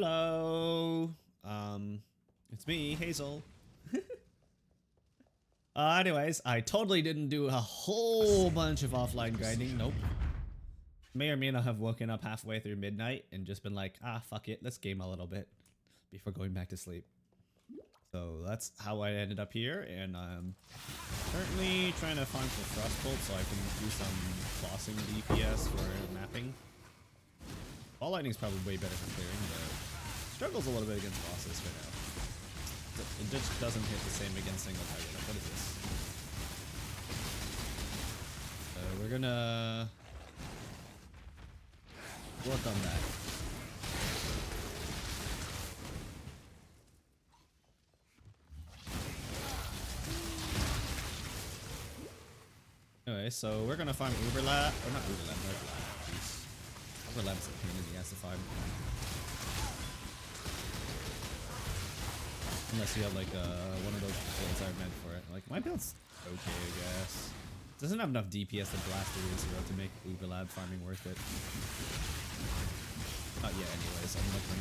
Hello. It's me, Hazel. Anyways, I totally didn't do a whole bunch of offline grinding. Nope. May or may not have woken up halfway through midnight and just been like, fuck it, let's game a little bit before going back to sleep. So that's how I ended up here, and I'm currently trying to find some Frostbolt so I can do some bossing DPS for mapping. Ball lightning's probably way better for clearing, but struggles a little bit against bosses for now. It just doesn't hit the same against single target. Like, what is this? So we're gonna work on that. Anyway, so we're gonna farm Uberlab, or not Uberlab, Uberlab. Jeez, Uberlab's a pain in the ass to farm. Unless you have like one of those builds that are meant for it. Like my build's okay, I guess. It doesn't have enough DPS to blast the zero to make Uberlab farming worth it. Not yet, anyways. I'm looking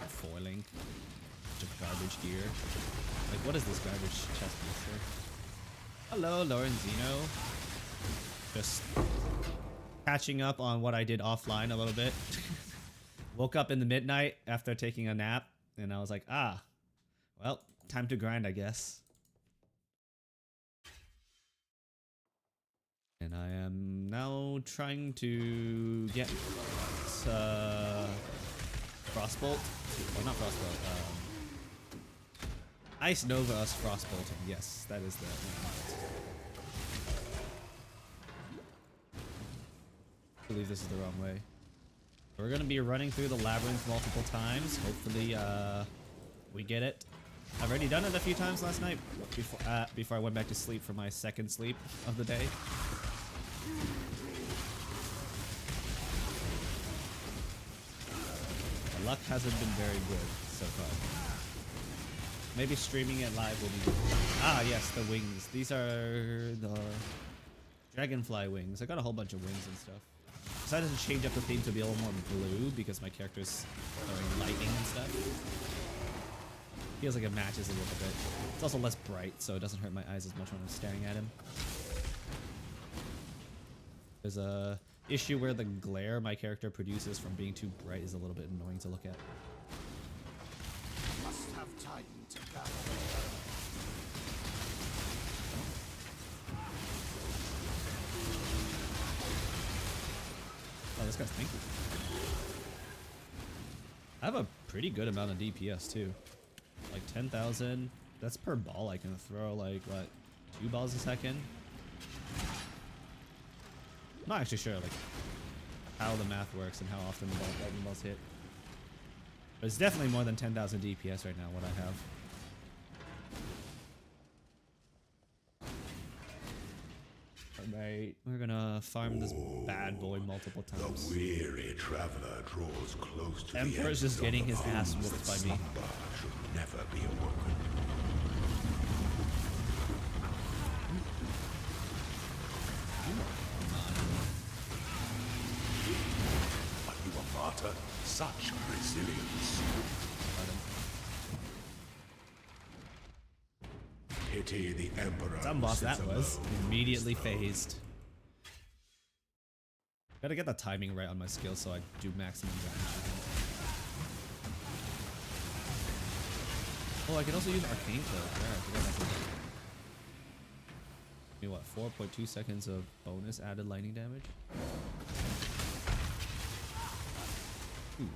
at foiling. Bunch of garbage gear. Like, what is this garbage chest piece here? Hello, Lorenzino. Just catching up on what I did offline a little bit. Woke up in the midnight after taking a nap, and I was like, well, time to grind, I guess. And I am now trying to get Frostbolt. Well, not Frostbolt. Ice Nova's Frostbolting. Yes, that is the one. I believe this is the wrong way. We're gonna be running through the labyrinth multiple times. Hopefully, we get it. I've already done it a few times last night before I went back to sleep for my second sleep of the day. The luck hasn't been very good so far. Maybe streaming it live will be good. Yes, the wings. These are the dragonfly wings. I got a whole bunch of wings and stuff. Decided to change up the theme to be a little more blue because my character's throwing lightning and stuff. Feels like it matches a little bit. It's also less bright, so it doesn't hurt my eyes as much when I'm staring at him. There's a issue where the glare my character produces from being too bright is a little bit annoying to look at. Must have time to gather. Oh, this guy's tanky. I have a pretty good amount of DPS too. Like 10,000. That's per ball I can throw, like, what, 2 balls a second? I'm not actually sure, like, how the math works and how often the lightning balls hit. But it's definitely more than 10,000 DPS right now, what I have. Alright, we're gonna farm this bad boy multiple times. The weary traveler draws close to Emperor's just getting his ass whooped by me. Should never be awoken. But you a martyr, such resilience. Pity the emperor. Some boss that was immediately phased. Gotta get the timing right on my skill so I do maximum damage. Oh, I can also use arcane cloak. Yeah, I forgot that. Give me what, 4.2 seconds of bonus added lightning damage? Ooh.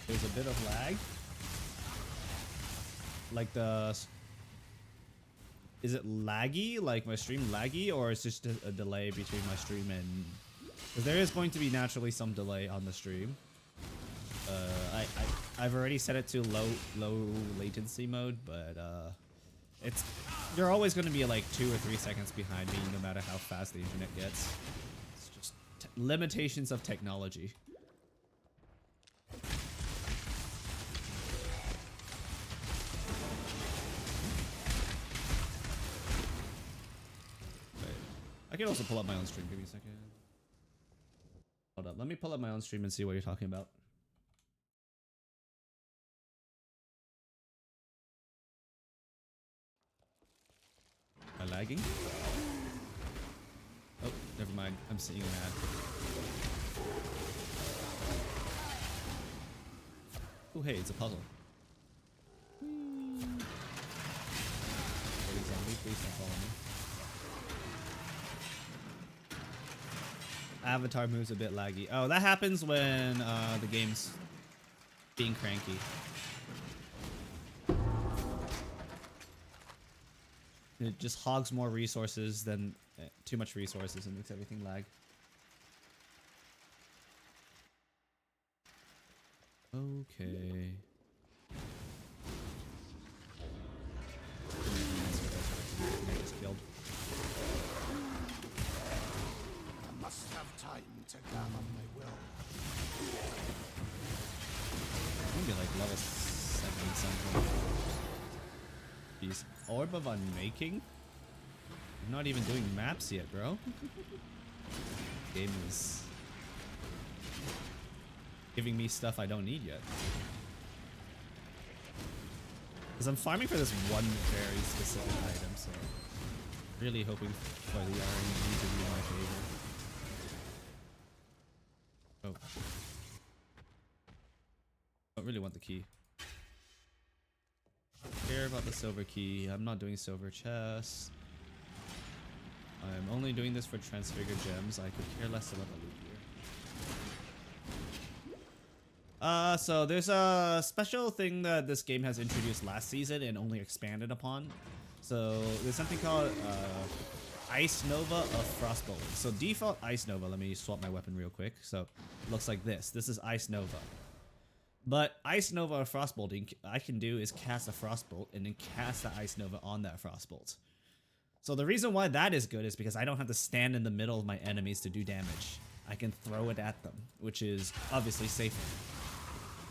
There's a bit of lag. Like is it laggy? Like my stream laggy? Or is it just a delay between my stream and... Because there is going to be naturally some delay on the stream. I've already set it to low latency mode, but you're always going to be like 2 or 3 seconds behind me no matter how fast the internet gets. It's just limitations of technology. I can also pull up my own stream. Give me a second. Hold up. Let me pull up my own stream and see what you're talking about. Am I lagging? Oh, never mind. I'm seeing an ad. Oh, hey, it's a puzzle. Please don't follow me. Avatar moves a bit laggy. Oh, that happens when the game's being cranky. It just hogs more resources than too much resources and makes everything lag. Okay. Just killed. I must have time to gather my will. Maybe like level 7 something. Jeez. Orb of Unmaking? I'm not even doing maps yet, bro. Game is giving me stuff I don't need yet. Because I'm farming for this one very specific item, so really hoping for the RNG to be in my favor. Oh. Don't really want the key. Care about the silver key. I'm not doing silver chests. I'm only doing this for transfigured gems. I could care less about the loot here. So there's a special thing that this game has introduced last season and only expanded upon. So there's something called Ice Nova of Frostbolt. So default Ice Nova, let me swap my weapon real quick. So it looks like this. This is Ice Nova. But Ice Nova or Frostbolting, I can do is cast a Frostbolt and then cast the Ice Nova on that Frostbolt. So the reason why that is good is because I don't have to stand in the middle of my enemies to do damage. I can throw it at them, which is obviously safer.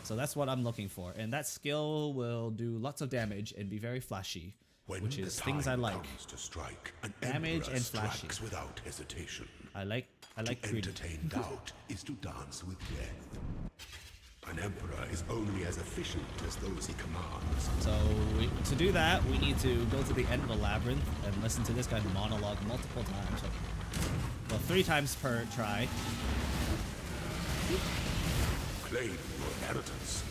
So that's what I'm looking for. And that skill will do lots of damage and be very flashy, which is things I like. To strike, an Damage emperor and flashy. strikes without hesitation. I like To greedy. entertain doubt is to dance with death. An emperor is only as efficient as those he commands. So to do that, we need to go to the end of the labyrinth and listen to this guy monologue multiple times. Well, 3 times per try. Claim your inheritance.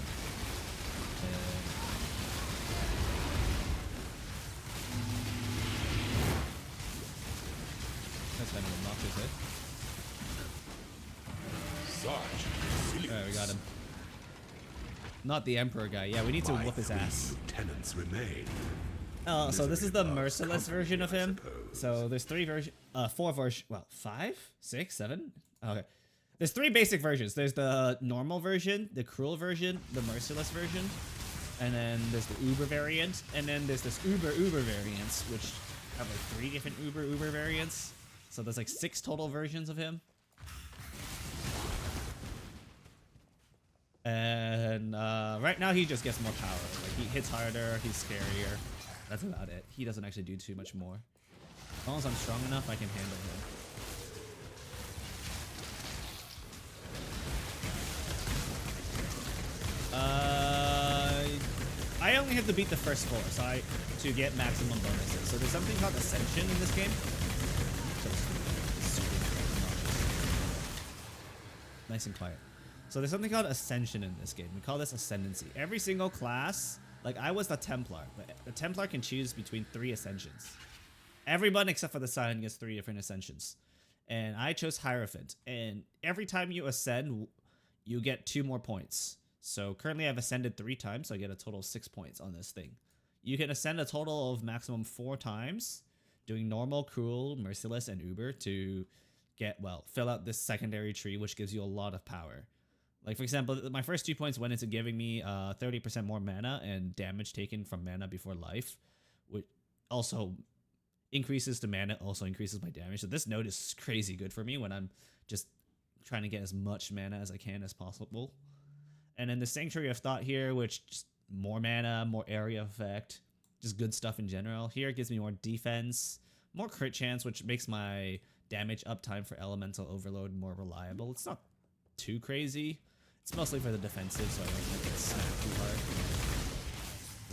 That's kind of obnoxious, eh? Such resilience. Alright, we got him. Not the Emperor guy. Yeah, we need to whoop his ass. Lieutenants remain. Oh, so this is the merciless version of him. So there's 4 versions. Well, 5, 6, 7. Okay. There's 3 basic versions. There's the normal version, the cruel version, the merciless version, and then there's the Uber variant, and then there's this Uber variants, which have like 3 different Uber variants. So there's like 6 total versions of him. And right now he just gets more power. Like he hits harder, he's scarier. That's about it. He doesn't actually do too much more. As long as I'm strong enough, I can handle him. I only have to beat the first 4, so to get maximum bonuses. So there's something called Ascension in this game. So it's super nice and quiet. So there's something called Ascension in this game. We call this Ascendancy. Every single class, like I was the Templar, but the Templar can choose between 3 Ascensions. Everyone except for the Silent gets 3 different Ascensions. And I chose Hierophant. And every time you ascend, you get 2 more points. So currently I've ascended 3 times, so I get a total of 6 points on this thing. You can ascend a total of maximum 4 times, doing normal, cruel, merciless, and Uber to get, well, fill out this secondary tree, which gives you a lot of power. Like, for example, my first 2 points went into giving me 30% more mana and damage taken from mana before life, which also increases the mana, also increases my damage. So this node is crazy good for me when I'm just trying to get as much mana as I can as possible. And then the Sanctuary of Thought here, which just more mana, more area effect, just good stuff in general. Here it gives me more defense, more crit chance, which makes my damage uptime for Elemental Overload more reliable. It's not too crazy. It's mostly for the defensive, so I don't think it's too hard.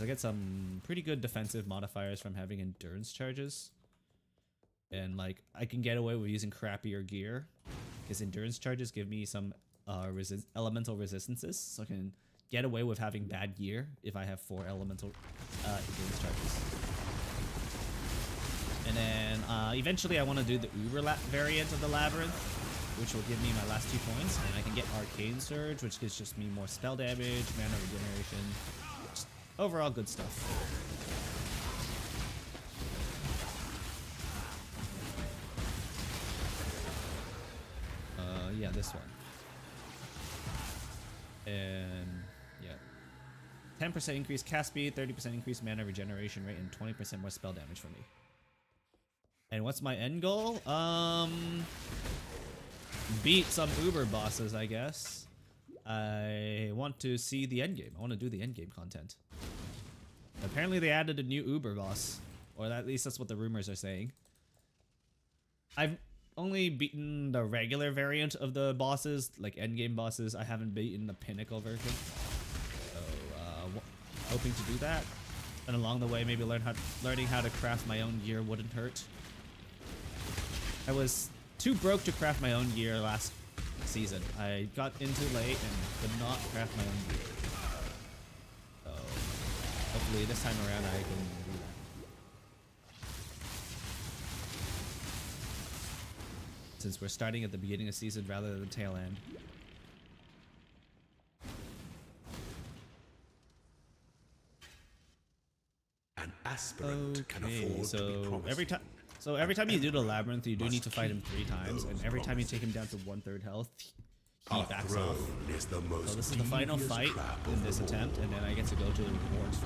I get some pretty good defensive modifiers from having endurance charges. And like, I can get away with using crappier gear, because endurance charges give me some elemental resistances, so I can get away with having bad gear if I have 4 elemental endurance charges. And then eventually I want to do the Uber variant of the Labyrinth, which will give me my last 2 points, and I can get Arcane Surge, which gives just me more spell damage, mana regeneration, just overall good stuff. Yeah, this one. And yeah, 10% increase cast speed, 30% increase mana regeneration rate, and 20% more spell damage for me. And what's my end goal? Beat some Uber bosses, I guess. I want to see the end game. I want to do the end game content. Apparently they added a new Uber boss, or at least that's what the rumors are saying. I've only beaten the regular variant of the bosses, like endgame bosses. I haven't beaten the pinnacle version. So, hoping to do that. And along the way, maybe learning how to craft my own gear wouldn't hurt. I was too broke to craft my own gear last season. I got in too late and could not craft my own gear. So, hopefully this time around I can do that. Since we're starting at the beginning of season rather than the tail end. An aspirant can afford so to be promising. every time you do the Labyrinth, you do need to fight him 3 times, and every time you take him down to 1/3 health, he backs off. So this is the final fight in this attempt, and then I get to go to the rewards.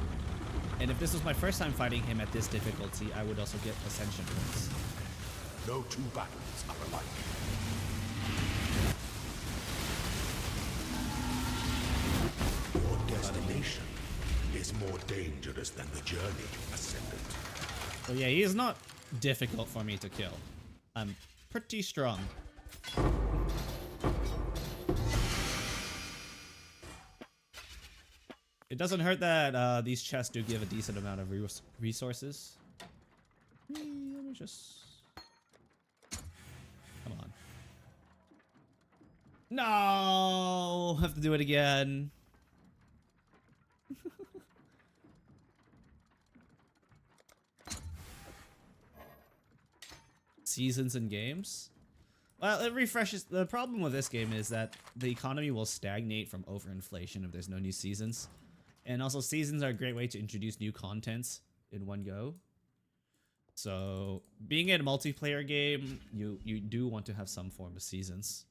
And if this was my first time fighting him at this difficulty, I would also get Ascension points. No 2 battles are alike. Your destination is more dangerous than the journey, Ascendant. So yeah, he is not difficult for me to kill. I'm pretty strong. It doesn't hurt that these chests do give a decent amount of resources. Let me just... Come on. No! Have to do it again. Seasons and games? Well, it refreshes. The problem with this game is that the economy will stagnate from overinflation if there's no new seasons. And also, seasons are a great way to introduce new contents in one go. So, being in a multiplayer game, you do want to have some form of seasons.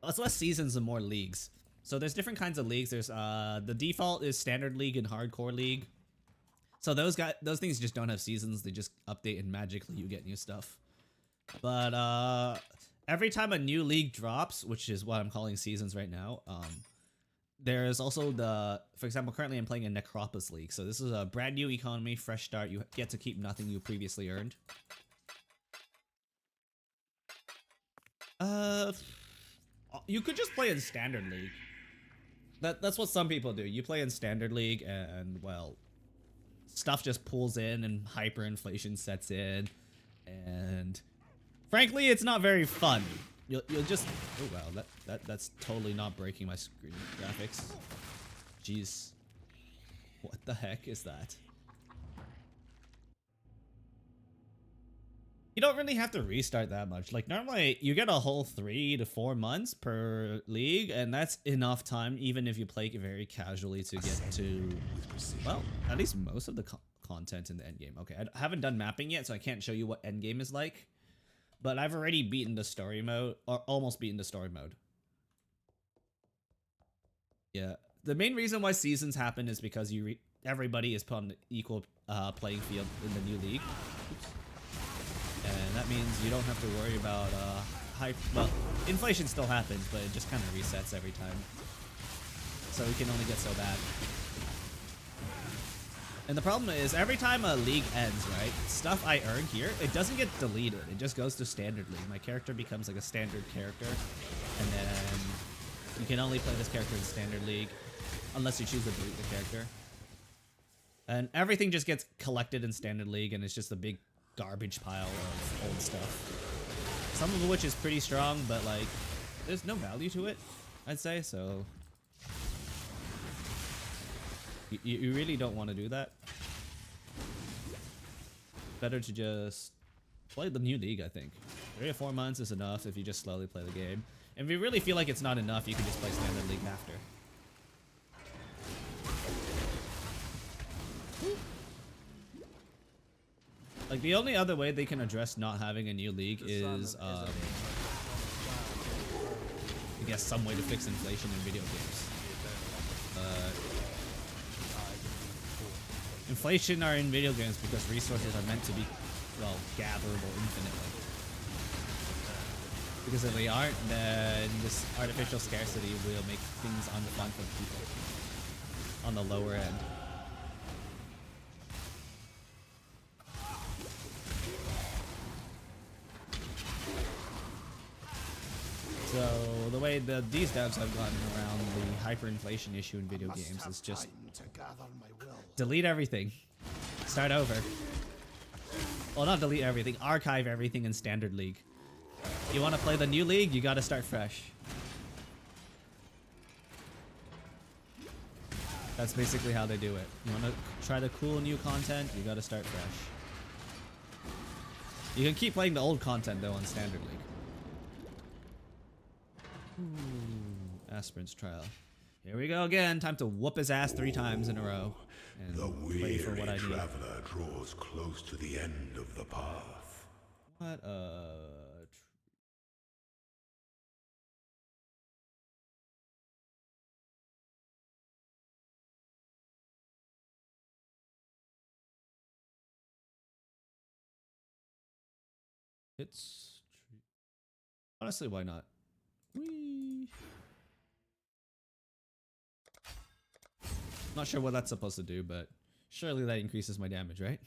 It's less seasons and more leagues. So there's different kinds of leagues. There's the default is standard league and hardcore league. So those things just don't have seasons. They just update and magically you get new stuff. But every time a new league drops, which is what I'm calling seasons right now, there's also for example, currently I'm playing a Necropolis League. So this is a brand new economy, fresh start. You get to keep nothing you previously earned. You could just play in standard league. That's what some people do. You play in standard league and, well, stuff just pulls in and hyperinflation sets in. And frankly, it's not very fun. You'll just... Oh, wow, that's totally not breaking my screen graphics. Jeez. What the heck is that? You don't really have to restart that much. Like, normally, you get a whole 3 to 4 months per league, and that's enough time, even if you play very casually, to get to, well, at least most of the content in the endgame. Okay, I haven't done mapping yet, so I can't show you what endgame is like, but I've already beaten the story mode, or almost beaten the story mode. Yeah, the main reason why seasons happen is because everybody is put on the equal playing field in the new league. Oops. And that means you don't have to worry about well, inflation still happens, but it just kind of resets every time. So it can only get so bad. And the problem is, every time a league ends, right, stuff I earn here, it doesn't get deleted. It just goes to standard league. My character becomes like a standard character, and then you can only play this character in standard league unless you choose to delete the character. And everything just gets collected in standard league, and it's just a big garbage pile of old stuff. Some of which is pretty strong, but like, there's no value to it, I'd say, so... You really don't want to do that. Better to just play the new league, I think. 3 or 4 months is enough if you just slowly play the game. And if you really feel like it's not enough, you can just play standard league after. Like, the only other way they can address not having a new league is, I guess, some way to fix inflation in video games. Inflation are in video games because resources are meant to be, well, gatherable infinitely. Because if they aren't, then this artificial scarcity will make things unfun for people on the lower end. So the way these devs have gotten around the hyperinflation issue in video games is just delete everything, start over. Well, not delete everything, archive everything in standard league. You want to play the new league, you got to start fresh. That's basically how they do it. You want to try the cool new content, you got to start fresh. You can keep playing the old content though on standard league. Ooh, Aspirant's trial. Here we go again. Time to whoop his ass 3 times in a row. And The wait for what I weary need. traveler draws close to the end of the path. What It's honestly, why not? Whee. Not sure what that's supposed to do, but surely that increases my damage, right?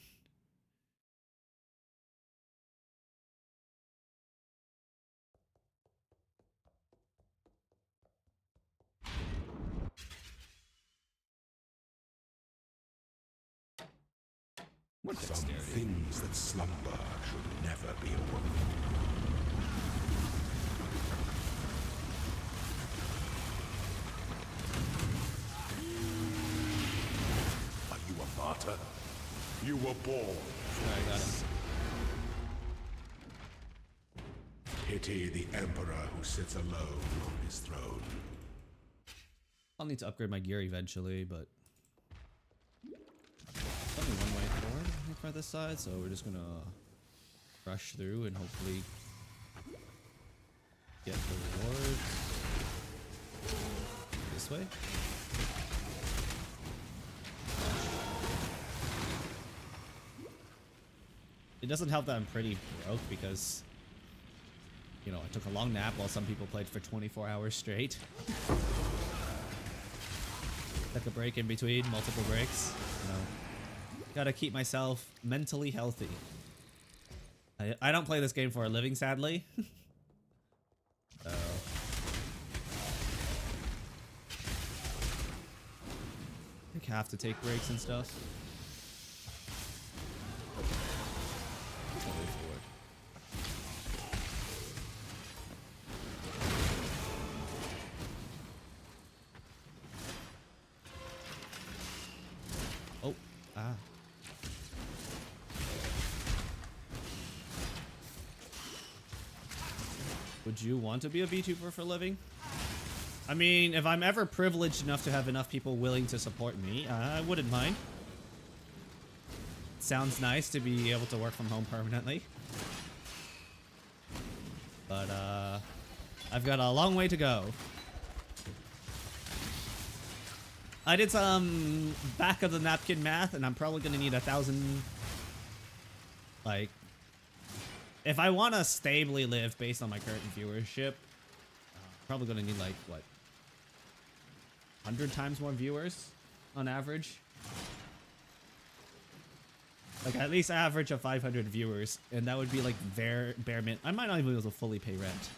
What Some dexterity? things that slumber should never be awoken. Are you a martyr? You were born. Alright, got him. Pity the emperor who sits alone on his throne. I'll need to upgrade my gear eventually, but there's only one way forward, I think, for this side, so we're just gonna rush through and hopefully get the rewards. This way? It doesn't help that I'm pretty broke because, you know, I took a long nap while some people played for 24 hours straight. Took a break in between, multiple breaks. You know, gotta keep myself mentally healthy. I don't play this game for a living, sadly. So. I think I have to take breaks and stuff. Way forward. Oh, ah. Would you want to be a VTuber for a living? I mean, if I'm ever privileged enough to have enough people willing to support me, I wouldn't mind. Sounds nice to be able to work from home permanently. But, I've got a long way to go. I did some back of the napkin math, and I'm probably gonna need 1,000. Like, if I want to stably live based on my current viewership, probably gonna need like what, 100 times more viewers on average. Like at least average of 500 viewers, and that would be like bare min. I might not even be able to fully pay rent,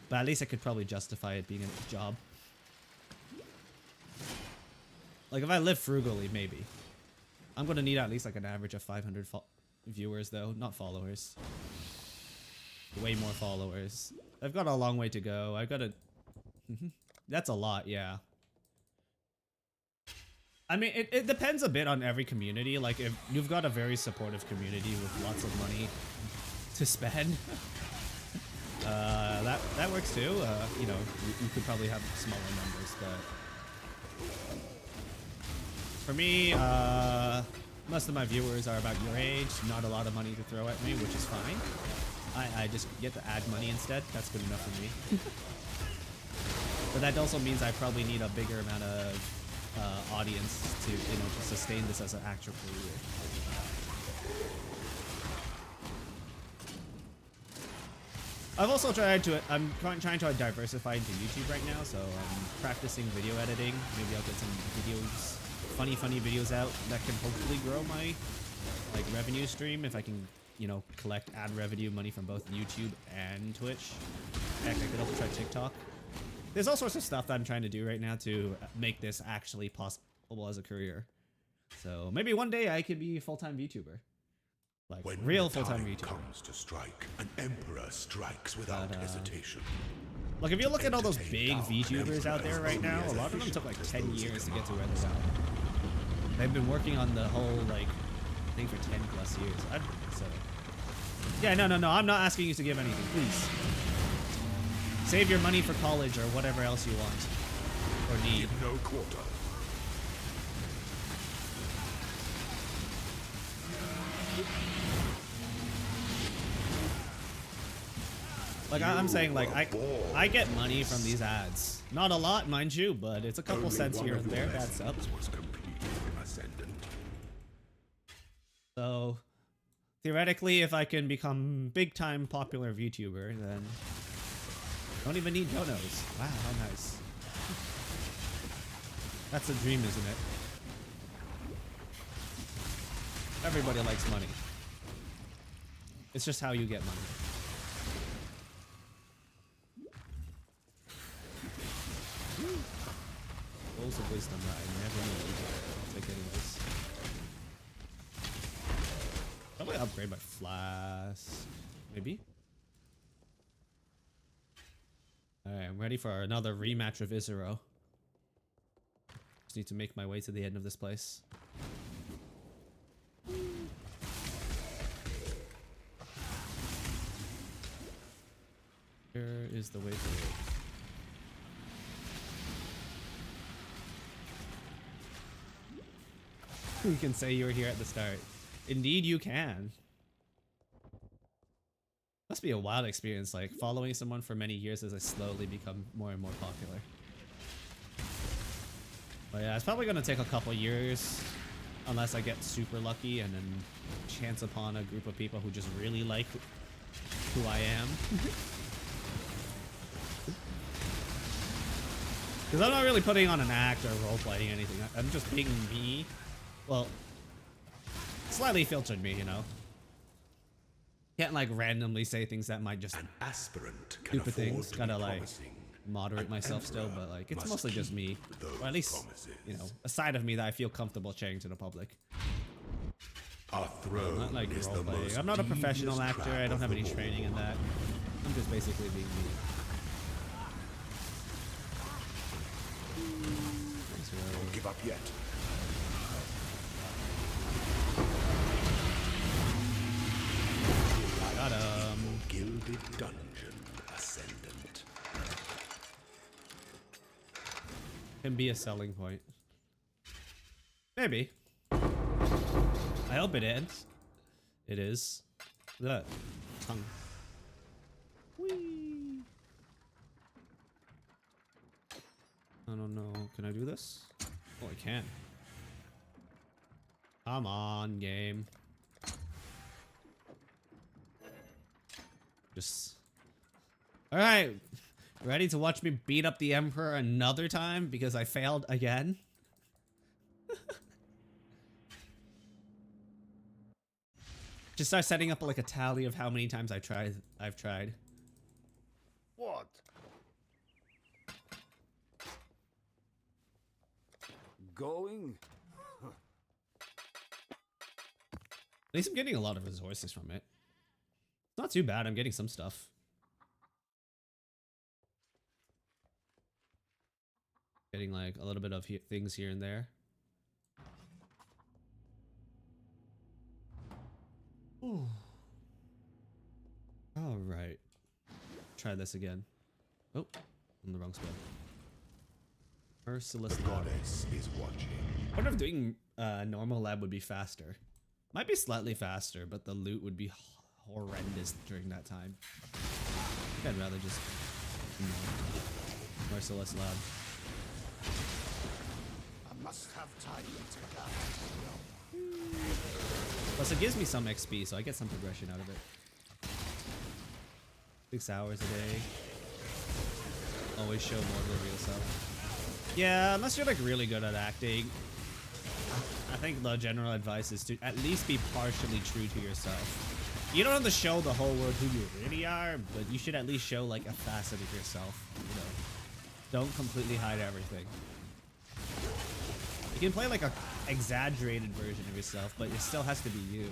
but at least I could probably justify it being a job. Like if I live frugally, maybe. I'm gonna need at least like an average of 500 viewers though, not followers. Way more followers. I've got a long way to go. I gotta... That's a lot, yeah. I mean, it depends a bit on every community. Like, if you've got a very supportive community with lots of money to spend, that works too. You know, you could probably have smaller numbers, but for me, most of my viewers are about your age. Not a lot of money to throw at me, which is fine. I just get to add money instead. That's good enough for me. But that also means I probably need a bigger amount of audience to, you know, to sustain this as an actual career. I've also tried to, I'm trying to diversify into YouTube right now, so I'm practicing video editing. Maybe I'll get some videos, funny videos out that can hopefully grow my, like, revenue stream if I can, you know, collect ad revenue money from both YouTube and Twitch. Heck, I could also try TikTok. There's all sorts of stuff that I'm trying to do right now to make this actually possible as a career. So maybe one day I could be a full-time VTuber. Like, When real full-time VTuber. comes to strike, an emperor strikes without hesitation. Like, if you look at all those big VTubers out there right now, a lot of them took like 10 years to get to where they're at. They've been working on the whole, like, thing for 10 plus years. So, yeah, no, I'm not asking you to give anything, please. Save your money for college or whatever else you want or need. Give no quarter. Like, I'm saying, like, I get money from these ads. Not a lot, mind you, but it's a couple Only cents one here of and your there. That's up. lessons was completed, Ascendant. So, theoretically, if I can become big-time popular VTuber, then I don't even need donos. Wow, how nice. That's a dream, isn't it? Everybody likes money. It's just how you get money. Bowls of wisdom that I never need. I'll take any of this. Probably upgrade my flask. Maybe? Alright, I'm ready for another rematch of Isero. Just need to make my way to the end of this place. Here is the way forward. You can say you were here at the start. Indeed you can. Must be a wild experience, like following someone for many years as I slowly become more and more popular. But yeah, it's probably gonna take a couple years unless I get super lucky and then chance upon a group of people who just really like who I am. Because I'm not really putting on an act or role-playing anything. I'm just being me. Well, slightly filtered me, you know. Can't like randomly say things that might just An aspirant can stupid afford things. to Gotta be like promising. moderate An myself still, emperor but like it's must mostly just keep me. those Or at least, promises. you know, a side of me that I feel comfortable sharing to the public. Our throne Not like is the role-playing. most I'm not a professional devious actor. trap I don't of have any them all. training in that. I'm just basically being me. Thanks, Will. Don't give up yet. Got him. Gilded dungeon ascendant. Can be a selling point. Maybe. I hope it is. It is. Look. Tongue. Whee. I don't know. Can I do this? Oh, I can. Come on, game. Just... Alright. Ready to watch me beat up the Emperor another time because I failed again? Just start setting up like a tally of how many times I've tried. What? Going? At least I'm getting a lot of resources from it. It's not too bad. I'm getting some stuff. Getting like a little bit of things here and there. Ooh. All right. Try this again. Oh, I'm in the wrong spot. Merciless The lab. goddess is watching. I wonder if doing normal lab would be faster. Might be slightly faster, but the loot would be horrendous during that time. I think I'd rather just Merciless lab. I must have time to gather. Plus, it gives me some XP, so I get some progression out of it. 6 hours a day. Always show more of the real self. Yeah, unless you're like really good at acting. I think the general advice is to at least be partially true to yourself. You don't have to show the whole world who you really are, but you should at least show like a facet of yourself. You know, don't completely hide everything. You can play like a exaggerated version of yourself, but it still has to be you.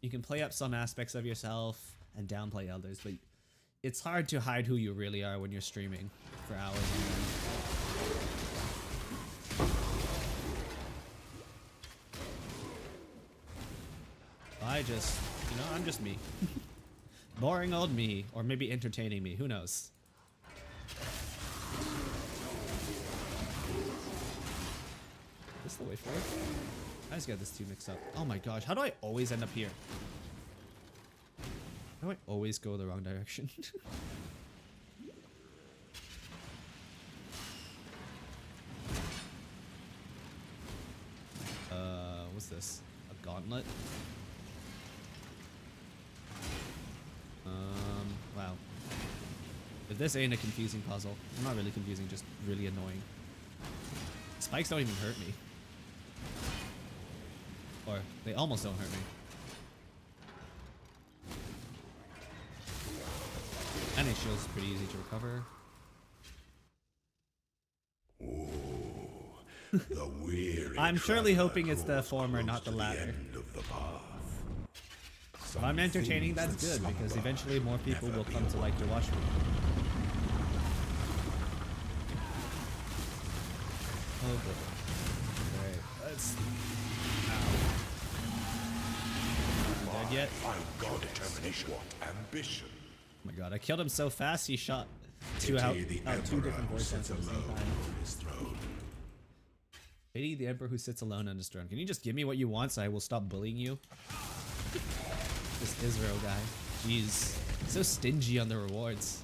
You can play up some aspects of yourself and downplay others, but it's hard to hide who you really are when you're streaming for hours on end. I just, you know, I'm just me. Boring old me, or maybe entertaining me, who knows? Is this the way forward? I just got this two mixed up. Oh my gosh, how do I always end up here? How do I always go the wrong direction? What's this? A gauntlet? Wow. If this ain't a confusing puzzle, I'm not really confusing, just really annoying. Spikes don't even hurt me. Or, they almost don't hurt me. And it shields pretty easy to recover. The weary I'm surely traveler hoping it's the draws former, close not the to latter. end of the path. If I'm entertaining, that's good, because eventually more people will come to like to watch me. Oh boy. Alright, let's... Ow. Dead yet? Find God determination, ambition. Oh my god, I killed him so fast he shot two Pity the two emperor different who voice sits lines at the same alone time. on his throne. Pity the emperor who sits alone on his throne. Can you just give me what you want so I will stop bullying you? This Israel guy. Jeez. So stingy on the rewards.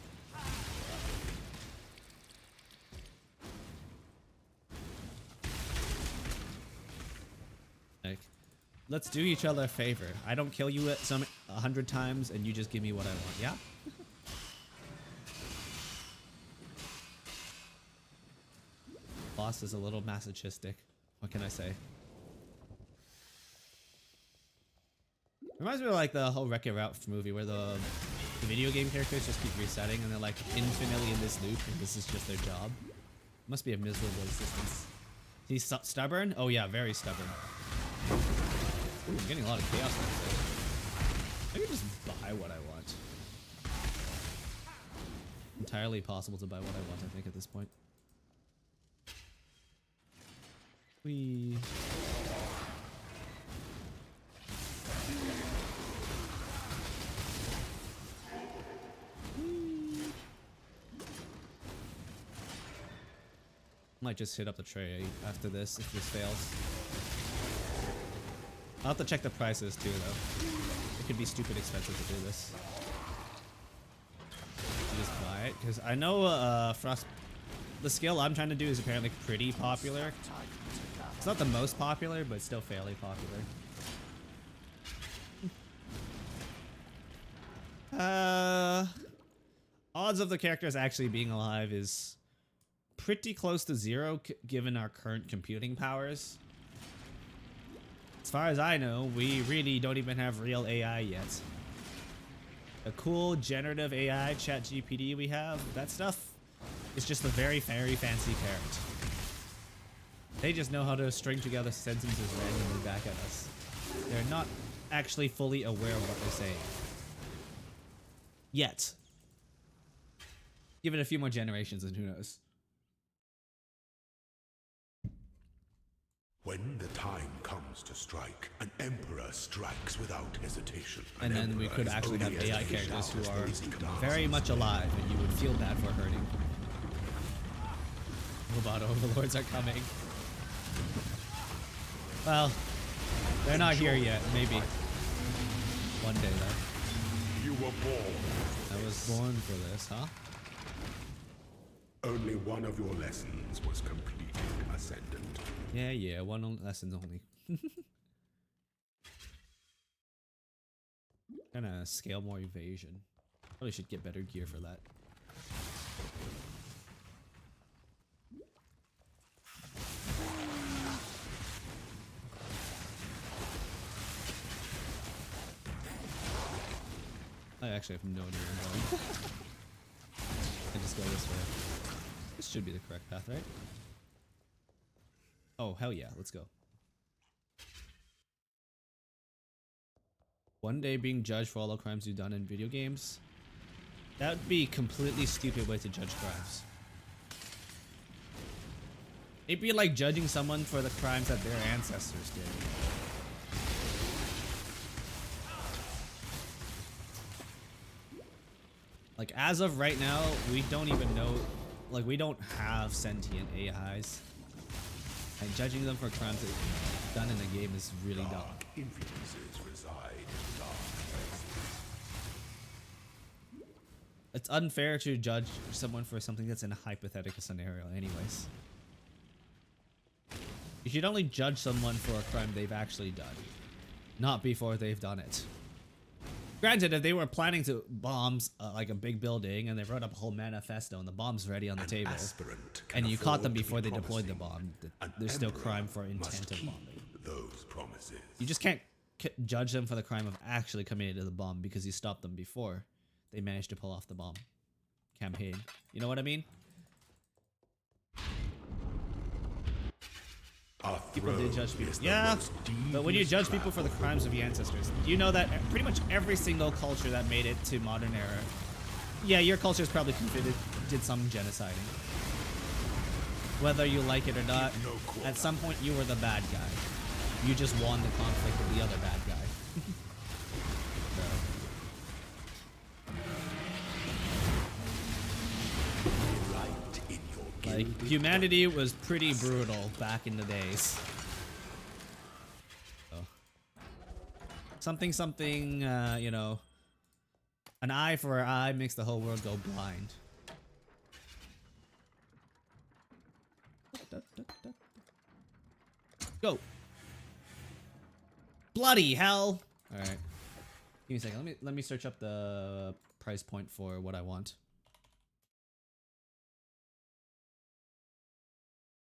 Like, let's do each other a favor. I don't kill you at 100 times and you just give me what I want, yeah? Boss is a little masochistic. What can I say? Reminds me of like the whole Wreck-It Ralph movie where the video game characters just keep resetting and they're like infinitely in this loop and this is just their job. Must be a miserable existence. He's stubborn? Oh yeah, very stubborn. Ooh, I'm getting a lot of chaos points. I can just buy what I want. Entirely possible to buy what I want, I think, at this point. Whee. Might just hit up the tray after this if this fails. I'll have to check the prices too though. It could be stupid expensive to do this. Just buy it because I know Frost. The skill I'm trying to do is apparently pretty popular. It's not the most popular, but still fairly popular. Odds of the characters actually being alive is pretty close to zero given our current computing powers. As far as I know, we really don't even have real AI yet. The cool generative AI chat GPT we have, that stuff is just a very, very fancy parrot. They just know how to string together sentences randomly back at us. They're not actually fully aware of what they're saying. Yet. Give it a few more generations and who knows. When the time comes to strike, an emperor strikes without hesitation. And then we could actually have AI characters who are very much alive and you would feel bad for hurting. Robot overlords are coming. Well, they're not here yet. Maybe. One day though. You were born. I was born for this, huh? Only one of your lessons was completed, Ascendant. Yeah, lessons only. Gonna scale more evasion. Probably should get better gear for that. I actually have no idea where I'm going. I just go this way. This should be the correct path, right? Oh, hell yeah, let's go. One day being judged for all the crimes you've done in video games? That would be a completely stupid way to judge crimes. It'd be like judging someone for the crimes that their ancestors did. Like, as of right now, we don't even know, like, we don't have sentient AIs. And judging them for crimes that done in the game is really dumb. Influences reside in dark places. It's unfair to judge someone for something that's in a hypothetical scenario anyways. You should only judge someone for a crime they've actually done, not before they've done it. Granted, if they were planning to bomb like a big building and they wrote up a whole manifesto and the bomb's ready on the table, and you caught them before they deployed the bomb, there's still crime for intent of bombing. Those promises. You just can't judge them for the crime of actually committing the bomb because you stopped them before they managed to pull off the bomb campaign. You know what I mean? People did judge people. Yeah, but when you judge people for the crimes of your ancestors, you know that pretty much every single culture that made it to modern era, yeah, your culture's probably did some genociding. Whether you like it or not, at some point you were the bad guy. You just won the conflict with the other bad guy. Like, humanity was pretty brutal back in the days. So. Something, you know, an eye for an eye makes the whole world go blind. Go! Bloody hell! Alright. Give me a second. Let me search up the price point for what I want.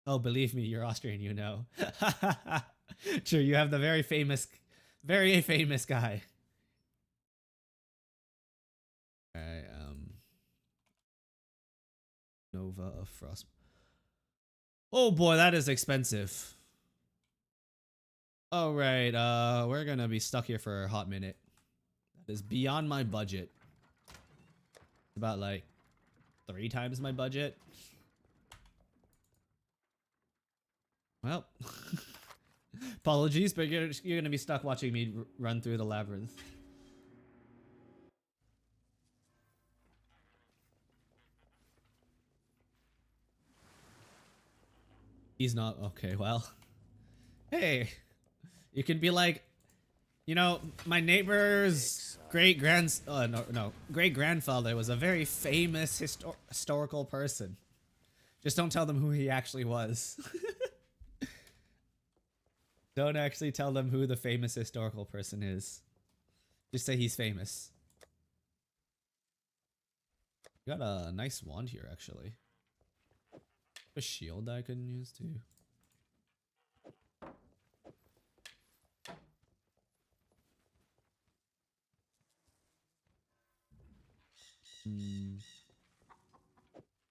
Oh, believe me, you're Austrian, you know. True, you have the very famous guy. Alright, Nova of Frost. Oh boy, that is expensive. Alright, we're gonna be stuck here for a hot minute. That is beyond my budget. About like 3 times my budget. Well, apologies, but you're gonna be stuck watching me run through the labyrinth. He's not okay. Well, hey, you can be like, you know, my neighbor's great grandfather was a very famous historical person. Just don't tell them who he actually was. Don't actually tell them who the famous historical person is. Just say he's famous. You got a nice wand here, actually. A shield I couldn't use too.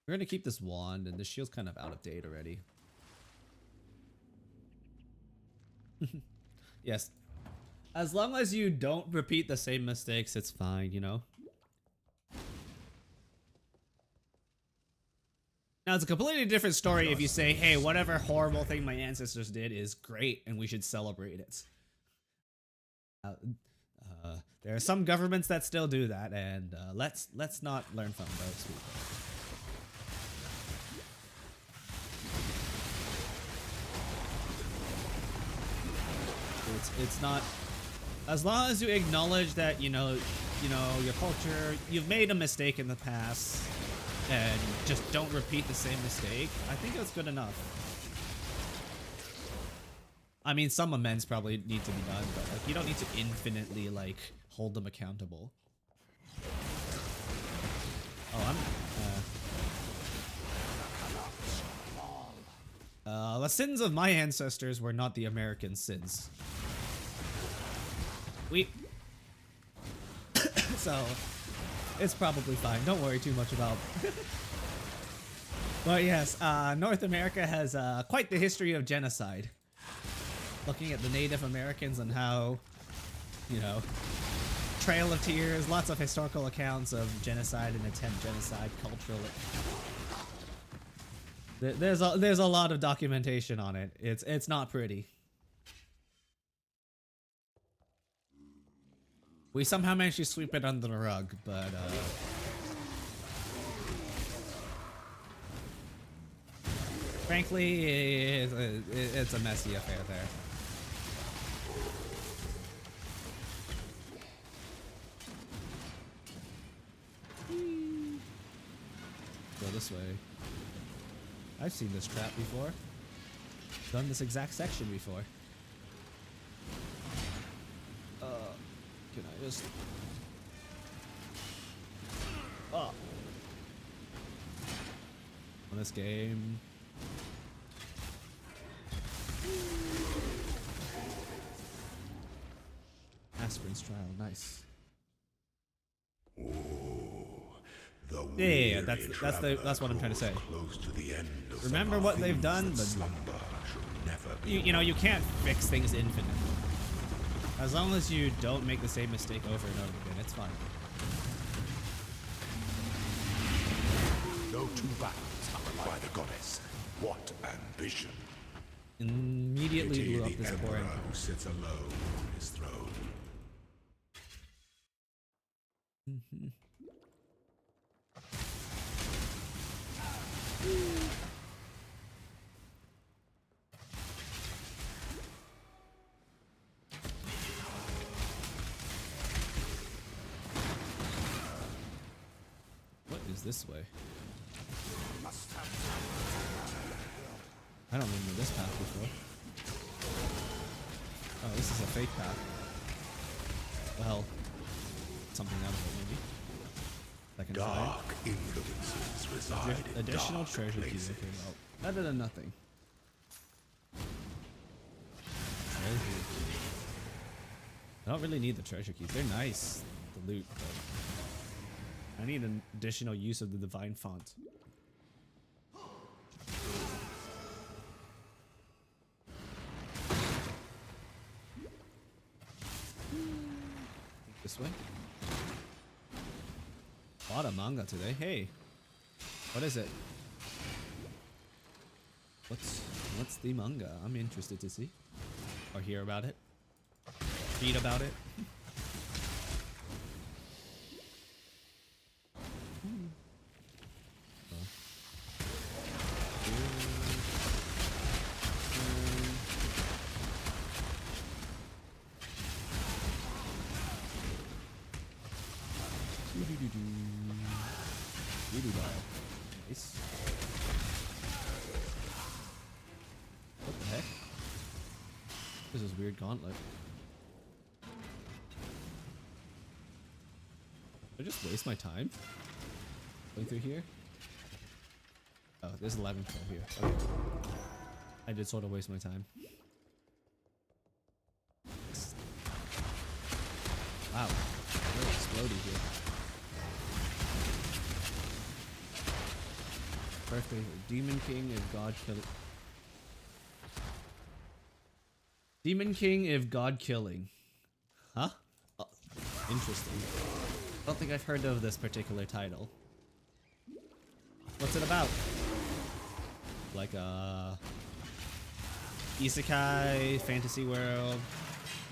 We're gonna keep this wand, and this shield's kind of out of date already. Yes. As long as you don't repeat the same mistakes, it's fine, you know? Now, it's a completely different story if you say, hey, whatever horrible thing my ancestors did is great, and we should celebrate it. There are some governments that still do that, and let's not learn from those people. It's not, as long as you acknowledge that you know your culture, you've made a mistake in the past, and just don't repeat the same mistake. I think that's good enough. I mean, some amends probably need to be done, but like you don't need to infinitely like hold them accountable. Oh, the sins of my ancestors were not the American sins. So it's probably fine. Don't worry too much about. But yes, North America has quite the history of genocide. Looking at the Native Americans and how, you know, Trail of Tears, lots of historical accounts of genocide and attempt genocide culturally. There's a lot of documentation on it. It's not pretty. We somehow managed to sweep it under the rug, but frankly, it's a messy affair there. Go this way. I've seen this trap before. Done this exact section before. Can I just... Oh. On this game. Aspirin's trial, nice. Yeah, that's what I'm trying to say. Remember what they've done, but you know you can't fix things infinitely. As long as you don't make the same mistake over and over again, it's fine. No two battles are by the goddess. What ambition! Immediately blew up this boring. Who sits alone on his throne. What is this way? I don't remember this path before. Oh, this is a fake path. Well, something out of it maybe. Second Dark influences reside in additional dark treasure keys. places. Okay, well, better than nothing. Treasure key. I don't really need the treasure keys. They're nice, the loot, but I need an additional use of the divine font. This way. A lot of manga today. Hey, what is it? What's the manga? I'm interested to see or hear about it. Read about it. Nice. What the heck? This is weird gauntlet. Did I just waste my time going through here? Oh, there's 11 kill here. Okay. I did sort of waste my time. Wow, really exploded here. Birthday. Demon King if God killing. Demon King if God killing. Huh? Oh, interesting. I don't think I've heard of this particular title. What's it about? Like a isekai, fantasy world,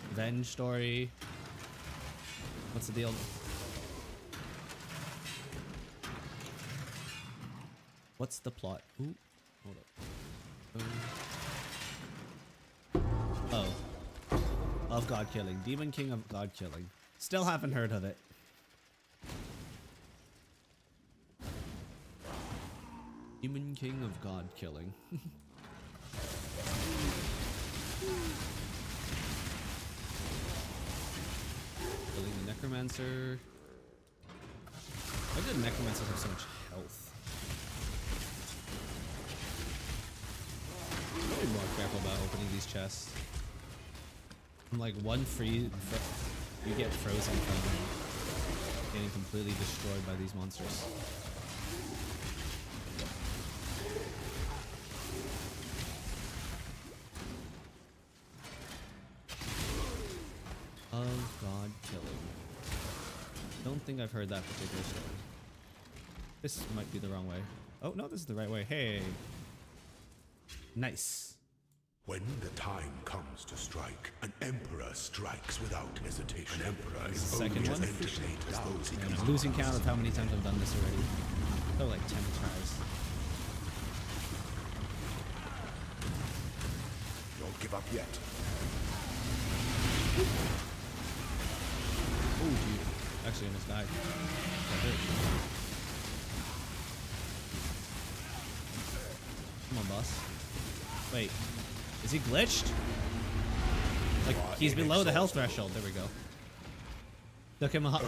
revenge story. What's the deal? What's the plot? Ooh, hold up. Oh. Of God killing. Demon King of God killing. Still haven't heard of it. Demon King of God killing. Killing the Necromancer. Why did Necromancers have so much health? I'm be more careful about opening these chests. I'm like one free, you get frozen from getting completely destroyed by these monsters. Of God killing. Don't think I've heard that particular story. This might be the wrong way. Oh no, this is the right way. Hey. Nice. When the time comes to strike, an emperor strikes without hesitation. An emperor is Second only one? as entertained as those he And commands. I'm losing count of how many times I've done this already. Oh, like 10 tries. Don't give up yet. Oh, dude. Actually, I almost died. Got hurt. Come on, boss. Wait. Is he glitched? Like, he's below the health threshold. There we go. Took him a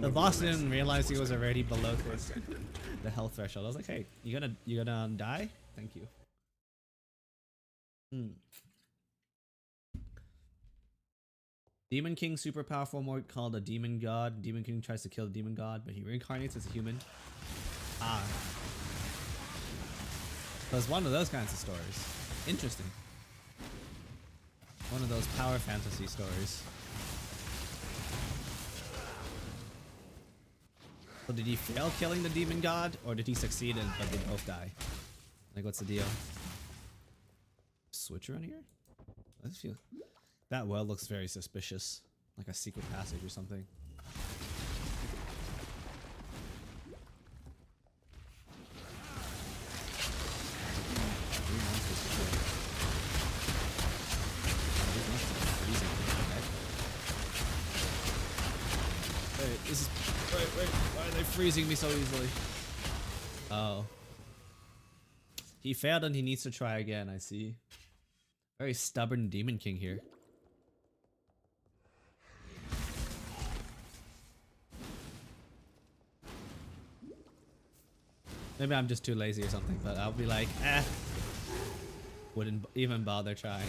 the boss didn't realize he was already below the health threshold. I was like, hey, you gonna die? Thank you. Demon King super powerful mode called a demon god. Demon King tries to kill the demon god, but he reincarnates as a human. Ah. So it's one of those kinds of stories. Interesting. One of those power fantasy stories. So did he fail killing the demon god, or did he succeed and but they both die? Like, what's the deal? Switch around here? I feel that well looks very suspicious, like a secret passage or something. Wait, this is wait, why are they freezing me so easily? Oh. He failed and he needs to try again, I see. Very stubborn Demon King here. Maybe I'm just too lazy or something, but I'll be like, wouldn't even bother trying.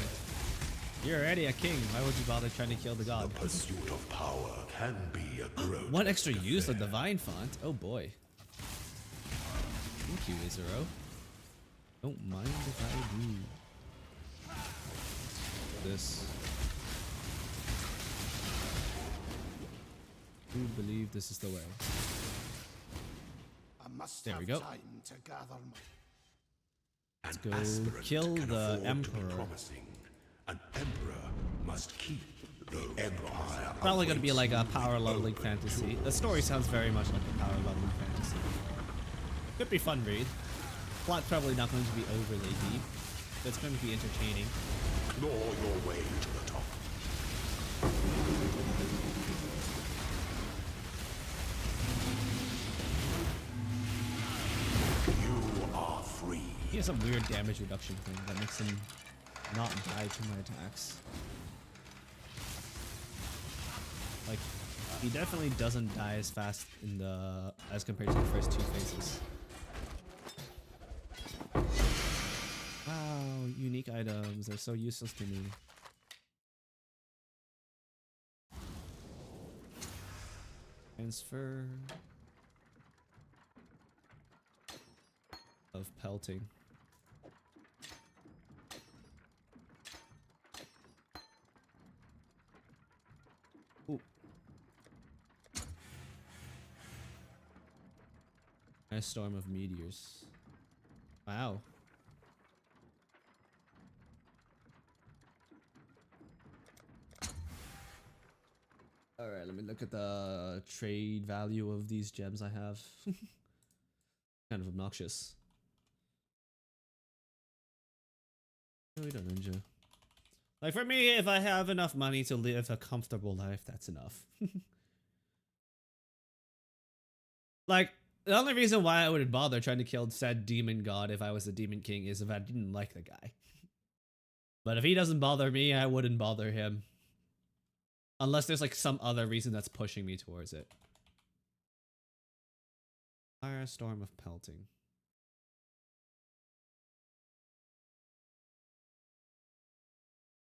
You're already a king. Why would you bother trying to kill the god? The pursuit of power can be a growth. One extra use of divine font. Oh boy. Thank you, Izuro. Don't mind if I do. This. Do believe this is the way. I must There we have go. time to gather my... Let's go kill the emperor. Promising. An emperor must keep the empire. Probably gonna be like a power leveling fantasy. The story sounds very much like a power leveling fantasy. Could be fun read. Plot's probably not going to be overly deep, but it's going to be entertaining. Claw your way to the top. You are free. He has some weird damage reduction thing that makes him not die to my attacks. Like, he definitely doesn't die as fast in the as compared to the first two phases. Wow, unique items, they're so useless to me. Transfer. of pelting. Ooh. Nice storm of meteors. Wow. Alright, let me look at the trade value of these gems I have. Kind of obnoxious. No, we don't ninja. Like for me, if I have enough money to live a comfortable life, that's enough. Like, the only reason why I would bother trying to kill said demon god if I was the demon king is if I didn't like the guy. But if he doesn't bother me, I wouldn't bother him. Unless there's like some other reason that's pushing me towards it. Firestorm of pelting.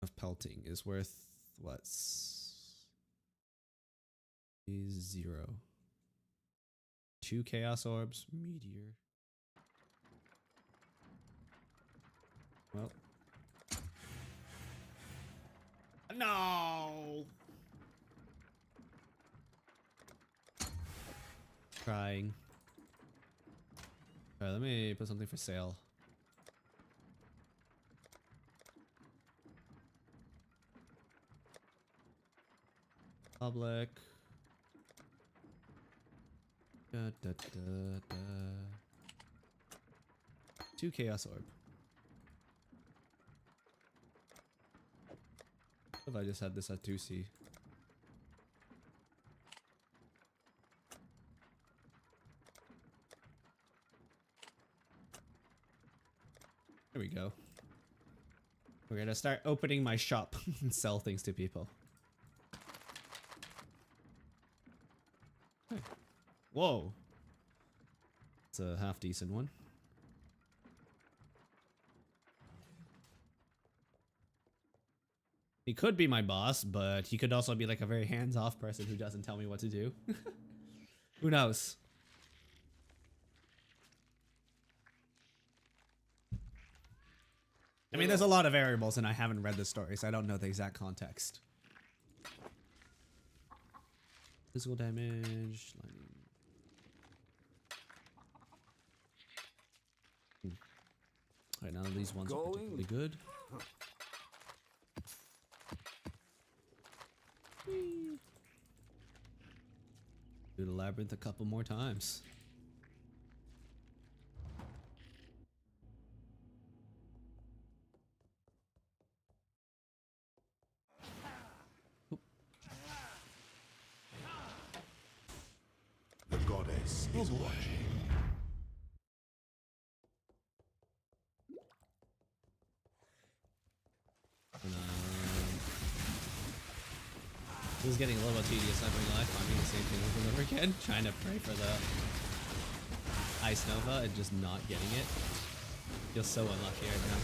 Of pelting is worth what? 0. 2 chaos orbs, meteor. Well. No. Crying. Alright, let me put something for sale. Public. Da, da, da, da. 2 chaos orb. What if I just had this at 2C? There we go. We're gonna start opening my shop and sell things to people. Hey. Whoa. It's a half decent one. He could be my boss, but he could also be like a very hands-off person who doesn't tell me what to do. Who knows? I mean, there's a lot of variables and I haven't read the story, so I don't know the exact context. Physical damage, lightning. Alright, none of these ones are particularly good. Do the labyrinth a couple more times. The goddess is watching. This is getting a little bit tedious, I'm not gonna lie, finding the same thing over and over again, trying to pray for the Ice Nova and just not getting it. Feel so unlucky right now.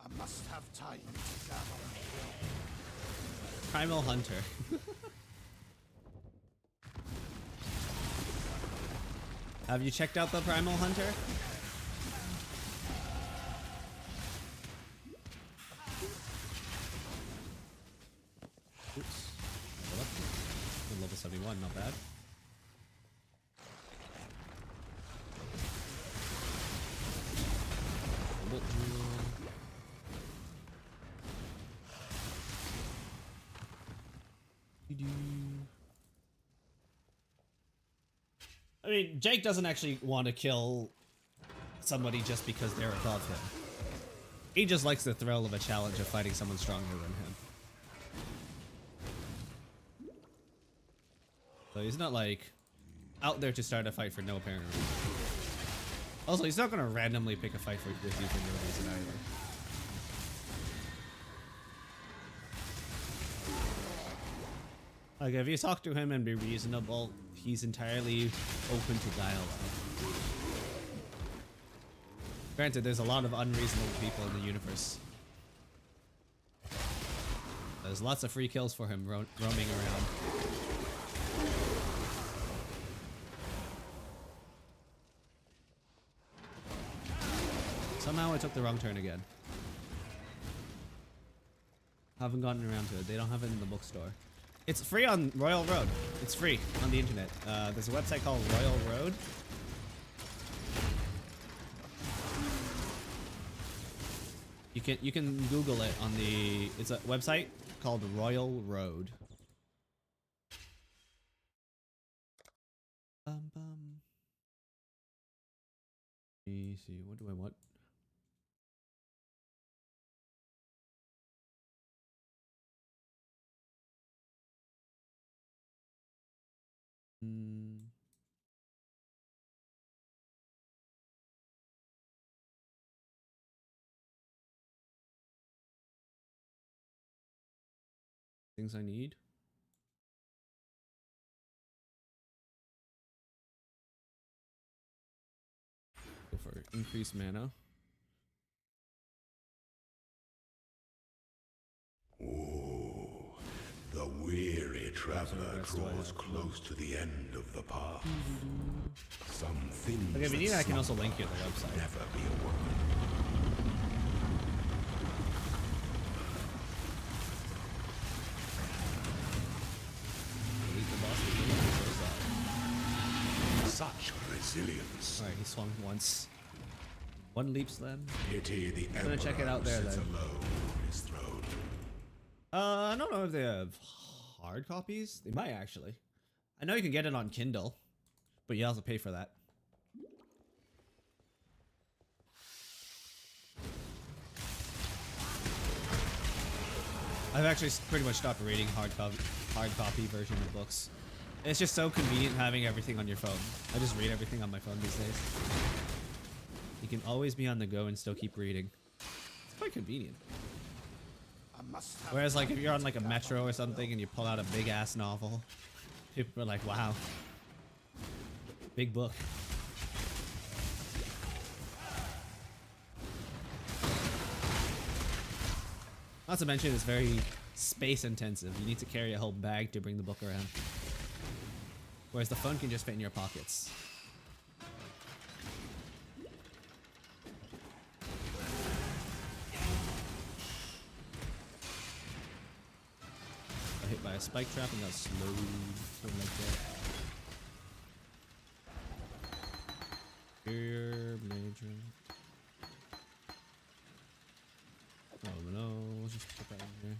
I must have time to gather. Primal Hunter. Have you checked out the Primal Hunter? Oops. Level 71, not bad. I mean, Jake doesn't actually want to kill somebody just because they're above him. He just likes the thrill of a challenge of fighting someone stronger than him. So he's not like out there to start a fight for no apparent reason. Also, he's not gonna randomly pick a fight with you for no reason either. Like, if you talk to him and be reasonable, he's entirely open to dialogue. Granted, there's a lot of unreasonable people in the universe. There's lots of free kills for him roaming around. Somehow I took the wrong turn again. Haven't gotten around to it. They don't have it in the bookstore. It's free on Royal Road. It's free on the internet. There's a website called Royal Road. You can Google it on the. It's a website called Royal Road. Bum bum. Let me see. What do I want? Things I need. Go for increased mana. Oh, the weary traveler draws close to the end of the path. Some things Okay, if you need, I can also link you to the should website. never be awoken. Delete the boss. Such resilience. Alright, he swung once. One leap slam. Pity the I'm gonna check it out there sits then. alone on his throne. I don't know if they have hard copies. They might actually. I know you can get it on Kindle, but you also pay for that. I've actually pretty much stopped reading hard copy version of books. It's just so convenient having everything on your phone. I just read everything on my phone these days. You can always be on the go and still keep reading. It's quite convenient. Whereas like if you're on like a metro or something and you pull out a big ass novel, people are like, wow, big book. Not to mention it's very space intensive. You need to carry a whole bag to bring the book around. Whereas the phone can just fit in your pockets. Got hit by a spike trap and got slowed. Something like that. Here, major. Oh no, let's just put that in here.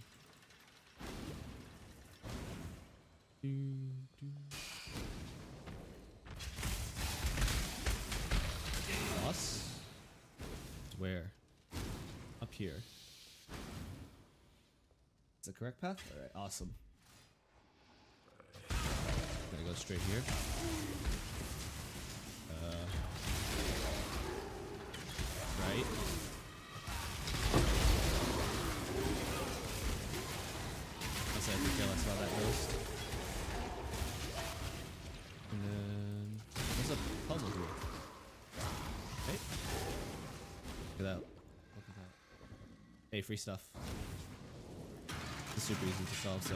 Boss? Where? Up here. Is the correct path? Alright, awesome. Gotta go straight here. Right. I have to kill us while that goes. And then there's a puzzle here. Right? Look at that. Look at that. Hey, free stuff. It's super easy to solve, so.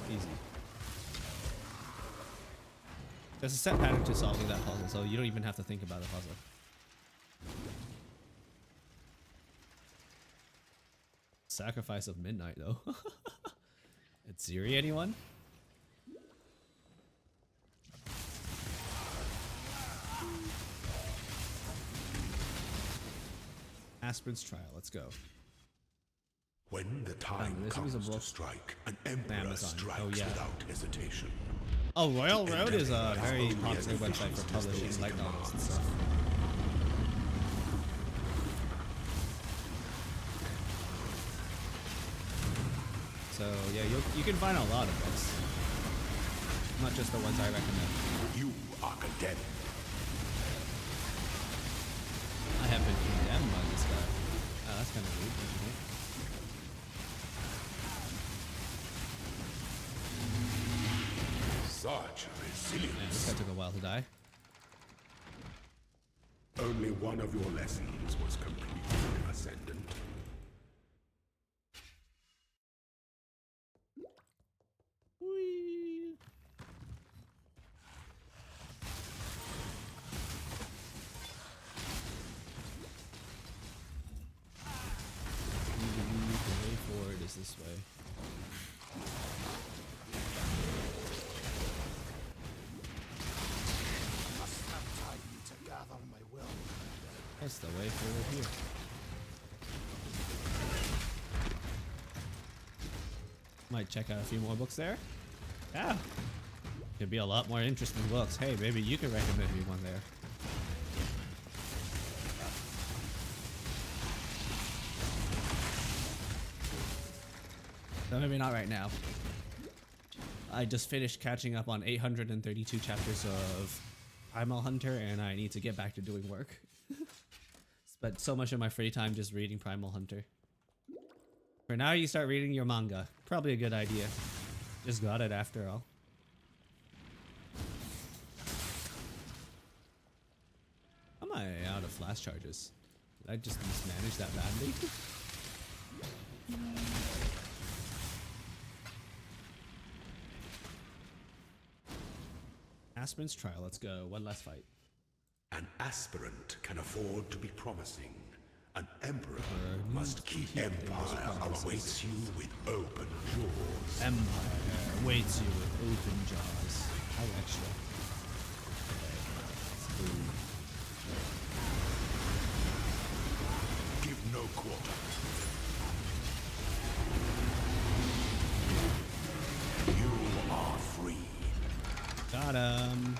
Easy. There's a set pattern to solving that puzzle, so you don't even have to think about the puzzle. Sacrifice of Midnight, though. It's Ziri, anyone? Aspirin's Trial, let's go. When the time this comes is a to book. strike, an emperor Amazon. strikes Oh, yeah. without hesitation. Oh, Royal Road is a Endeavor very is only as popular website efficient for as publishing those light he novels and commands. stuff. So yeah, you can find a lot of books, not just the ones I recommend. You are condemned. I have been condemned by this guy. Oh, that's kind of rude, isn't it? Such Man, this resilience. guy took a while to die. Only one of your lessons was completed, Ascendant. Whee! this way. Must have time to gather my will. What's the way forward here? Might check out a few more books there. Yeah. Could be a lot more interesting books. Hey, maybe you can recommend me one there. No, maybe not right now. I just finished catching up on 832 chapters of Primal Hunter, and I need to get back to doing work. Spent so much of my free time just reading Primal Hunter. For now, you start reading your manga. Probably a good idea. Just got it after all. How am I out of flash charges? Did I just mismanage that badly? Aspirant's trial. Let's go. One last fight. An aspirant can afford to be promising. An emperor must keep empire awaits you with open jaws. Empire awaits you with open jaws. How extra. Give no quarter. You are free. Got him.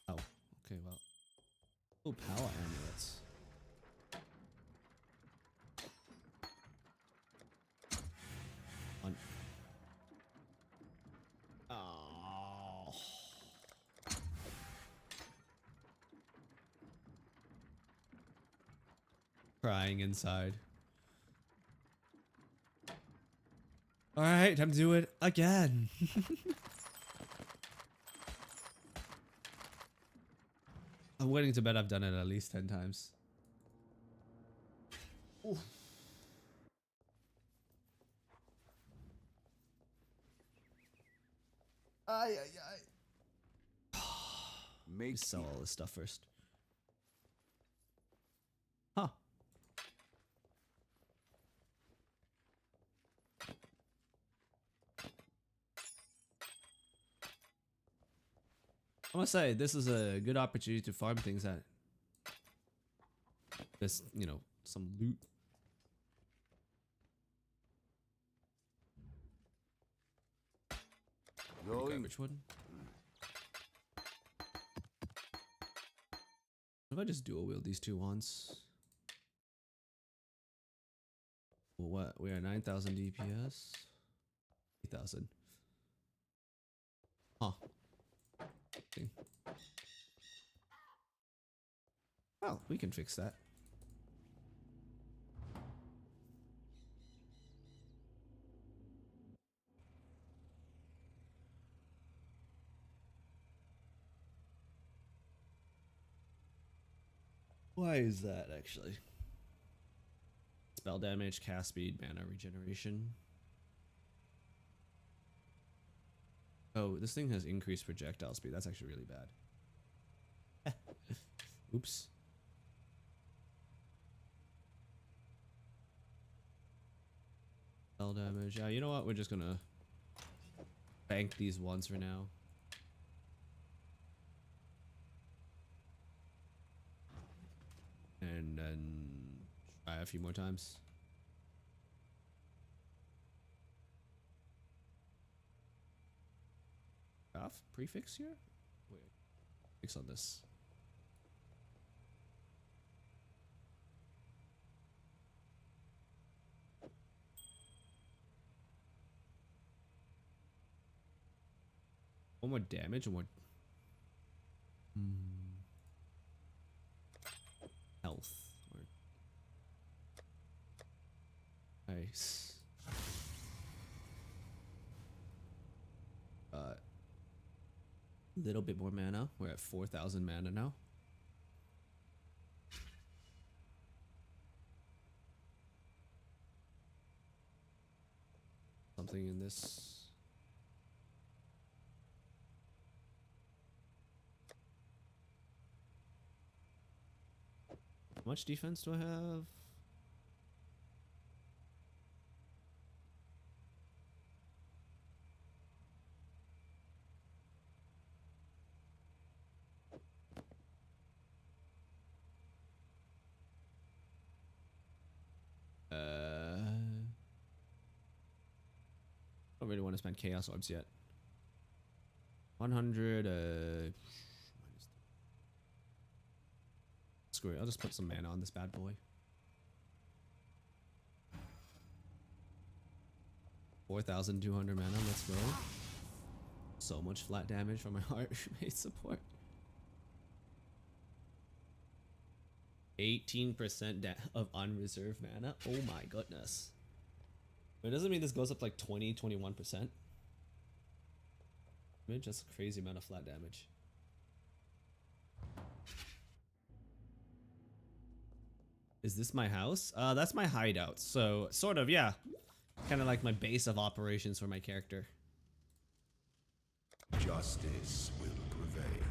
Oh, okay, well. Oh, power amulets. On. Oh. Crying inside. All right, time to do it again. I'm willing to bet I've done it at least 10 times. Ooh. Ay, ay, ay. Let me sell all this stuff first. Huh. I must say, this is a good opportunity to farm things that just, you know, some loot. Garbage one. What if I just dual wield these two once? Well, what? We are 9,000 DPS. 8,000. Huh. Okay. Well, we can fix that. Why is that actually? Spell damage, cast speed, mana regeneration. Oh, this thing has increased projectile speed. That's actually really bad. Oops. Spell damage. Yeah, you know what? We're just gonna bank these ones for now. And then try a few more times. Off prefix here? Wait. Fix on this. One more damage, one more health. Nice. Little bit more mana. We're at 4,000 mana now. something in this. How much defense do I have? I don't really want to spend chaos orbs yet. 100 screw it, I'll just put some mana on this bad boy. 4,200 mana, let's go. So much flat damage from my heart rate support. 18% of unreserved mana. Oh my goodness. But it doesn't mean this goes up like 21%. That's a crazy amount of flat damage. Is this my house? That's my hideout. So sort of, yeah. Kind of like my base of operations for my character. Justice will prevail.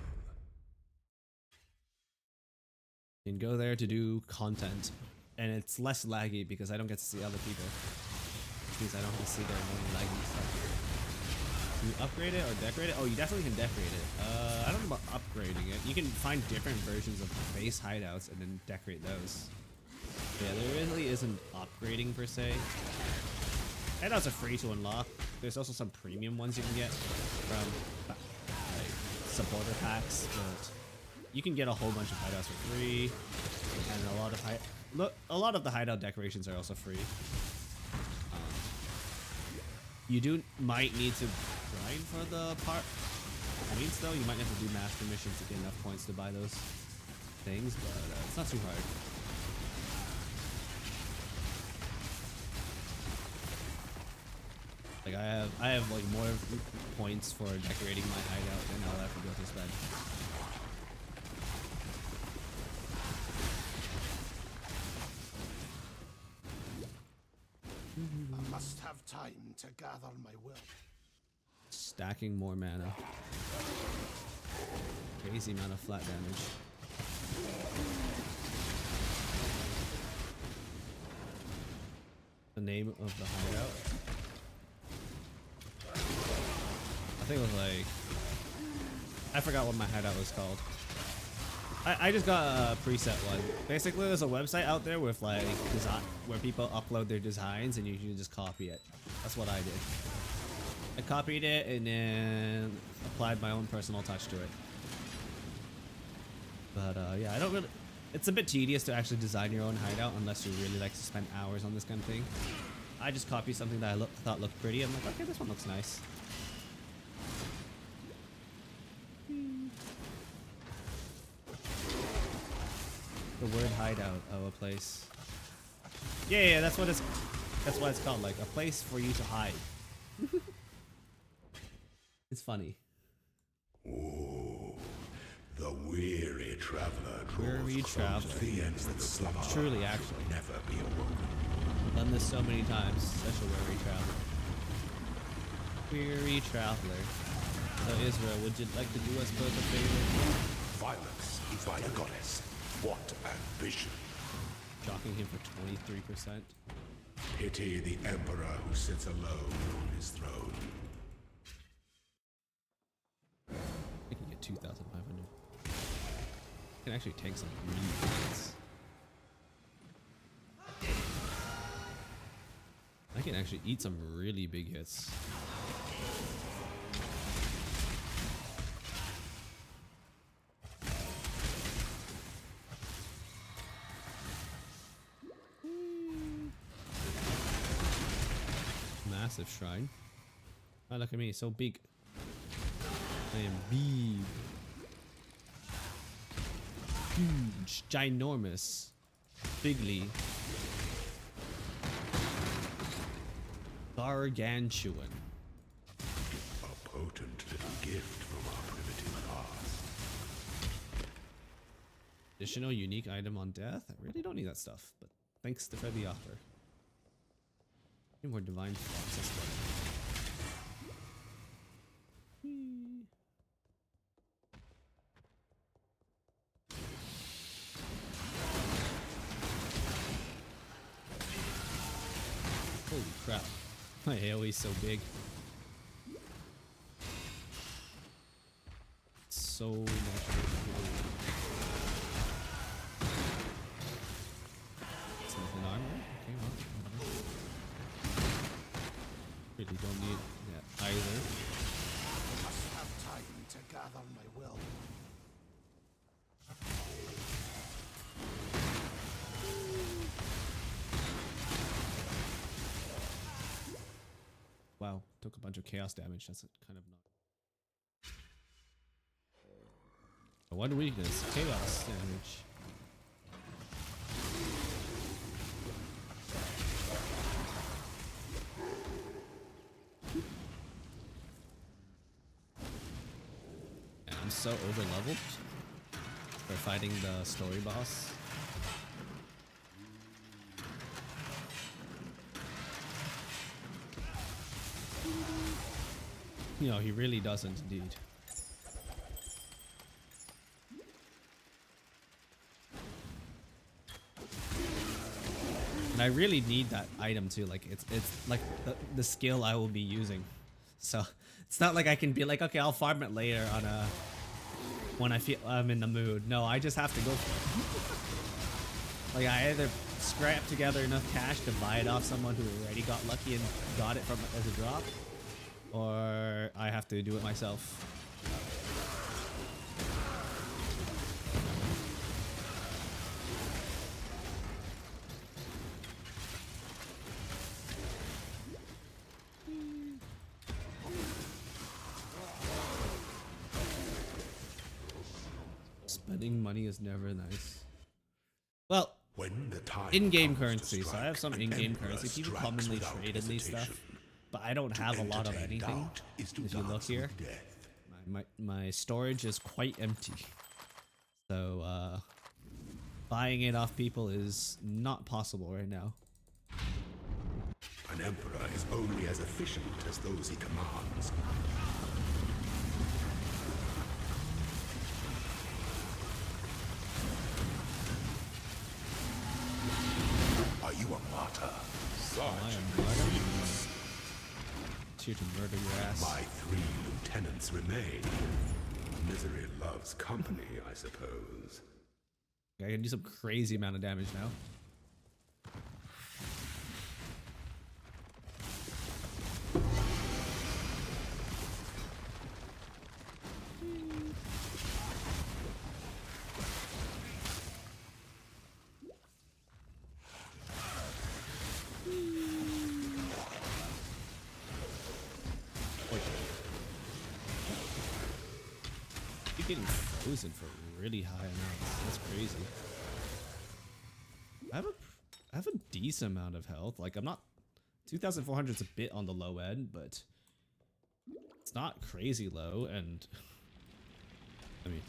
You can go there to do content, and it's less laggy because I don't get to see other people. Which means I don't have to see their own laggy stuff. Can you upgrade it or decorate it? Oh, you definitely can decorate it. I don't know about upgrading it. You can find different versions of base hideouts and then decorate those. Yeah, there really isn't upgrading per se. Hideouts are free to unlock. There's also some premium ones you can get from like supporter packs, but you can get a whole bunch of hideouts for free, and a lot of the hideout decorations are also free. You might need to grind for the points though. You might have to do master missions to get enough points to buy those things, but it's not too hard. Like I have like more points for decorating my hideout than I'll have to go to spend. I must have time to gather my will. Stacking more mana. Crazy amount of flat damage. The name of the hideout? I think it was like... I forgot what my hideout was called. I just got a preset one. Basically, there's a website out there with like where people upload their designs and you can just copy it. That's what I did. I copied it and then applied my own personal touch to it. But yeah, I don't really... It's a bit tedious to actually design your own hideout unless you really like to spend hours on this kind of thing. I just copied something that I thought looked pretty. I'm like, okay, this one looks nice. The word hideout of a place. Yeah, that's what it's called, like a place for you to hide. It's funny. Oh, the weary traveler Weary traveler. the ends that slumber. Truly, actually. Never be awoken. I've done this so many times. Such a weary traveler. Weary traveler. So Israel, would you like to do us both a favor? Violence is by the goddess. What ambition! Shocking him for 23%. Pity the emperor who sits alone on his throne. I can get 2,500. I can actually take some really big hits. I can actually eat some really big hits. Massive shrine. Oh, look at me, so big. I am big. Huge, ginormous, bigly, gargantuan. A potent little gift from our primitive past. Additional unique item on death? I really don't need that stuff, but thanks for the offer. Any more divine flux? My AoE's so big. So much bigger. It's nothing armor? Okay, well, whatever. Really don't need that either. I must have time to gather my will. Wow, took a bunch of chaos damage. That's kind of not. One weakness, chaos damage. And I'm so over leveled for fighting the story boss. You know, he really doesn't indeed. And I really need that item too. Like it's like the skill I will be using. So it's not like I can be like, okay, I'll farm it later on a when I feel I'm in the mood. No, I just have to go for it. Like I either scrap together enough cash to buy it off someone who already got lucky and got it from as a drop, or I have to do it myself. Spending money is never nice. Well, When the time in-game comes to currency, so I strike, have some an in-game emperor currency. People strikes commonly without trade in these stuff, hesitation. but I don't have a lot of Entertain anything. doubt is to If you look dance here, with death. my storage is quite empty. So buying it off people is not possible right now. An emperor is only as efficient as those he commands. Are you a martyr? I am murder. Here to murder your ass. My 3 lieutenants remain. Misery loves company, I suppose. I can do some crazy amount of damage now. You're getting frozen for really high amounts. That's crazy. I have a decent amount of health. Like I'm not 2,400 is a bit on the low end, but it's not crazy low. And I mean,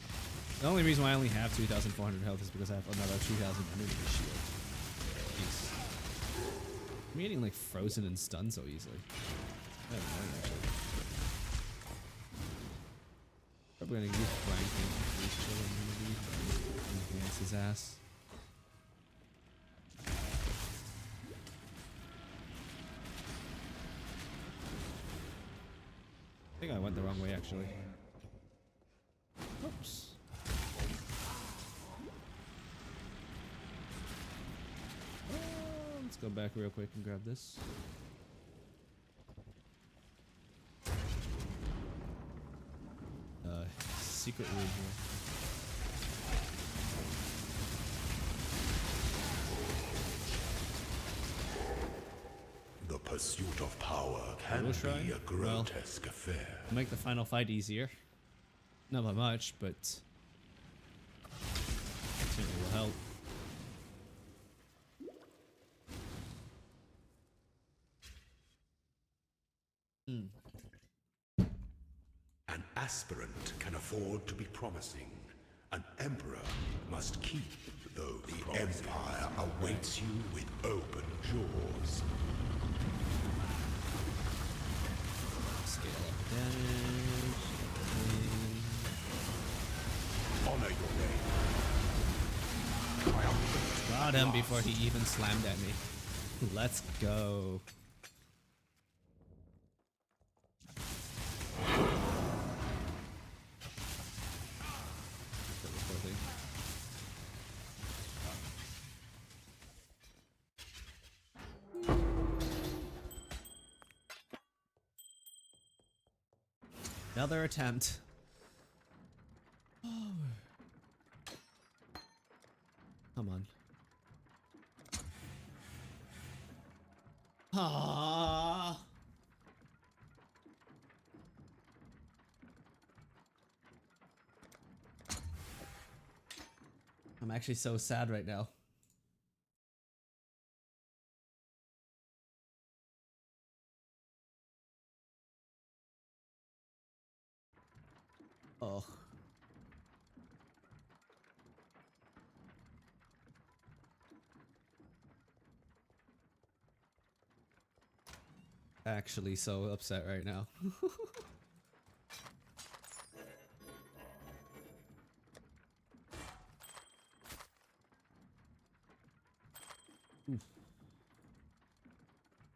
the only reason why I only have 2,400 health is because I have another 2,000 energy shield. Jeez. I'm getting like frozen and stunned so easily. I don't know actually. Probably gonna use flanking. Enhance his ass. I think I went the wrong way actually. Oops. Let's go back real quick and grab this. Secret room here. The pursuit of power can be a grotesque affair. Make the final fight easier. Not by much, but certainly will help. An aspirant can afford to be promising. An emperor must keep those promises. The empire awaits you with open jaws. Scale up damage. Honor your name. Triumphant. Got him before he even slammed at me. Let's go. Another attempt. Come on. Ah. I'm actually so sad right now. Oh. Actually so upset right now.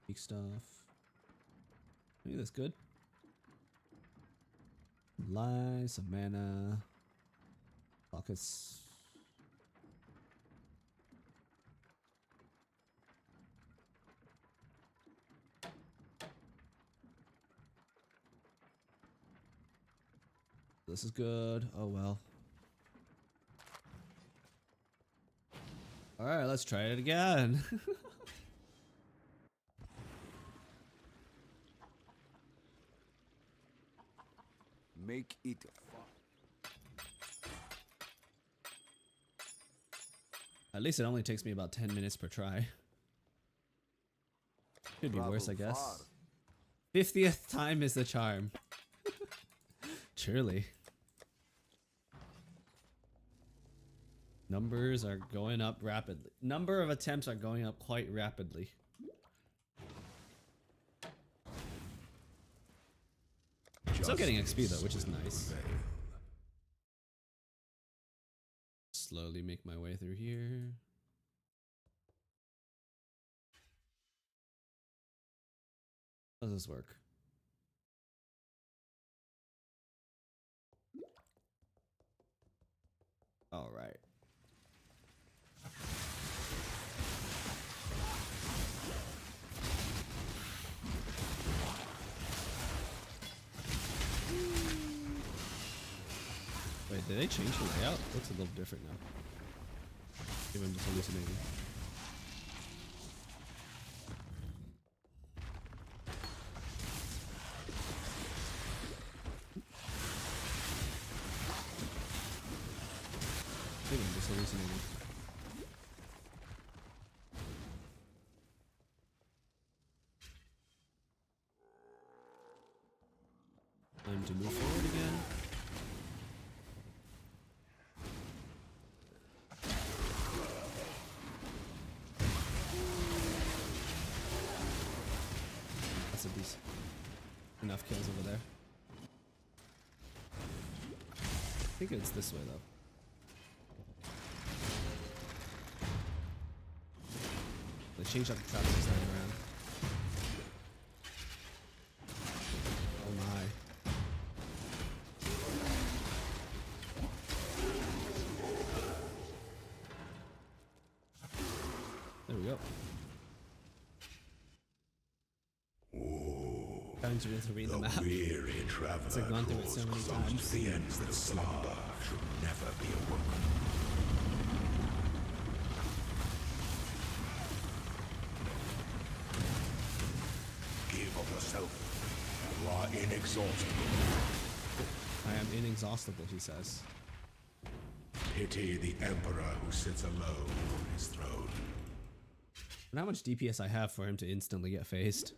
Big stuff. Maybe that's good. Lie, some mana. Focus. This is good. Oh well. Alright, let's try it again. Make it fun. At least it only takes me about 10 minutes per try. Could be worse, I guess. 50th time is the charm. Truly. Numbers are going up rapidly. Number of attempts are going up quite rapidly. Still getting XP though, which is nice. Slowly make my way through here. How does this work? All right. Wait, did they change the layout? Looks a little different now. Maybe I'm just hallucinating. Maybe I'm just hallucinating. Time to move forward again. That's a decent enough kills over there. I think it's this way though. They changed up the traps this time around. Oh my. There we go. Time to read the map. Weary traveler It's like gone through it so many times. the ends that slumber should never be awoken. Give of yourself. You are inexhaustible. I am inexhaustible, he says. Pity the emperor who sits alone on his throne. And how much DPS I have for him to instantly get phased.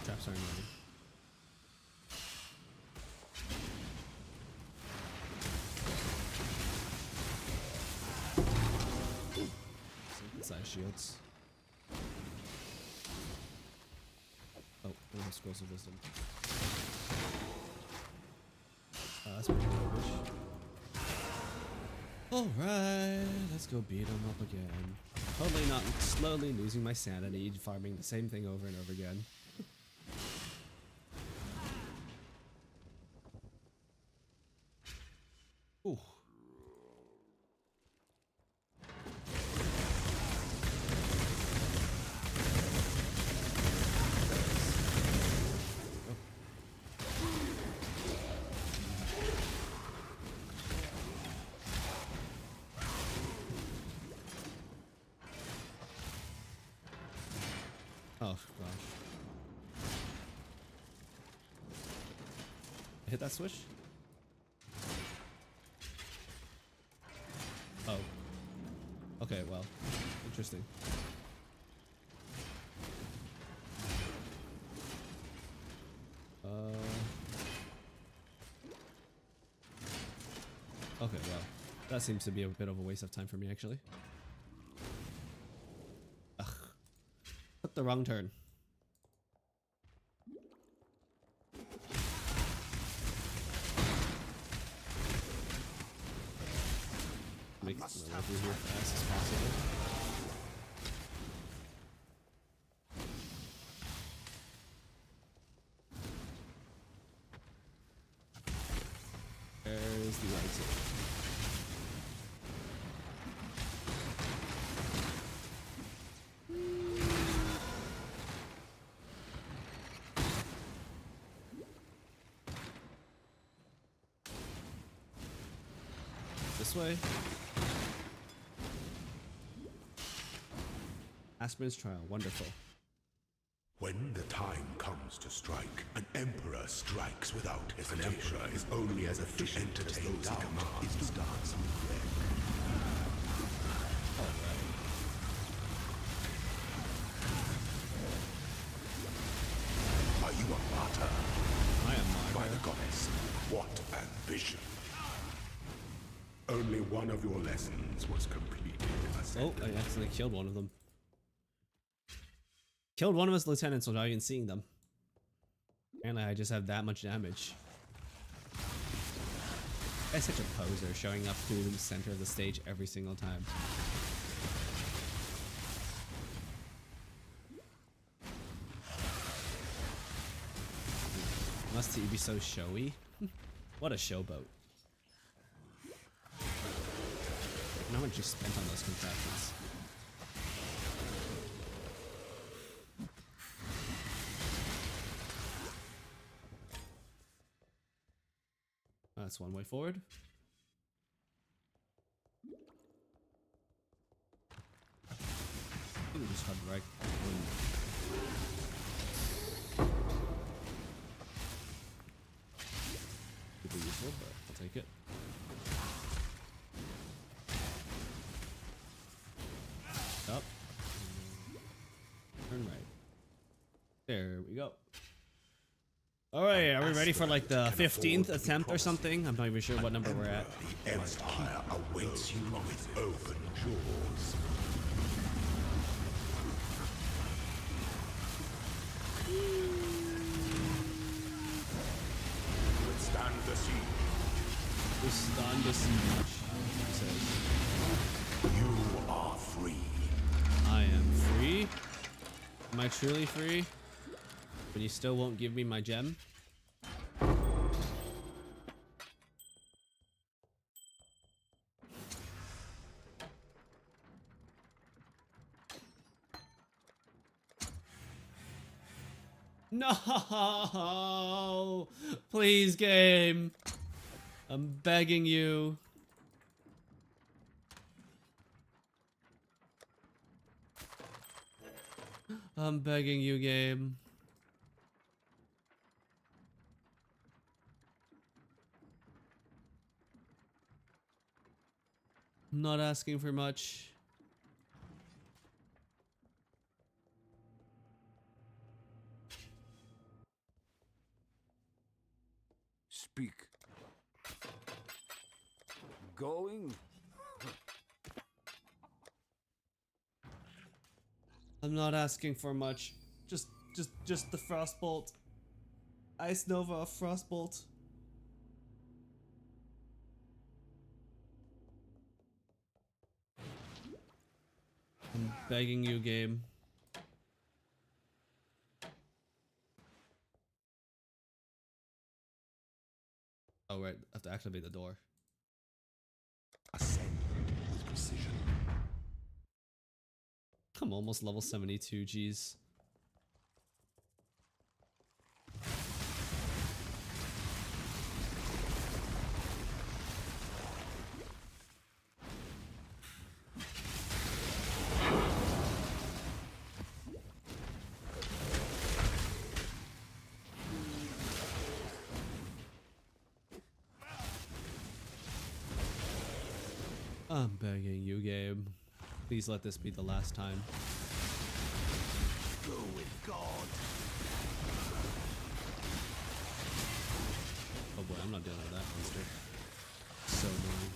Traps aren't ready. Size shields. Oh, we have scrolls of wisdom. That's pretty garbage. Alright, let's go beat him up again. Totally not slowly losing my sanity, farming the same thing over and over again. Ooh. Oh gosh. Hit that switch? Oh. Okay, well. Interesting. Okay, well. That seems to be a bit of a waste of time for me, actually. Ugh. Took the wrong turn. Make my way through here fast as possible. There's the exit. This way. Aspirin's trial, wonderful. When the time comes to strike, an emperor strikes without hesitation. An emperor is only as efficient as those he commands. Is to dance with red. Are you a martyr? I am martyr. By the goddess, what ambition! Only one of your lessons was completed. Oh, I accidentally killed one of them. Killed one of his lieutenants without even seeing them. And I just have that much damage. Guy's such a poser, showing up through the center of the stage every single time. Must he be so showy? What a showboat. How much you spent on those contraptions? That's one way forward. I think we just head right. Could be useful, but I'll take it. Up. Turn right. There we go. Alright, are we ready for like the 15th attempt or something? I'm not even sure what number we're at. The empire awaits you with open jaws. Withstand the siege. Withstand the siege. He says. You are free. I am free? Am I truly free? But you still won't give me my gem? No! Please, game. I'm begging you. I'm begging you, game. I'm not asking for much. Speak. Going? I'm not asking for much. Just the frostbolt. Ice Nova frostbolt. I'm begging you, game. Oh, right. I have to activate the door. Ascend with precision. I'm almost level 72, jeez. I'm begging you, game. Please let this be the last time. Go with God. Oh boy, I'm not dealing with that monster. So annoying.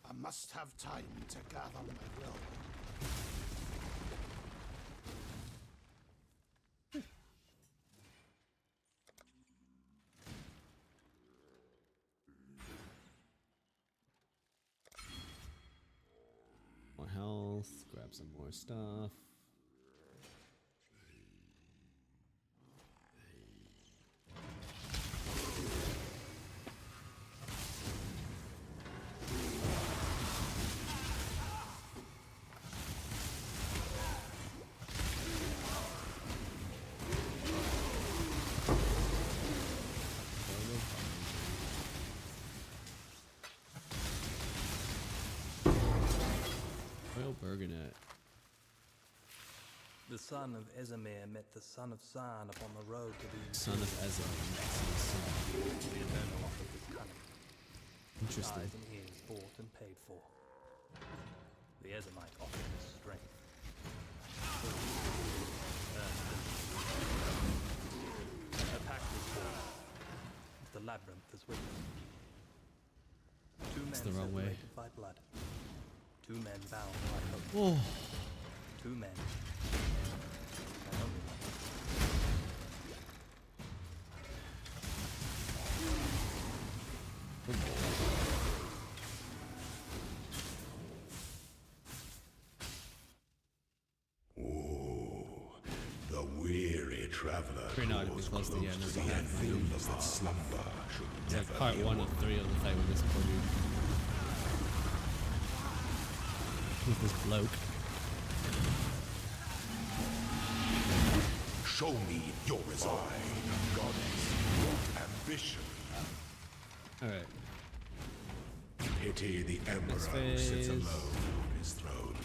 I must have time to gather my will. More health, grab some more stuff. Royal Burgonet. The son of Ezemir met the son of San upon the road to the Son of Ezra. The eternal offered his cunning. Interesting. Eyes and ears bought and paid for. The Ezemite offered his strength. A pact is formed. The labyrinth is witness. Two men the wrong way. separated by blood. Two men bound by hope. Oh. Two men. And only one. The weary traveler Pretty not to be draws close to the end of the the path. endings that slumber should It's like never part be 1 of 3 of the fight with this poor dude. With this bloke. Show me your resolve, goddess. What ambition? Alright. Pity the emperor who phase. sits alone on his throne.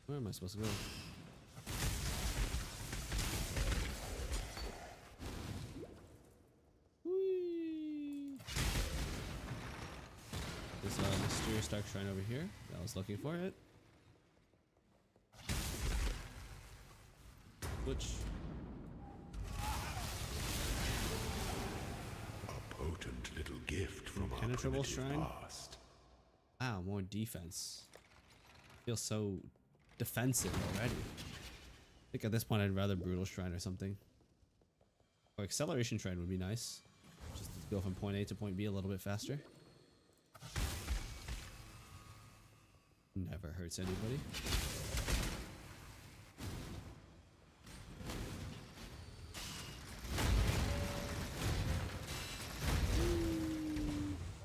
Where am I supposed to go? Whee! There's a mysterious dark shrine over here. I was looking for it. Which A potent little gift from our Impenetrable primitive shrine? past. wow, more defense. Feels so defensive already. I think at this point I'd rather brutal shrine or something. Or acceleration shrine would be nice. Just to go from point A to point B a little bit faster. Never hurts anybody.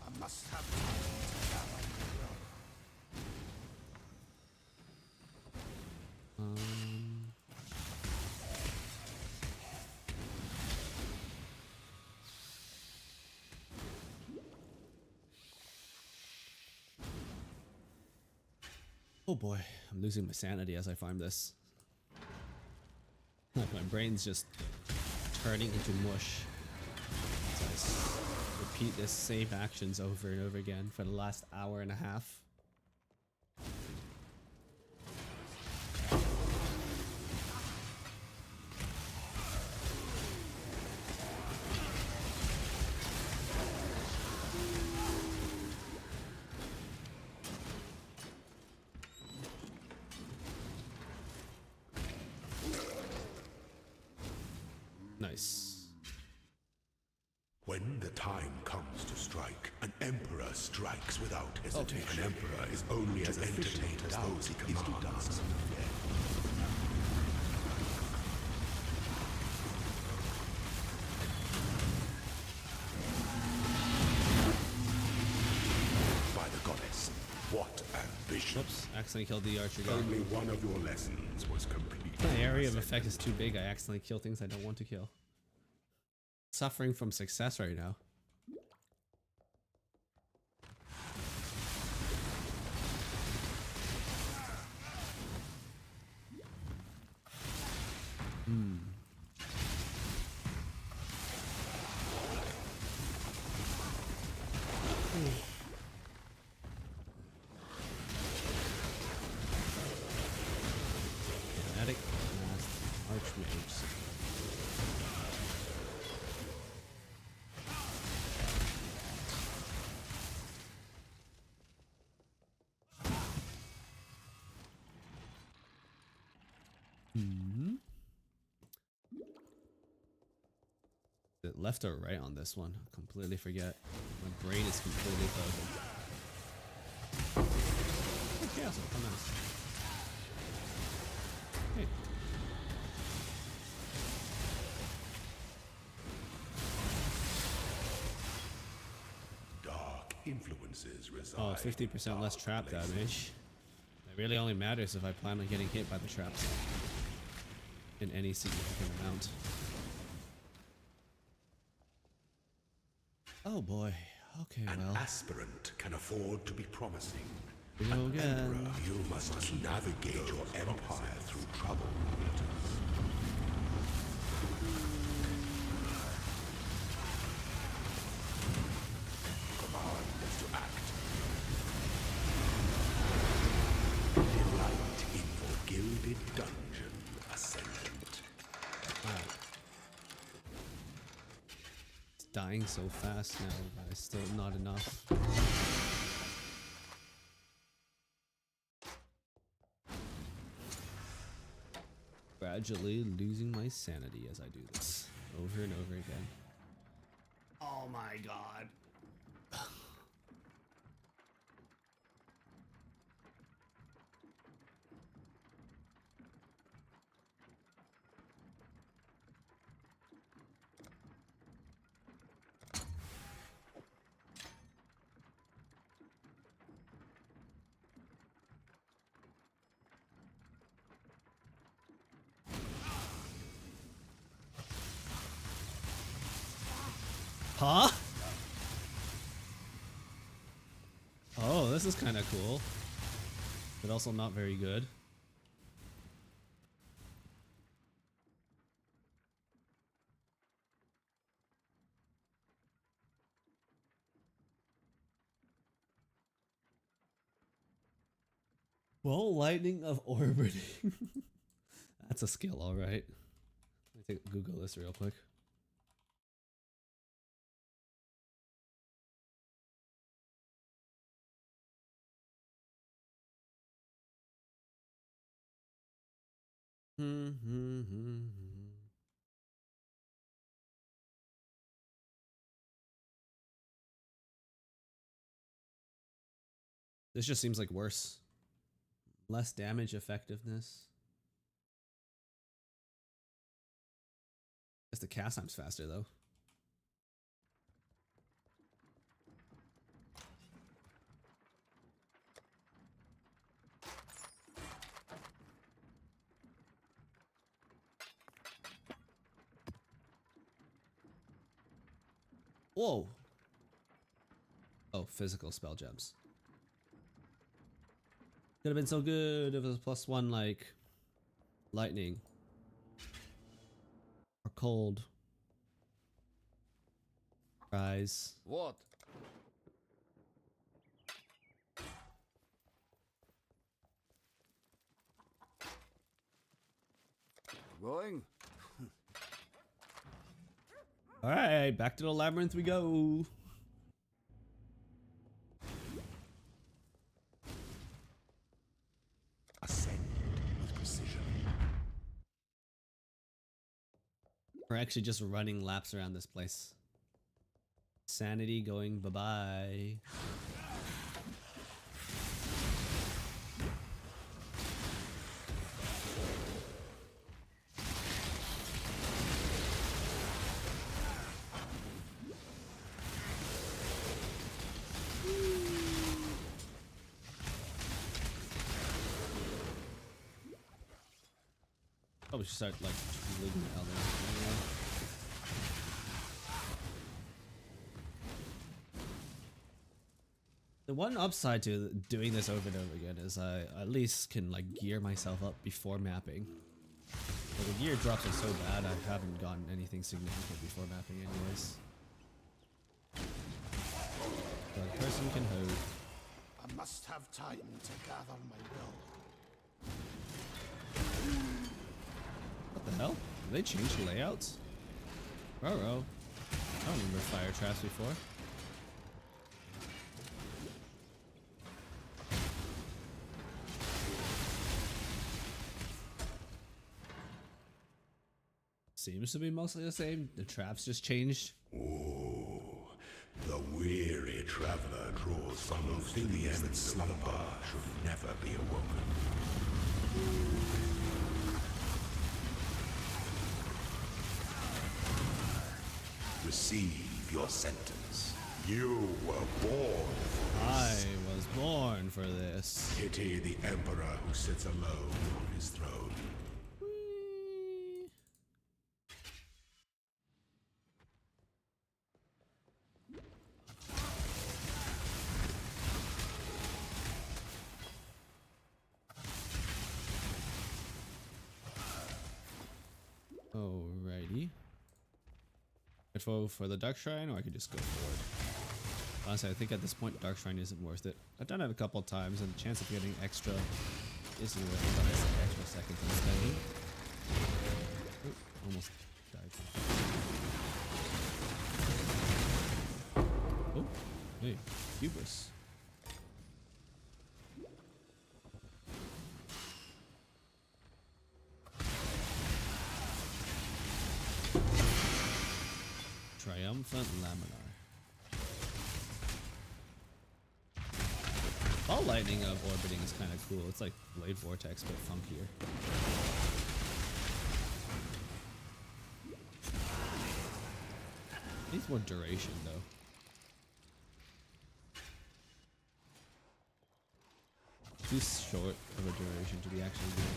I must have time to gather my will. Oh boy, I'm losing my sanity as I farm this. Like my brain's just turning into mush. As I repeat the same actions over and over again for the last hour and a half. Nice. When the time comes to strike, an emperor strikes without hesitation. An emperor is only as entertained as those he commands. By the goddess, what ambition! Whoops, accidentally killed the archer guy. Only one of your lessons was complete. My area of effect is too big. I accidentally kill things I don't want to kill. Suffering from success right now. Fanatic, Archmage. Is it left or right on this one? I completely forget. My brain is completely frozen. Oh, chaos, oh, nice. Hey. Dark influences reside. Oh, 50% less trap damage. It really only matters if I plan on getting hit by the traps in any significant amount. Oh boy. Okay, An well. aspirant can afford to be promising. We go again. Emperor, you must navigate your empire through trouble. Command is to act. Delight in your gilded dungeon, Ascendant. Wow. It's dying so fast now, but it's still not enough. Gradually losing my sanity as I do this over and over again. Oh my god. Huh? Oh, this is kind of cool, but also not very good. Well, lightning of orbiting. That's a skill, all right. Let me Google this real quick. This just seems like worse. Less damage effectiveness. Guess the cast time's faster though. Whoa. Oh, physical spell gems. Could have been so good if it was +1 like lightning or cold. Rise. What? Going? All right, back to the labyrinth we go. Ascend with precision. We're actually just running laps around this place. Sanity going bye-bye. Probably should start like leaving the elder. The one upside to doing this over and over again is I at least can like gear myself up before mapping. But the gear drops are so bad I haven't gotten anything significant before mapping anyways. But a person can hope. I must have time to gather my will. What the hell? Did they change the layouts? Ruh-roh. I don't remember fire traps before. Seems to be mostly the same. The traps just changed. Oh, the weary traveler draws from within the end that slumber should never be awoken. Receive your sentence. You were born for I this. was born for this. Pity the emperor who sits alone on his throne. Alrighty. Go for the Dark Shrine, or I could just go forward. Honestly, I think at this point, Dark Shrine isn't worth it. I've done it a couple of times, and the chance of getting extra isn't worth it. But it's like extra seconds I'm spending. Oop, almost died. Oh, hey, hubris. Triumphant Laminar. Ball lightning of orbiting is kind of cool. It's like Blade Vortex, but funkier. Needs more duration though. Too short of a duration to be actually good.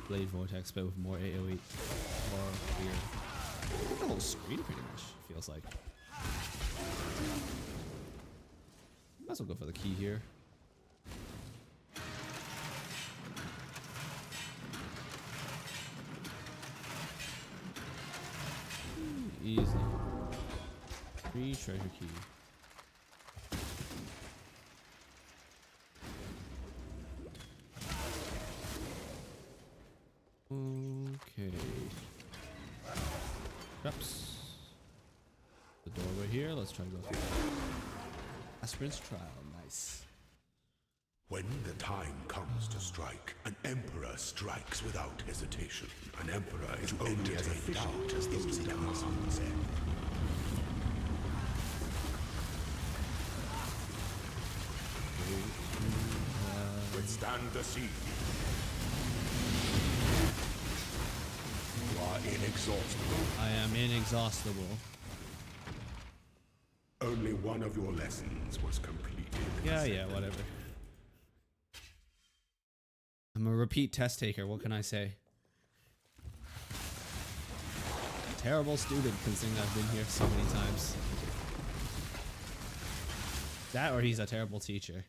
Blade Vortex, but with more AoE, more weird. The whole screen pretty much feels like. Might as well go for the key here. Easy. Free treasure key. Okay. Traps. The doorway here. Let's try to go through. Aspirant's trial. Nice. When the time comes to strike, an emperor strikes without hesitation. An emperor is only as efficient as those he commands. Withstand the siege. You are inexhaustible. I am inexhaustible. Only one of your lessons was completed. Yeah, whatever. I'm a repeat test taker. What can I say? Terrible student, considering I've been here so many times. That, or he's a terrible teacher.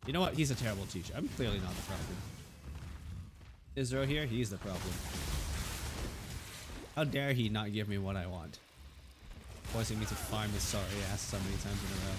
You know what? He's a terrible teacher. I'm clearly not the problem. Israel here? He's the problem. How dare he not give me what I want? Forcing me to farm his sorry ass so many times in a row.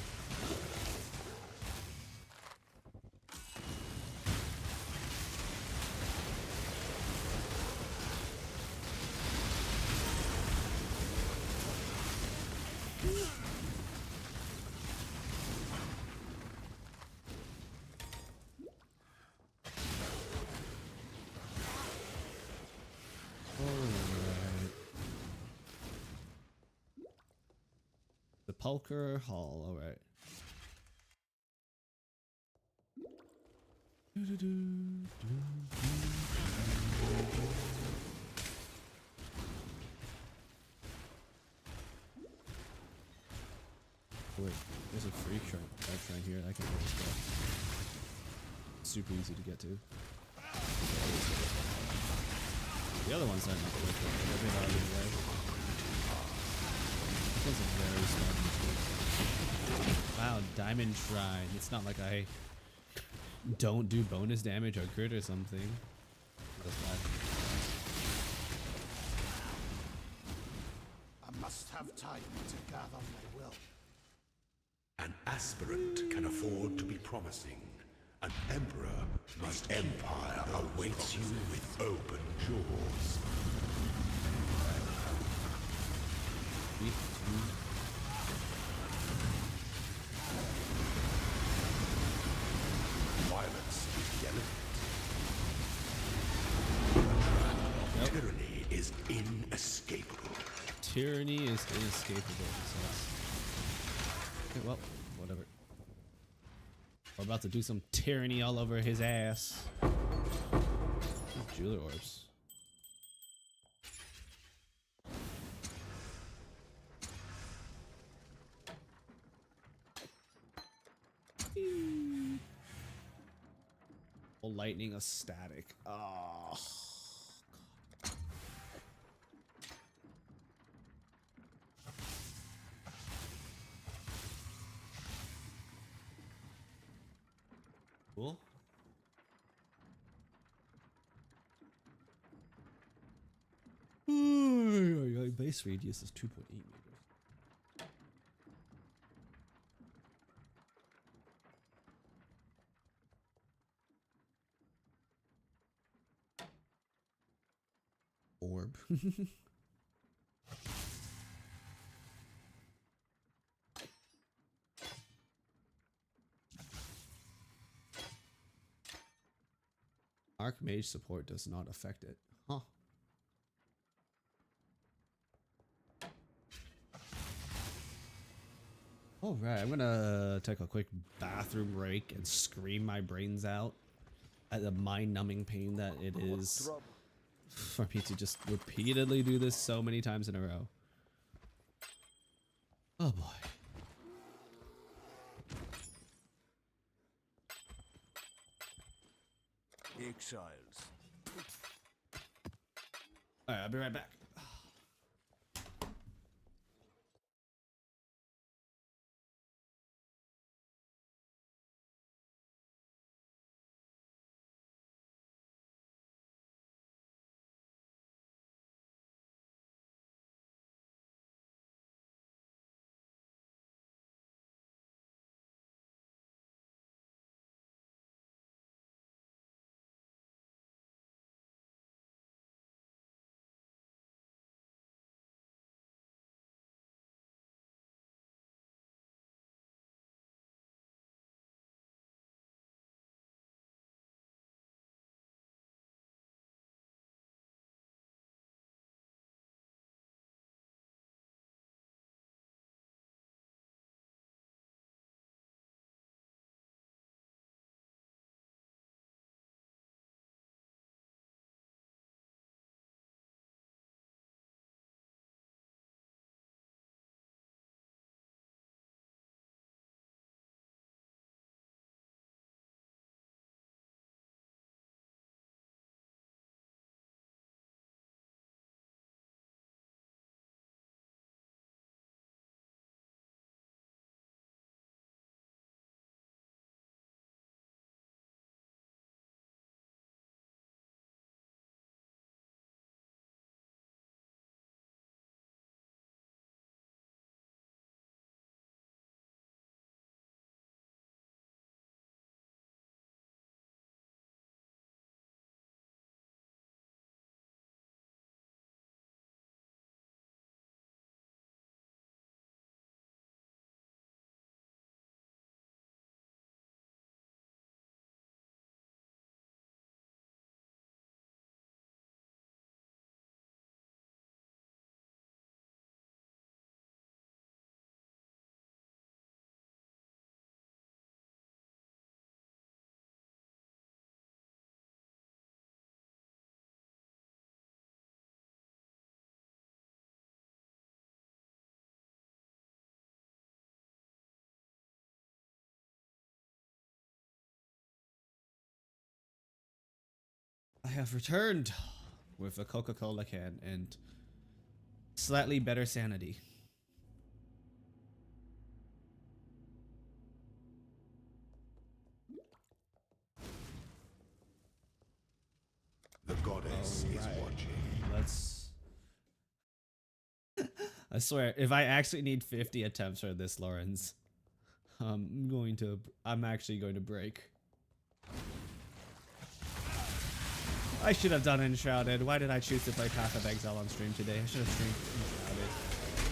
Poker Hall. All right. Wait, there's a free shrine here. I can always go. Super easy to get to. The other ones aren't that quick, but they'll be out of the way. This was a very small mistake. Wow, Diamond Shrine. It's not like I don't do bonus damage or crit or something. That's bad. I must have time to gather my will. An aspirant can afford to be promising. An emperor must empire awaits you with open jaws. Violence is the element. Yep. Tyranny is inescapable. Tyranny is inescapable. Okay, well, whatever. We're about to do some tyranny all over his ass. Jeweler orbs. Lightning a static. Oh. Cool. Base radius is 2.8 meters. Orb. Archmage support does not affect it. Huh. Alright, I'm gonna take a quick bathroom break and scream my brains out at the mind-numbing pain that it is for me to just repeatedly do this so many times in a row. Oh boy. Exiles. Alright, I'll be right back. have returned with a Coca-Cola can and slightly better sanity. The goddess is watching. Let's. I swear, if I actually need 50 attempts for this, Lawrence, I'm actually going to break. I should have done Enshrouded. Why did I choose to play Path of Exile on stream today? I should have streamed Enshrouded.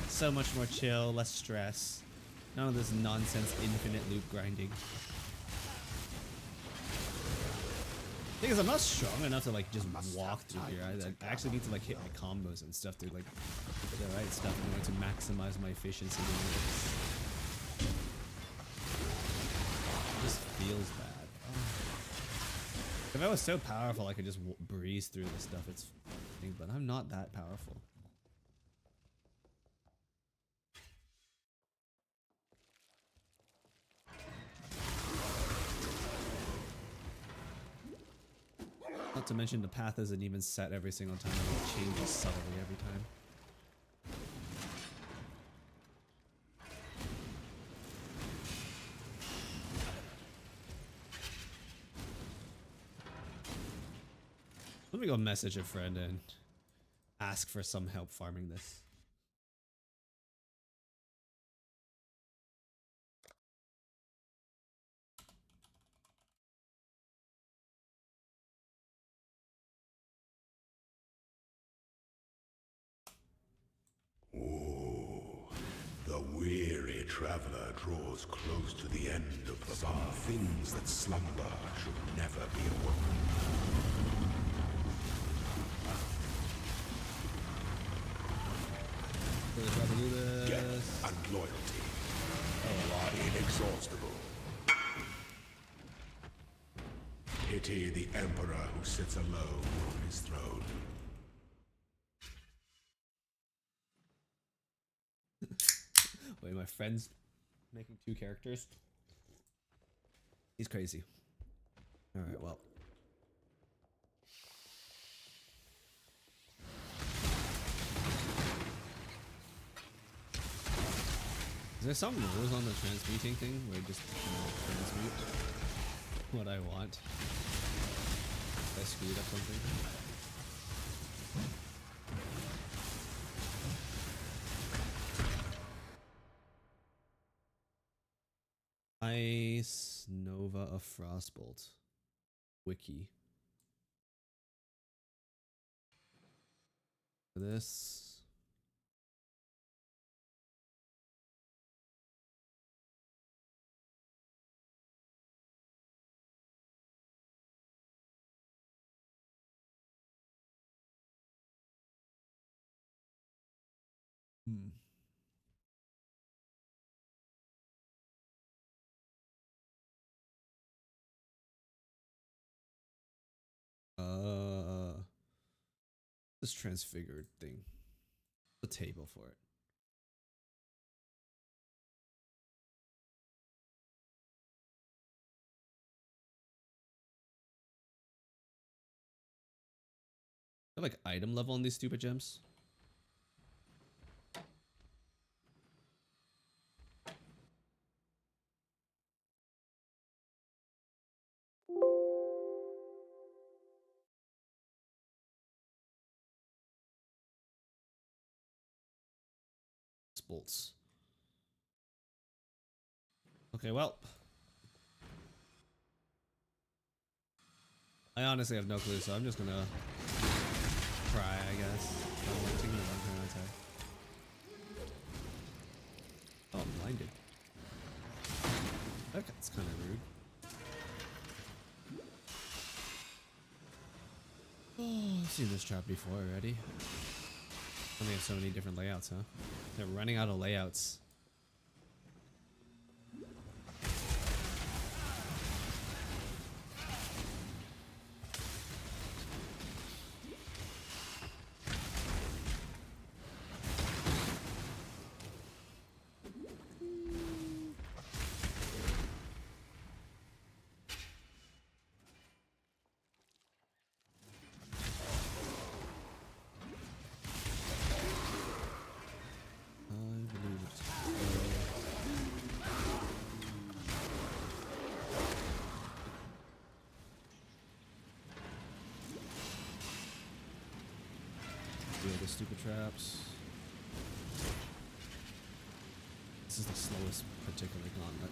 So much more chill, less stress. None of this nonsense infinite loop grinding. Thing is, I'm not strong enough to like just walk through here. I actually need to like hit my combos and stuff to like hit the right stuff in order to maximize my efficiency. It just feels bad. If I was so powerful, I could just breeze through this stuff. It's fine, but I'm not that powerful. Not to mention the path isn't even set every single time. It changes subtly every time. Let me go message a friend and ask for some help farming this. The weary traveler draws close to the end of the path. Some things that slumber should never be awoken. Death and loyalty are inexhaustible. Pity the emperor who sits alone on his throne. Wait, my friend's making 2 characters? He's crazy. Alright, well. Is there some rules on the transmuting thing where you just transmute what I want? Did I screwed up something? Ice Nova of Frostbolt. Wiki. For this. This transfigured thing. The table for it. I like item level on these stupid gems. Bolts. Okay, well. I honestly have no clue, so I'm just gonna try, I guess. Oh, I'm taking the one turn attack. Oh, I'm blinded. That's kind of rude. Oh, I've seen this trap before already. Only have so many different layouts, huh? They're running out of layouts. Deal the stupid traps. This is the slowest particular gauntlet.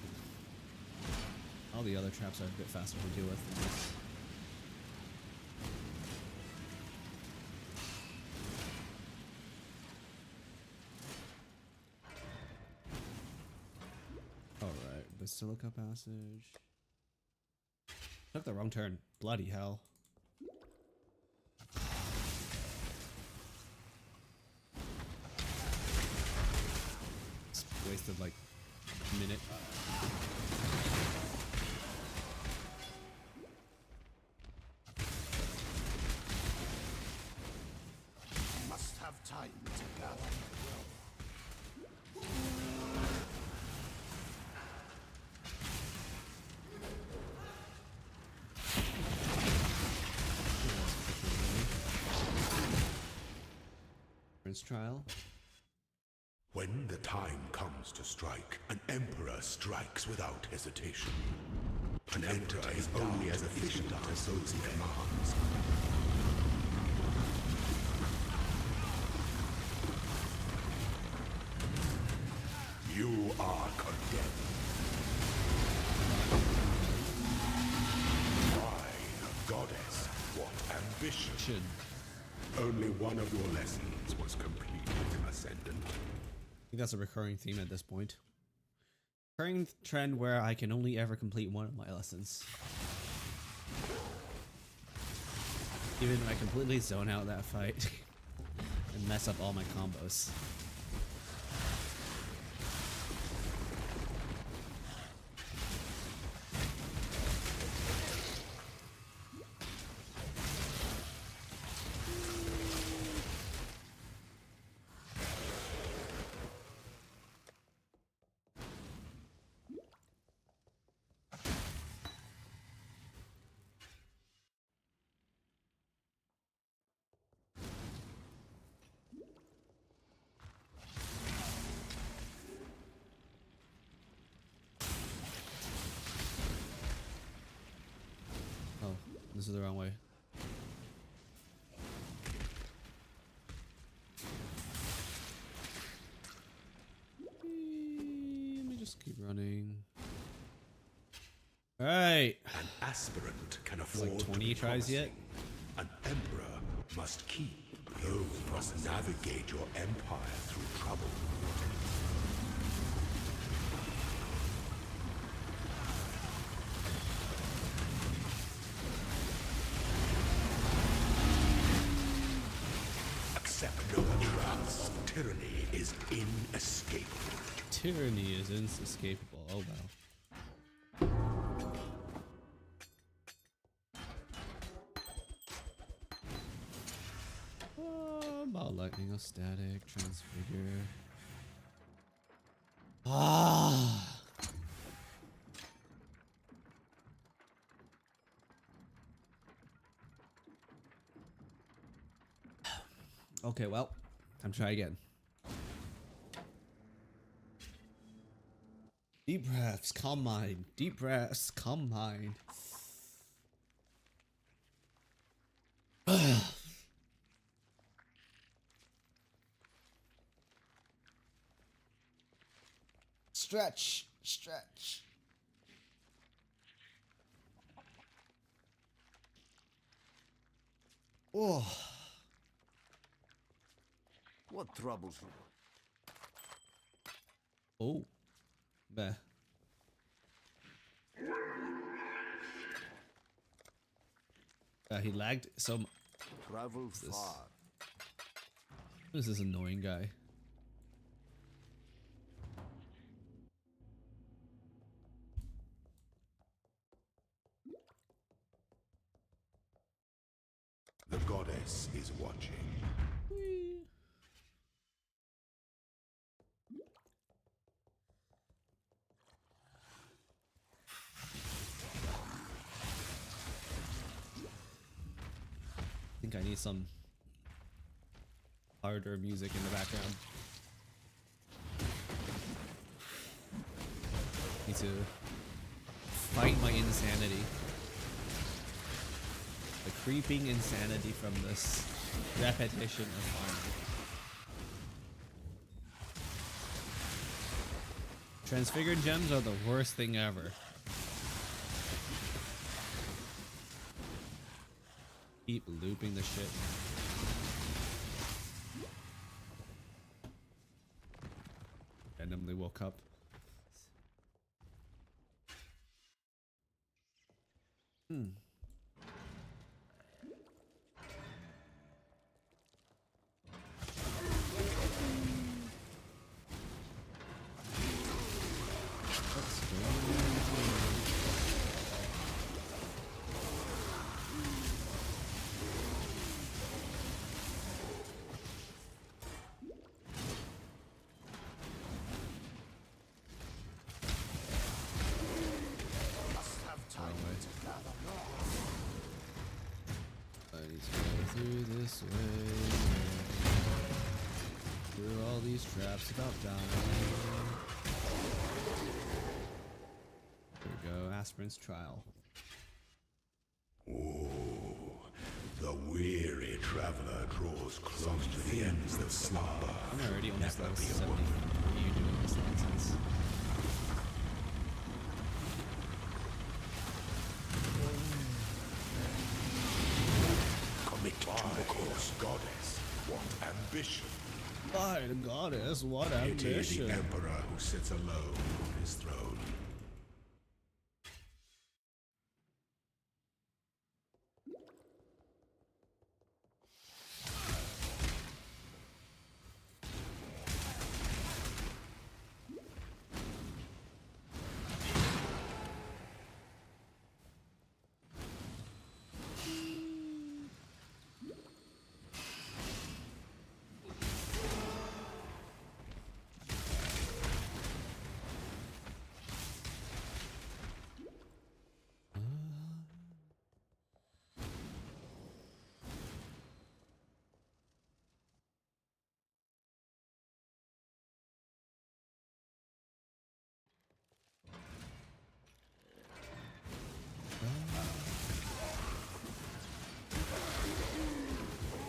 All the other traps are a bit faster to deal with than this. Alright, Basilica Passage. Took the wrong turn. Bloody hell. Just wasted like a minute. Must have time to gather. Prince Trial. When the time comes to strike, an emperor strikes without hesitation. An emperor is only as efficient as those he commands. You are condemned. Why, goddess, what ambition? Should. Only one of your lessons was completed, Ascendant. I think that's a recurring theme at this point. Recurring trend where I can only ever complete one of my lessons. Even if I completely zone out that fight and mess up all my combos. Oh, this is the wrong way. Let me just keep running. Alright. An aspirant can Like afford 20 to be tries promising. yet? An emperor must keep. You must navigate your empire through trouble. Accept no traps. Tyranny is inescapable. Tyranny is inescapable. Oh wow. About lightning or static, transfigure. Ah. Okay, well, time to try again. Deep breaths, calm mind. Deep breaths, calm mind. Stretch, stretch. Oh, What troubles you? oh, bah. He lagged so. Travel this? far. Who's this annoying guy? The goddess is watching. I think I need some harder music in the background. Need to fight my insanity. The creeping insanity from this repetition of farming. Transfigured gems are the worst thing ever. Keep looping the shit. Randomly woke up. Must have time to gather more. I need to go through this way. Through all these traps about dying. There we go, Aspirant's Trial. The weary traveler draws close to the ends of slumber. I'm already almost Never level be a 70. woman. What are you doing this nonsense? Commit to the cause, goddess. What ambition! By the goddess, what It is ambition! the emperor who sits alone on his throne.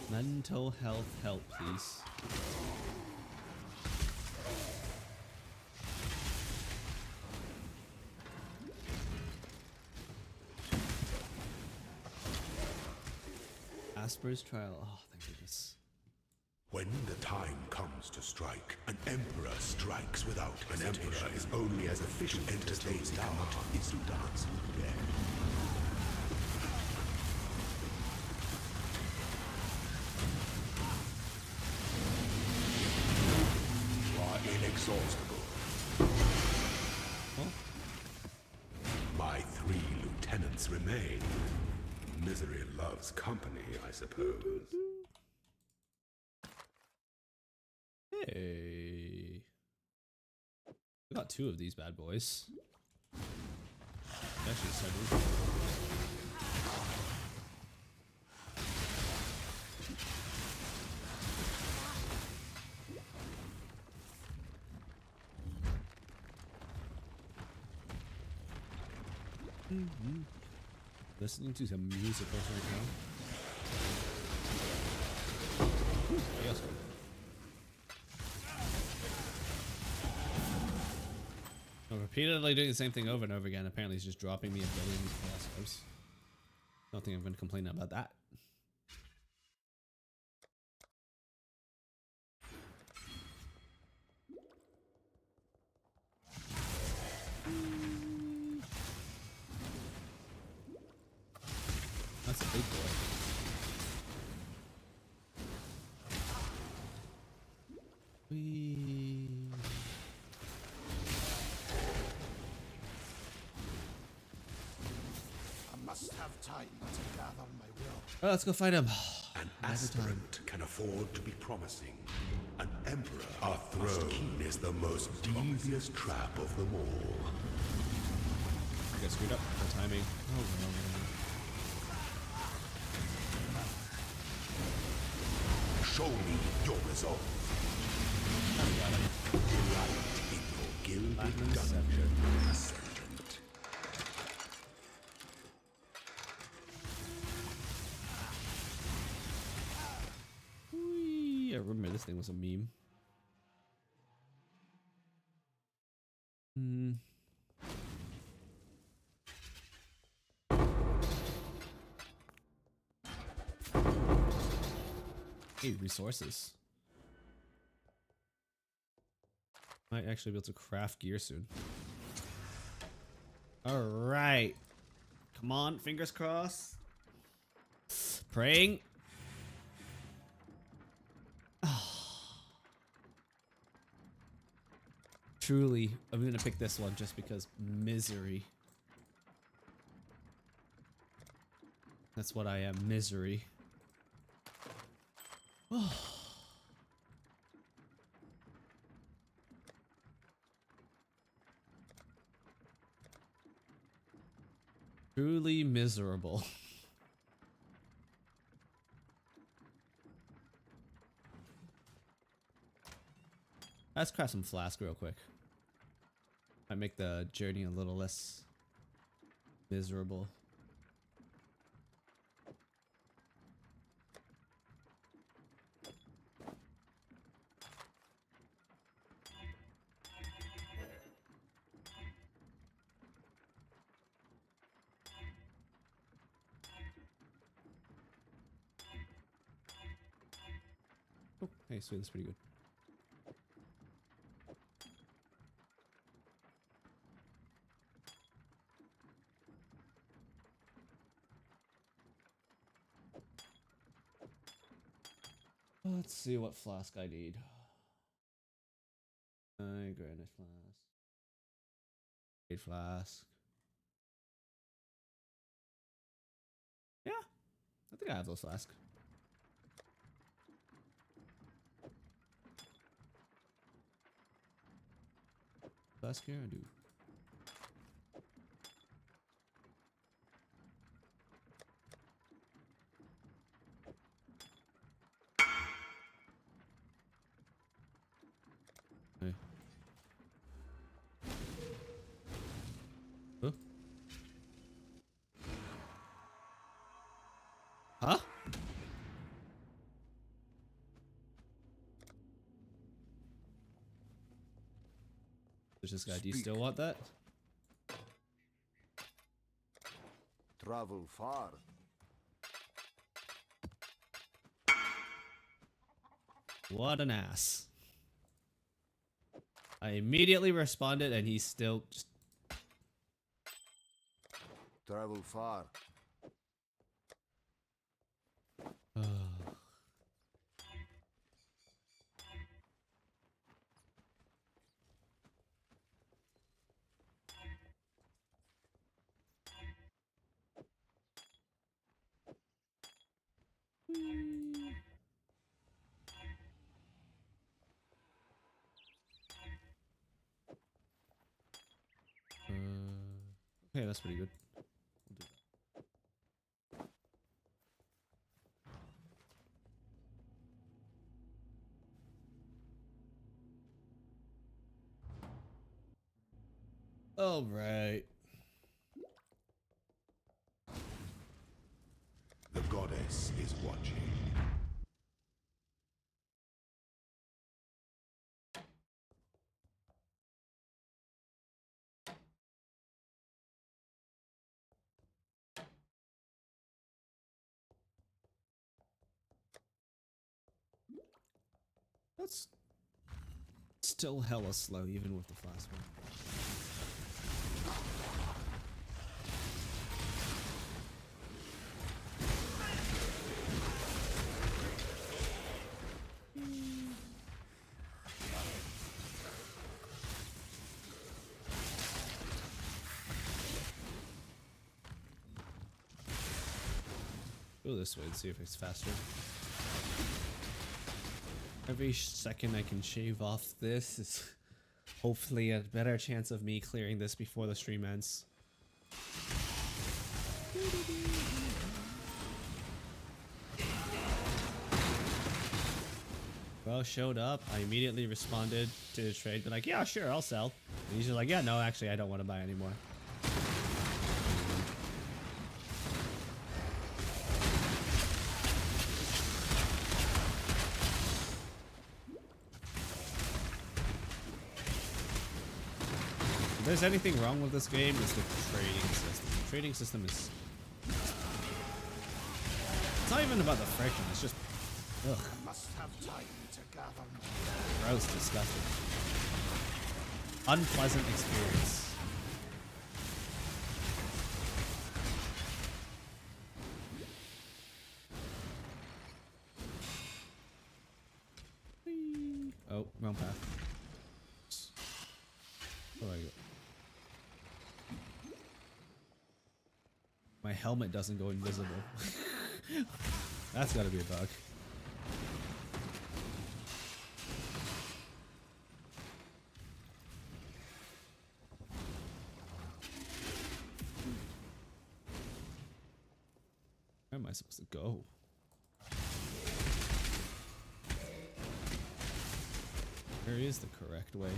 Mental health help, please. Asper's Trial. Oh, thank goodness. When the time comes to strike, an emperor strikes without an emperor is only as efficient to entertain doubt is to dance with death. You are inexhaustible. Oh, My 3 lieutenants remain. Misery loves company, I suppose. hey. We got 2 of these bad boys. Actually, started. Listening to some music right now. Yes. I'm repeatedly doing the same thing over and over again. Apparently, it's just dropping me a billion chaos orbs. Don't think I'm going to complain about that. That's a big boy. Whee. I must have time to gather my will. Oh, let's go fight him. An aspirant can afford to be promising. An emperor, our throne is the most devious trap of them all. I got screwed up. The timing. Oh, well. Show me your resolve. Delight in your gilded Platinum dungeon, ascendant. Whee. I remember this thing was a meme. Hmm. 8 resources. Might actually be able to craft gear soon. All right. Come on, fingers crossed. Praying. Truly, I'm gonna pick this one just because misery. That's what I am, misery. Truly miserable. Let's craft some flask real quick. Might make the journey a little less miserable. Oh, hey, sweet, that's pretty good. Let's see what flask I need. Granite flask. Jade flask. Yeah, I think I have those flasks. Flask here, I do. Hey. Huh? Huh? There's this guy. Do you still want that? Travel far. What an ass. I immediately responded and he's still just... Travel far. Okay, that's pretty good. We'll do that. All right. The goddess is watching. That's still hella slow, even with the fast one. Go this way and see if it's faster. Every second I can shave off this is hopefully a better chance of me clearing this before the stream ends. Bro showed up. I immediately responded to the trade, but like, yeah, sure, I'll sell. And he's just like, yeah, no, actually, I don't want to buy anymore. If there's anything wrong with this game, it's the trading system. The trading system is... It's not even about the friction, it's just... Ugh. Must have time to gather. Gross, disgusting. Unpleasant experience. Whee! Oh, wrong path. Where do I go? My helmet doesn't go invisible. That's gotta be a bug. Where am I supposed to go? Where is the correct way?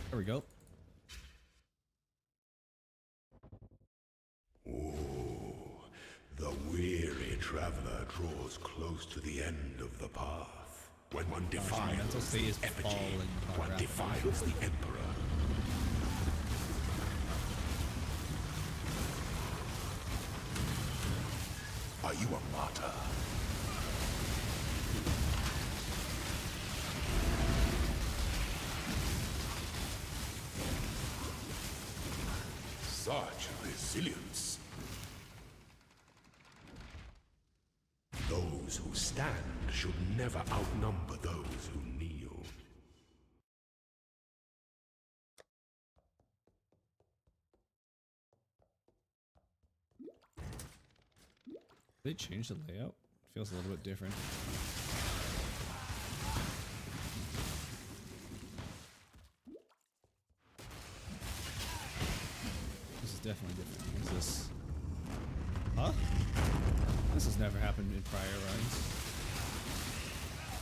There we go. The weary traveler draws close to the end of the path. When one my defiles mental state the is effigy, falling one rapidly. defiles the emperor. Are you a martyr? Such resilience. Those who stand should never outnumber those who kneel. They changed the layout. Feels a little bit different. This is definitely different. What is this? Huh? This has never happened in prior runs.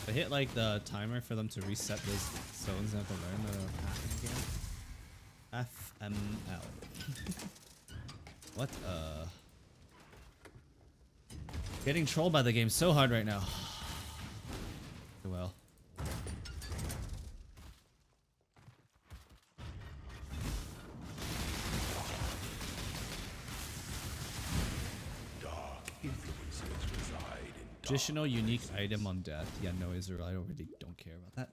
I hit like the timer for them to reset those zones and have to learn the pattern again. FML. What? Getting trolled by the game so hard right now. Well. Dark influences reside in dark. Additional unique item on death. Yeah, no, Israel. I already don't care about that.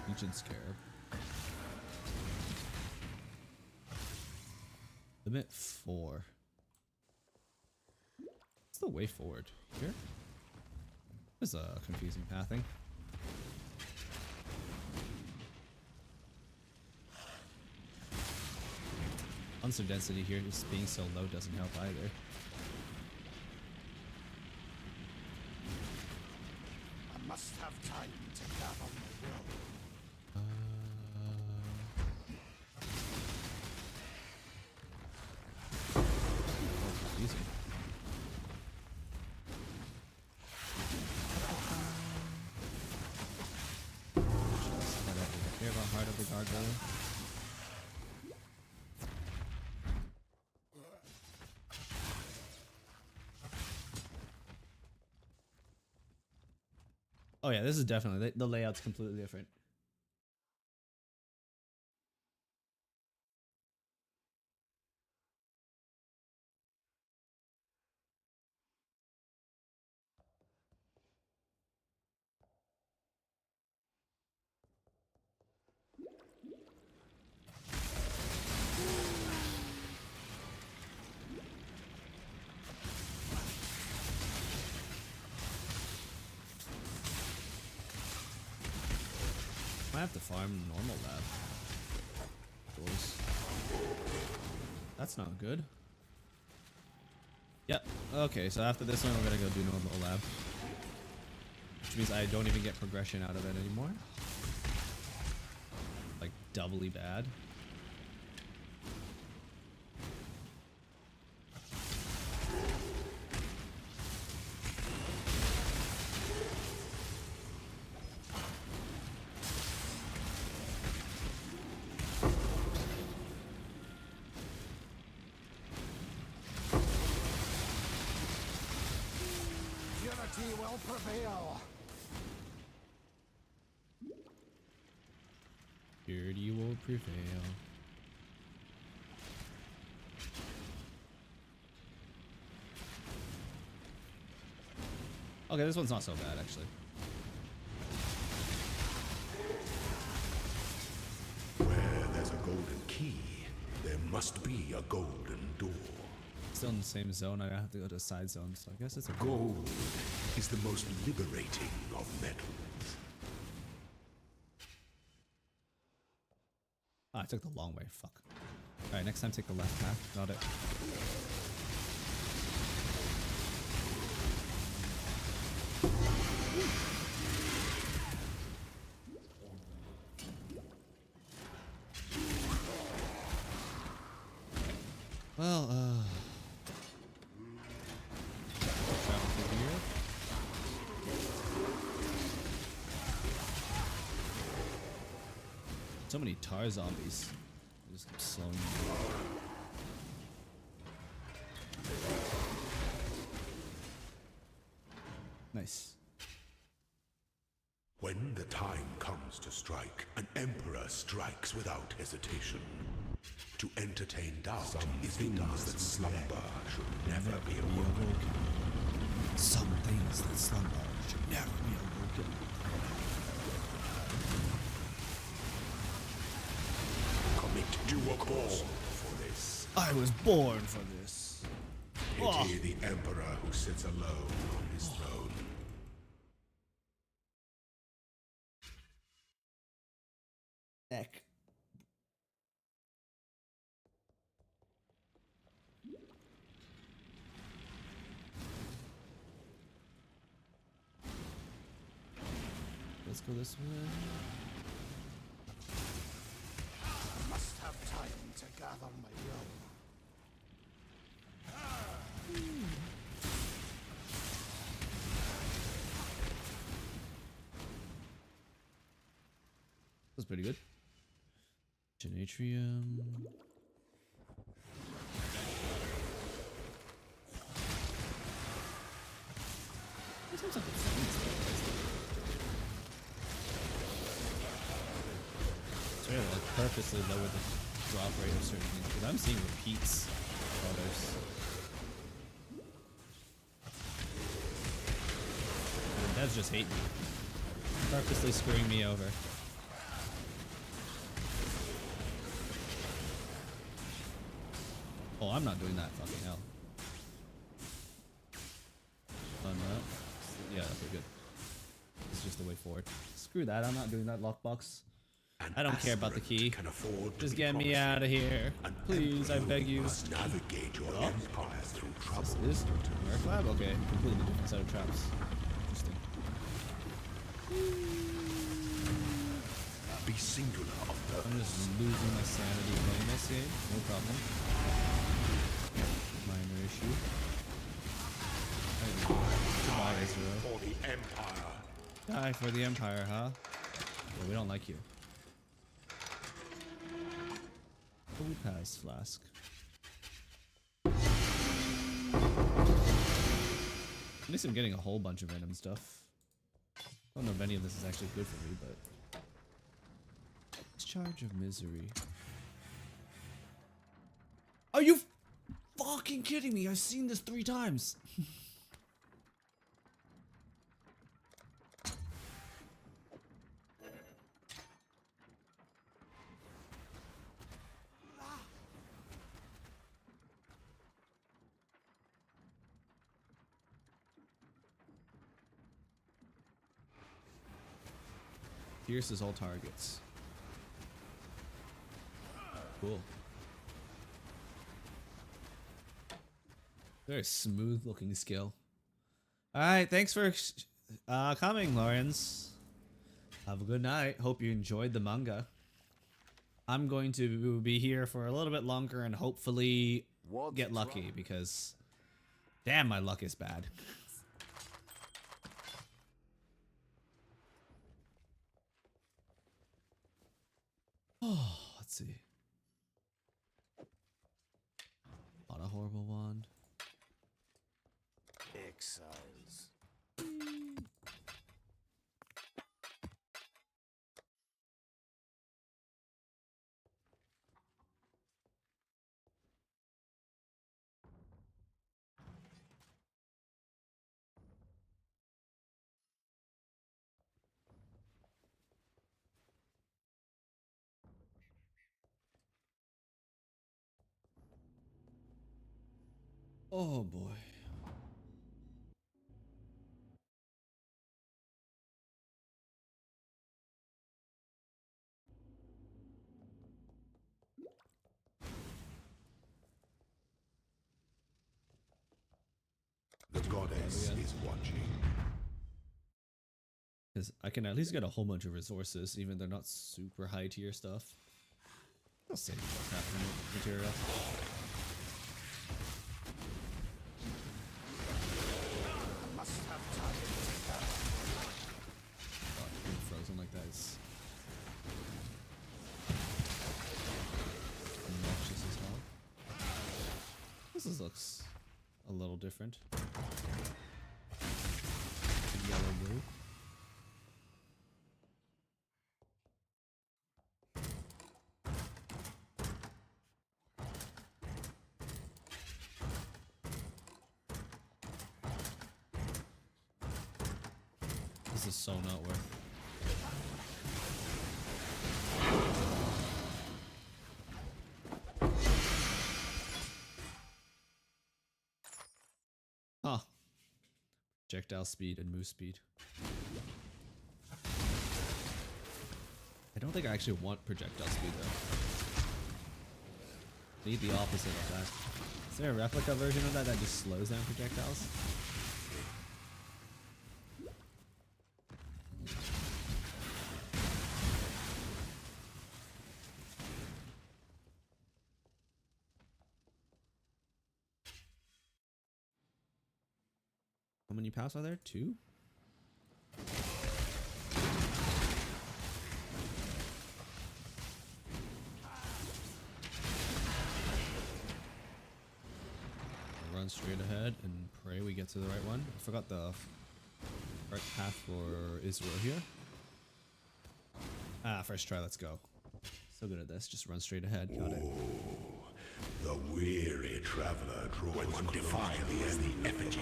Legion Scarab. Limit 4. What's the way forward? Here? There's a confusing pathing. Monster density here just being so low doesn't help either. I must have time to gather my will. Confusing. Just head over here, the heart of the gargoyle. Oh yeah, this is definitely the layout's completely different. I have to farm normal lab. Doors. That's not good. Yep. Okay, so after this one, we're gonna go do normal lab. Which means I don't even get progression out of it anymore. Like, doubly bad. shall prevail. Purity will prevail. Okay, this one's not so bad actually. Where there's a golden key, there must be a golden door. Still in the same zone. I have to go to a side zone, so I guess it's a Gold is the most liberating of metals. Ah, I took the long way. Fuck. Alright, next time take the left path. Got it. Well, travel through here. So many tar zombies. They just keep slowing me. Nice. When the time comes to strike, an emperor strikes without hesitation. To entertain doubt is things that slumber should never be awoken. Some things that slumber should never be awoken. Commit to a cause for this. I was born for this. Pity the emperor who sits alone on his throne. Heck. Let's go this way. I must have time to gather my will. That's pretty good. Genatrium. So yeah, like purposely lower the drop rate of certain things because I'm seeing repeats of others. And the devs just hate me. Purposely screwing me over. Oh, I'm not doing that, fucking hell. Oh, no. Yeah, okay, good. It's just the way forward. Screw that, I'm not doing that lockbox. I don't care about the key. Can afford Just get me out of here. Please, I beg you. must navigate your empire through trouble. This is Merc Lab? Okay, completely different set of traps. Interesting. Be singular of I'm purpose. just losing my sanity playing this game. No problem. Minor issue. Goodbye, Ezreal. For the empire. Die for the Empire, huh? Well, we don't like you. Pass flask. At least I'm getting a whole bunch of random stuff. I don't know if any of this is actually good for me, but... Discharge of misery. Are you fucking kidding me? I've seen this 3 times. Pierces all targets. Cool. Very smooth looking skill. Alright, thanks for coming, Lawrence. Have a good night. Hope you enjoyed the manga. I'm going to be here for a little bit longer and hopefully get lucky because damn, my luck is bad. Oh, let's see. Not a horrible wand. Exiles. Oh boy. The goddess is watching. Because I can at least get a whole bunch of resources, even though they're not super high tier stuff. I'll save crafting material. Must have time to gather. God, being frozen like that is obnoxious as hell. Looks a little different. Yellow blue. This is so not worth. Huh. Projectile speed and move speed. I don't think I actually want projectile speed though. I need the opposite of that. Is there a replica version of that that just slows down projectiles? How many paths are there? 2? Run straight ahead and pray we get to the right one. I forgot the right path for Israel here. Ah, first try, let's go. So good at this, just run straight ahead, got it. The weary traveler draws. When one defiles the effigy,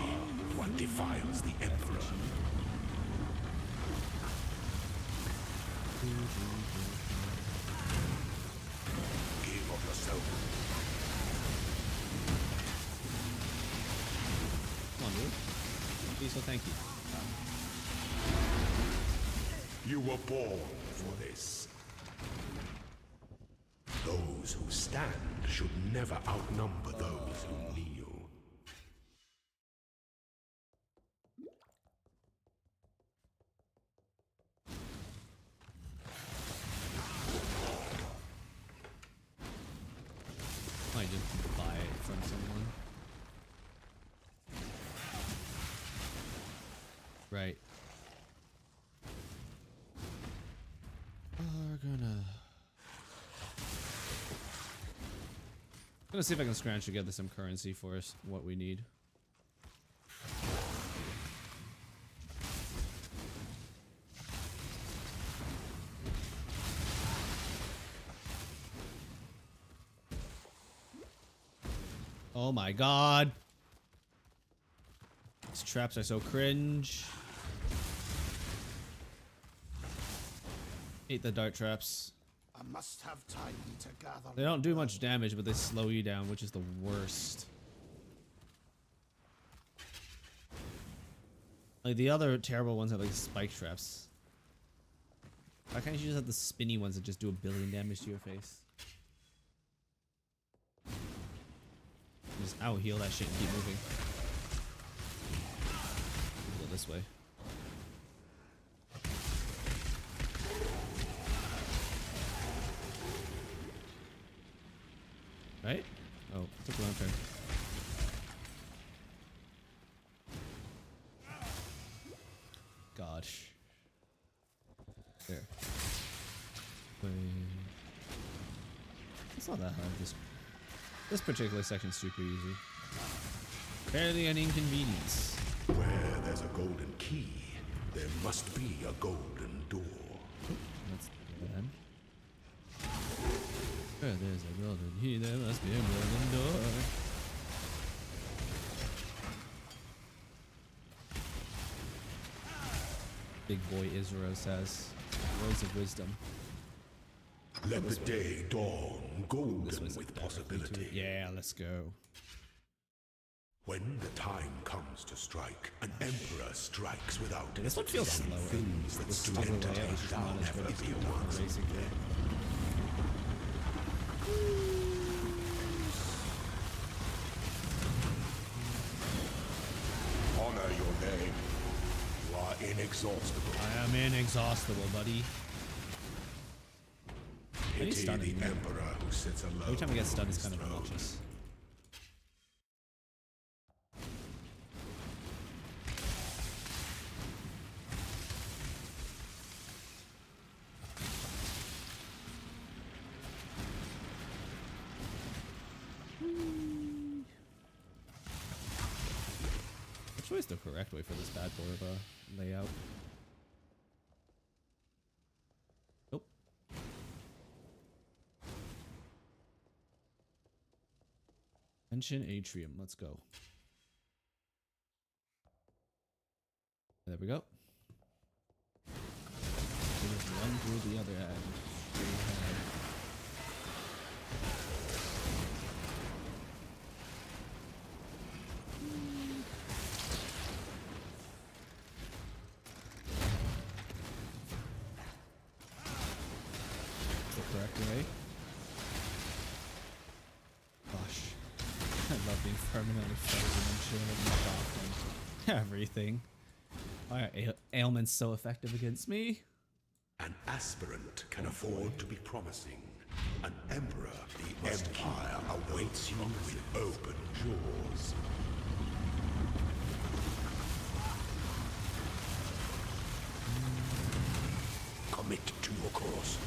one defiles the emperor. Give of yourself. Come on, dude. Please, so thank you. You were born for this. Those who stand should never outnumber those who kneel. I just buy it from someone. Right. We're gonna see if I can scratch together some currency for us, what we need. Oh my god. These traps are so cringe. Hate the dart traps. I must have time to gather. They don't do much damage, but they slow you down, which is the worst. Like the other terrible ones have like spike traps. Why can't you just have the spinny ones that just do 1 billion damage to your face? Just out heal that shit and keep moving. Go this way. Right? Oh, took a long turn. Gosh. There. Wait. It's not that hard. This particular section's super easy. Barely an inconvenience. Where there's a golden key, there must be a golden door. That's bad. Where there's a golden key, there must be a golden door. Big boy Israel says, words of wisdom. Let the day dawn golden This was with possibility. Yeah, let's go. When the time comes to strike, an emperor strikes without This one feels slower. things that This stood toggle entertained layout is just not as good as never be the once. racing game. Honor your name. You are inexhaustible. I am inexhaustible, buddy. Pity stunning. the emperor who sits alone. Every time I get stunned, on it's his kind of throne. obnoxious. Which way is the correct way for this bad boy of a layout? Nope. Ancient Atrium, let's go. There we go. There's one through the other end. Straight ahead. The correct way. Gosh. I love being permanently frozen and shielded and blocked and everything. Why are ailments so effective against me? An aspirant can afford to be promising. An emperor, the empire awaits you with open jaws. Commit to your course.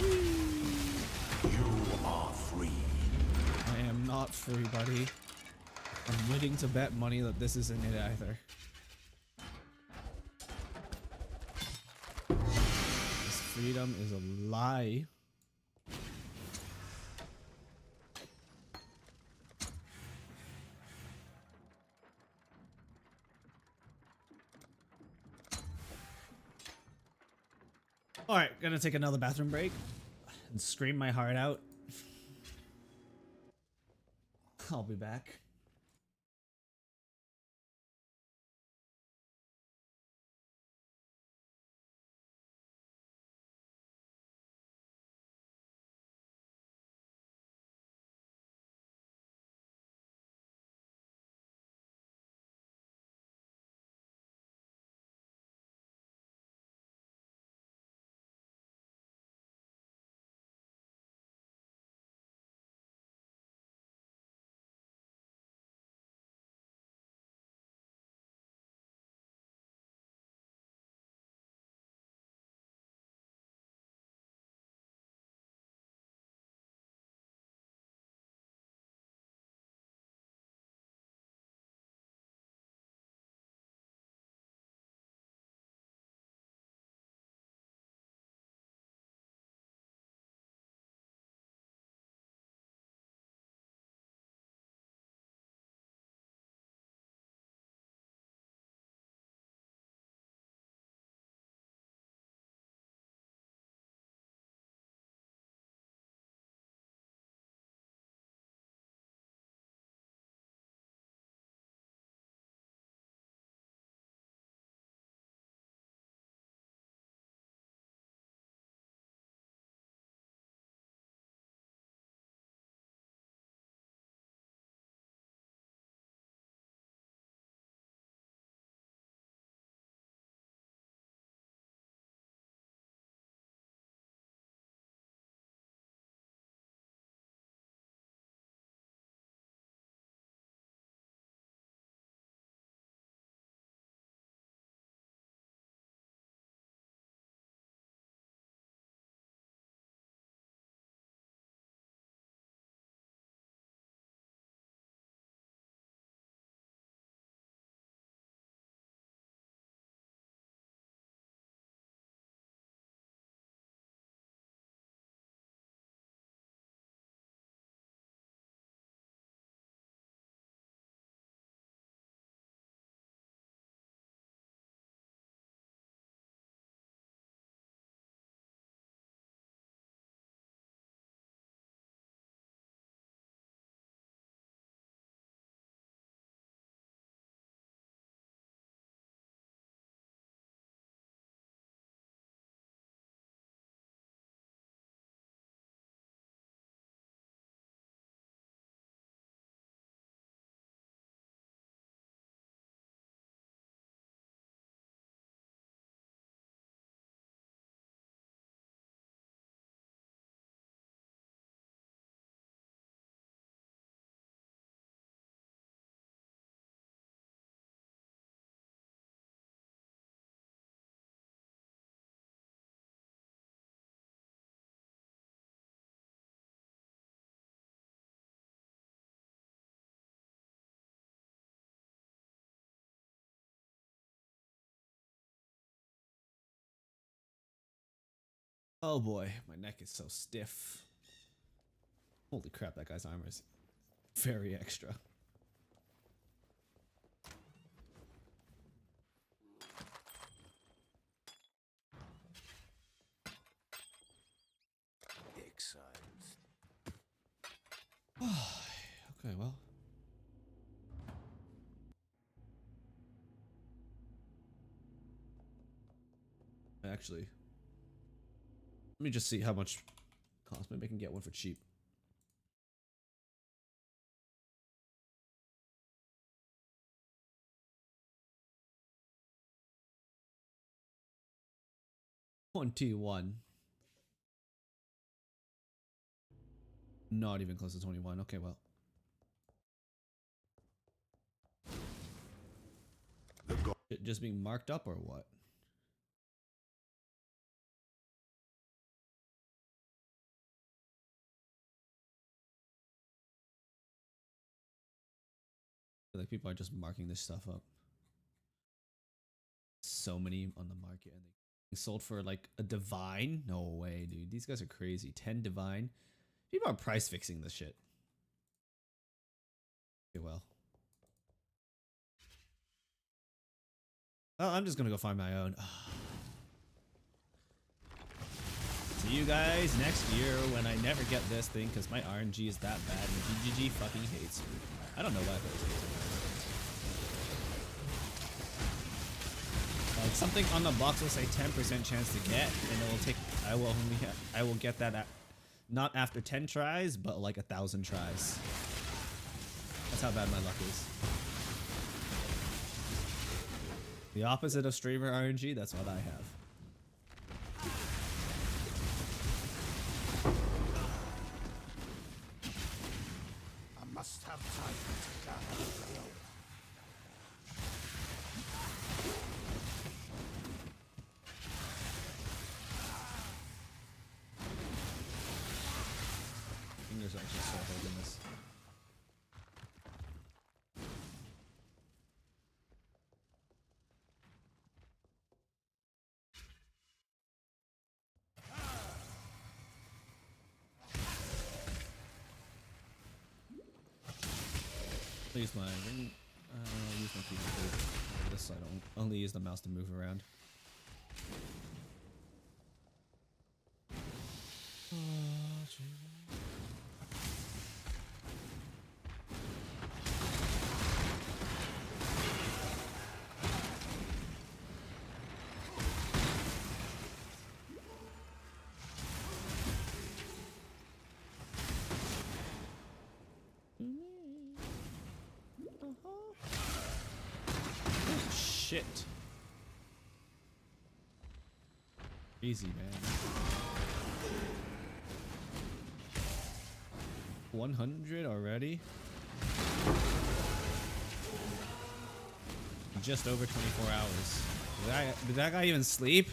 You are free. I am not free, buddy. I'm willing to bet money that this isn't it either. This freedom is a lie. Alright, gonna take another bathroom break and scream my heart out. I'll be back. Oh boy, my neck is so stiff. Holy crap, that guy's armor is very extra. Exiles. Okay, well. Actually, let me just see how much it costs. Maybe I can get one for cheap. $21. Not even close to 21. Okay, well. It just being marked up or what? I feel like people are just marking this stuff up. So many on the market and they sold for like a divine? No way, dude. These guys are crazy. 10 divine. People are price fixing this shit. Okay, well. Oh, I'm just gonna go find my own. See you guys next year when I never get this thing because my RNG is that bad and GGG fucking hates me. I don't know why those hates me. Like something on the box will say 10% chance to get, and it will take. I will get that not after 10 tries, but like 1,000 tries. That's how bad my luck is. The opposite of streamer RNG. That's what I have. I must have time to gather the rope. Fingers are actually so holding this. I'll use my ring. I'll use my keyboard for this, so I don't only use the mouse to move around. Shit. Easy, man. 100 already? Just over 24 hours. Did that guy even sleep?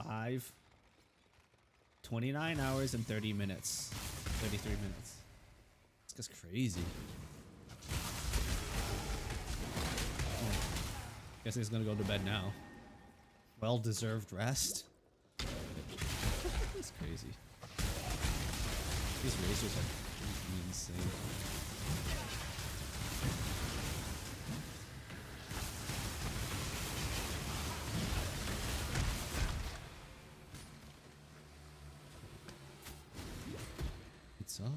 Five. 29 hours and 30 minutes. 33 minutes. This guy's crazy. Guess he's gonna go to bed now. Well-deserved rest. That's crazy. These racers are insane. It's all.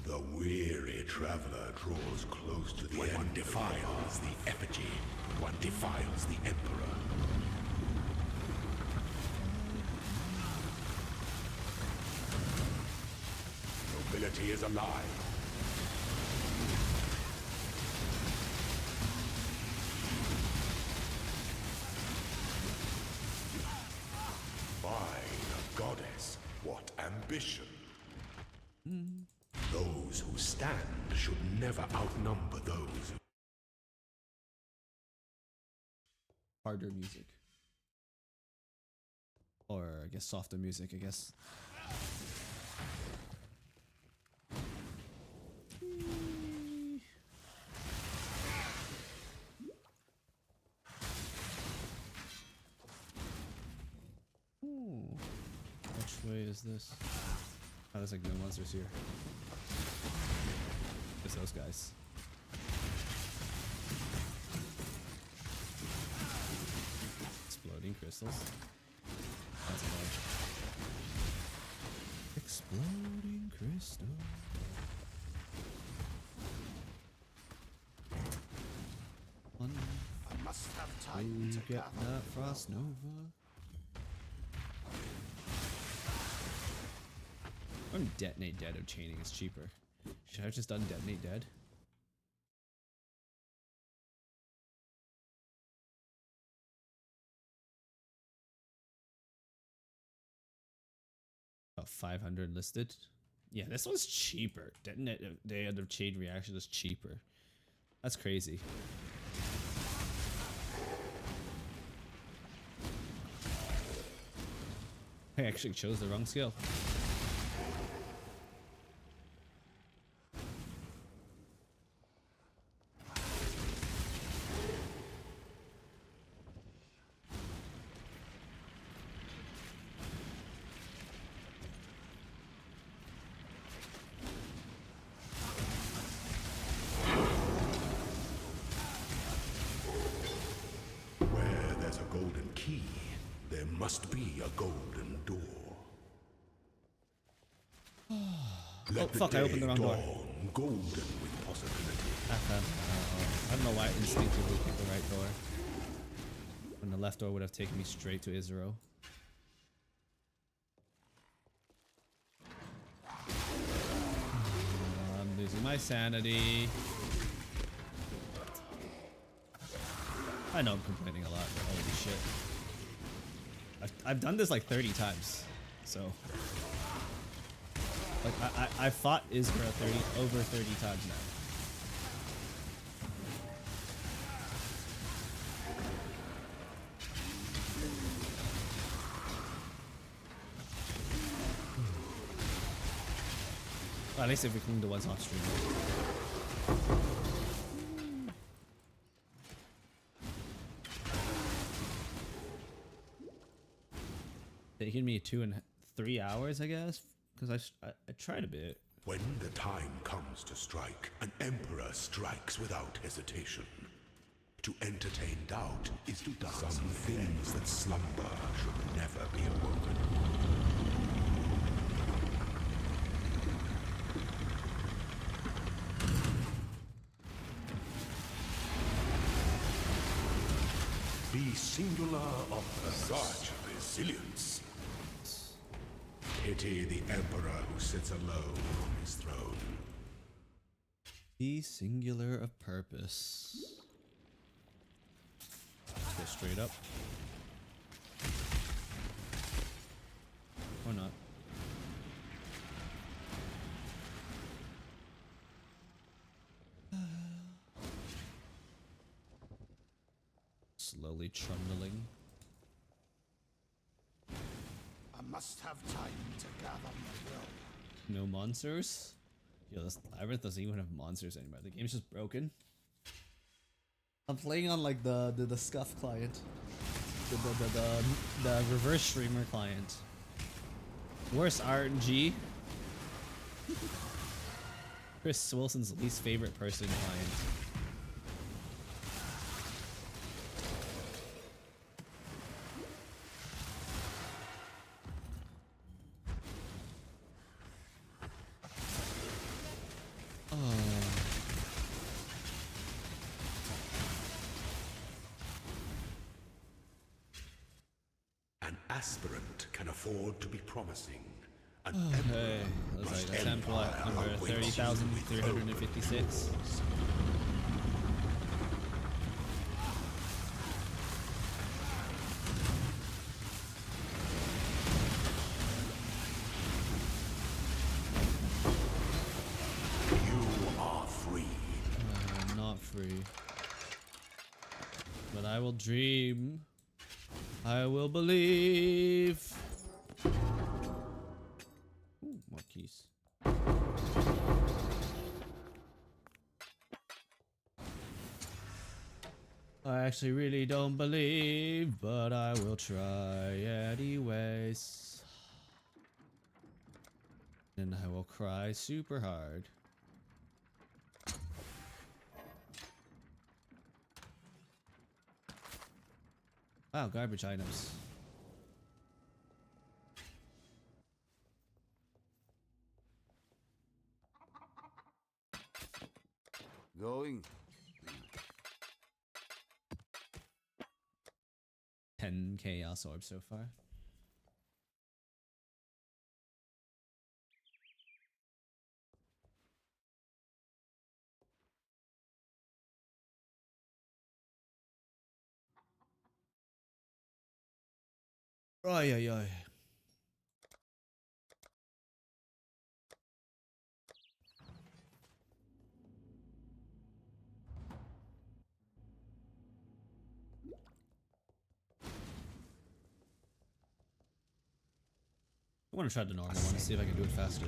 The weary traveler draws close to the end. One defiles the effigy, one defiles the emperor. Nobility is alive. Fine, goddess, what ambition. Those who stand should never outnumber those who... Harder music. Or I guess softer music, I guess. Which way is this? Oh, there's like no monsters here. Just those guys. Exploding crystals. That's annoying. Exploding crystal. I must have time To to get gather. that frost nova. Or detonate dead or chaining is cheaper. Should I have just done detonate dead? About 500 listed. Yeah, this one's cheaper. Detonate day of chain reaction is cheaper. That's crazy. I actually chose the wrong skill. Where there's a golden key, there must be a golden door. Let Oh, fuck, I opened the wrong door. dawn golden with possibility. I don't know why I instinctively picked the right door. When the left door would have taken me straight to Israel. I'm losing my sanity. I know I'm complaining a lot, but holy shit. I've done this like 30 times, so... Like, I fought Israel over 30 times now. Well, at least if we clean the ones off stream. Taking me 2 and 3 hours, I guess, because I tried a bit. When the time comes to strike, an emperor strikes without hesitation. To entertain doubt is to dance. Some things that slumber should never be awoken. Be singular of such resilience. Pity the emperor who sits alone on his throne. Be singular of purpose. Let's go straight up. Or not. Slowly trundling. I must have time to gather my will. No monsters? Yo, this labyrinth doesn't even have monsters anymore. The game's just broken. I'm playing on like the scuff client. The reverse streamer client. Worst RNG. Chris Wilson's least favorite person client. An aspirant can afford to be promising. An Okay, emperor looks like must attempt what? empire Number awaits you with 30,356. You are free. I'm not free. But I will dream. I will believe. Ooh, more keys. I actually really don't believe, but I will try anyways. And I will cry super hard. Wow, garbage items. Going. 10 chaos orbs so far. Ay, ay, ay. I want to try the normal one to see if I can do it faster.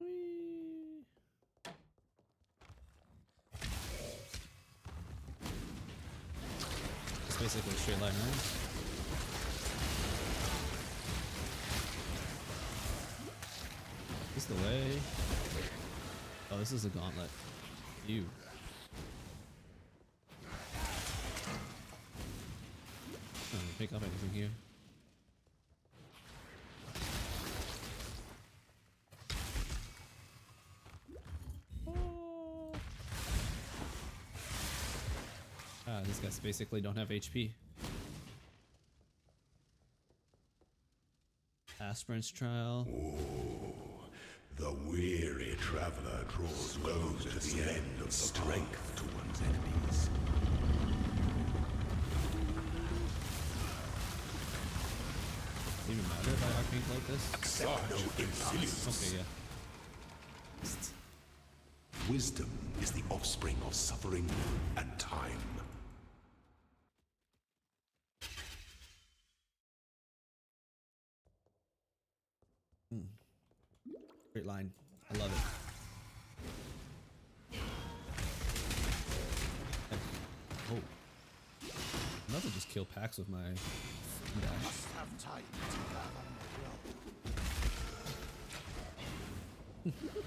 Whee! It's basically a straight line, right? Is this the way? Oh, this is a gauntlet. You. I don't pick up anything here. Ah, these guys basically don't have HP. Aspirant's trial. The weary traveler draws close to the end of strength to one's enemies. Does it even matter if I arcane like this? Accept no insolence. Okay, yeah. Wisdom is the offspring of suffering and time. Great line. I love it. Oh. I'm about to just kill packs with my dash. Must have time to gather my will.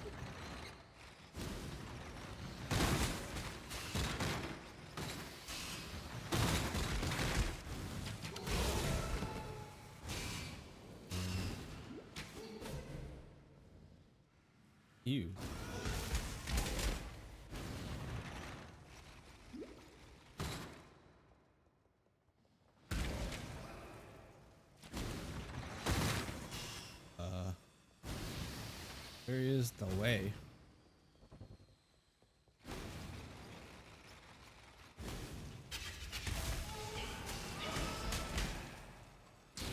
You. Where is the way?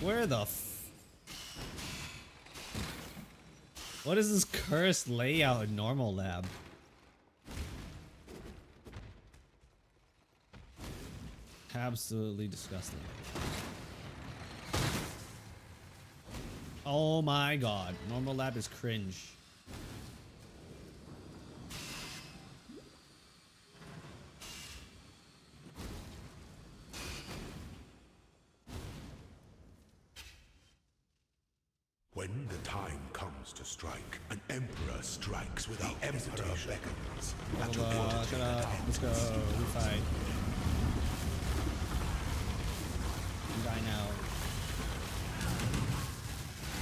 Where the what is this cursed layout in normal lab? Absolutely disgusting. Oh my god, normal lab is cringe. When the time comes to strike, an emperor strikes without hesitation. Beckons at your Shut up. Let's go. We fight. You die now.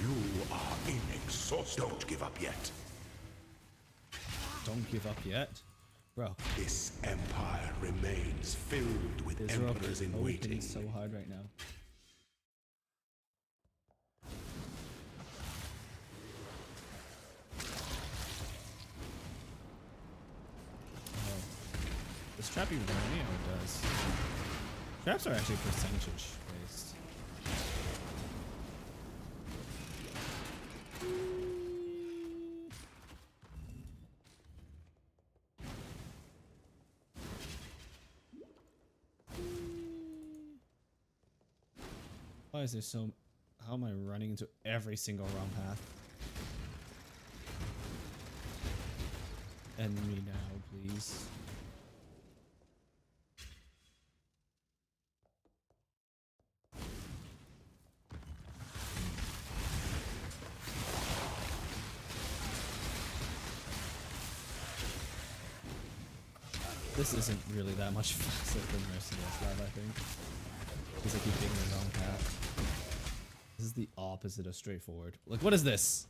You are inexhaustible. Don't give up yet. Don't give up yet. Bro, This empire remains filled with this rope emperors is in open waiting. so hard right now. Oh. Does trap even hurt me? Oh, it does. Traps are actually percentage based. Why is there so... How am I running into every single wrong path? End me now, please. This isn't really that much faster than Merciless Lab, I think. Because I keep taking the wrong path. This is the opposite of straightforward. Like, what is this?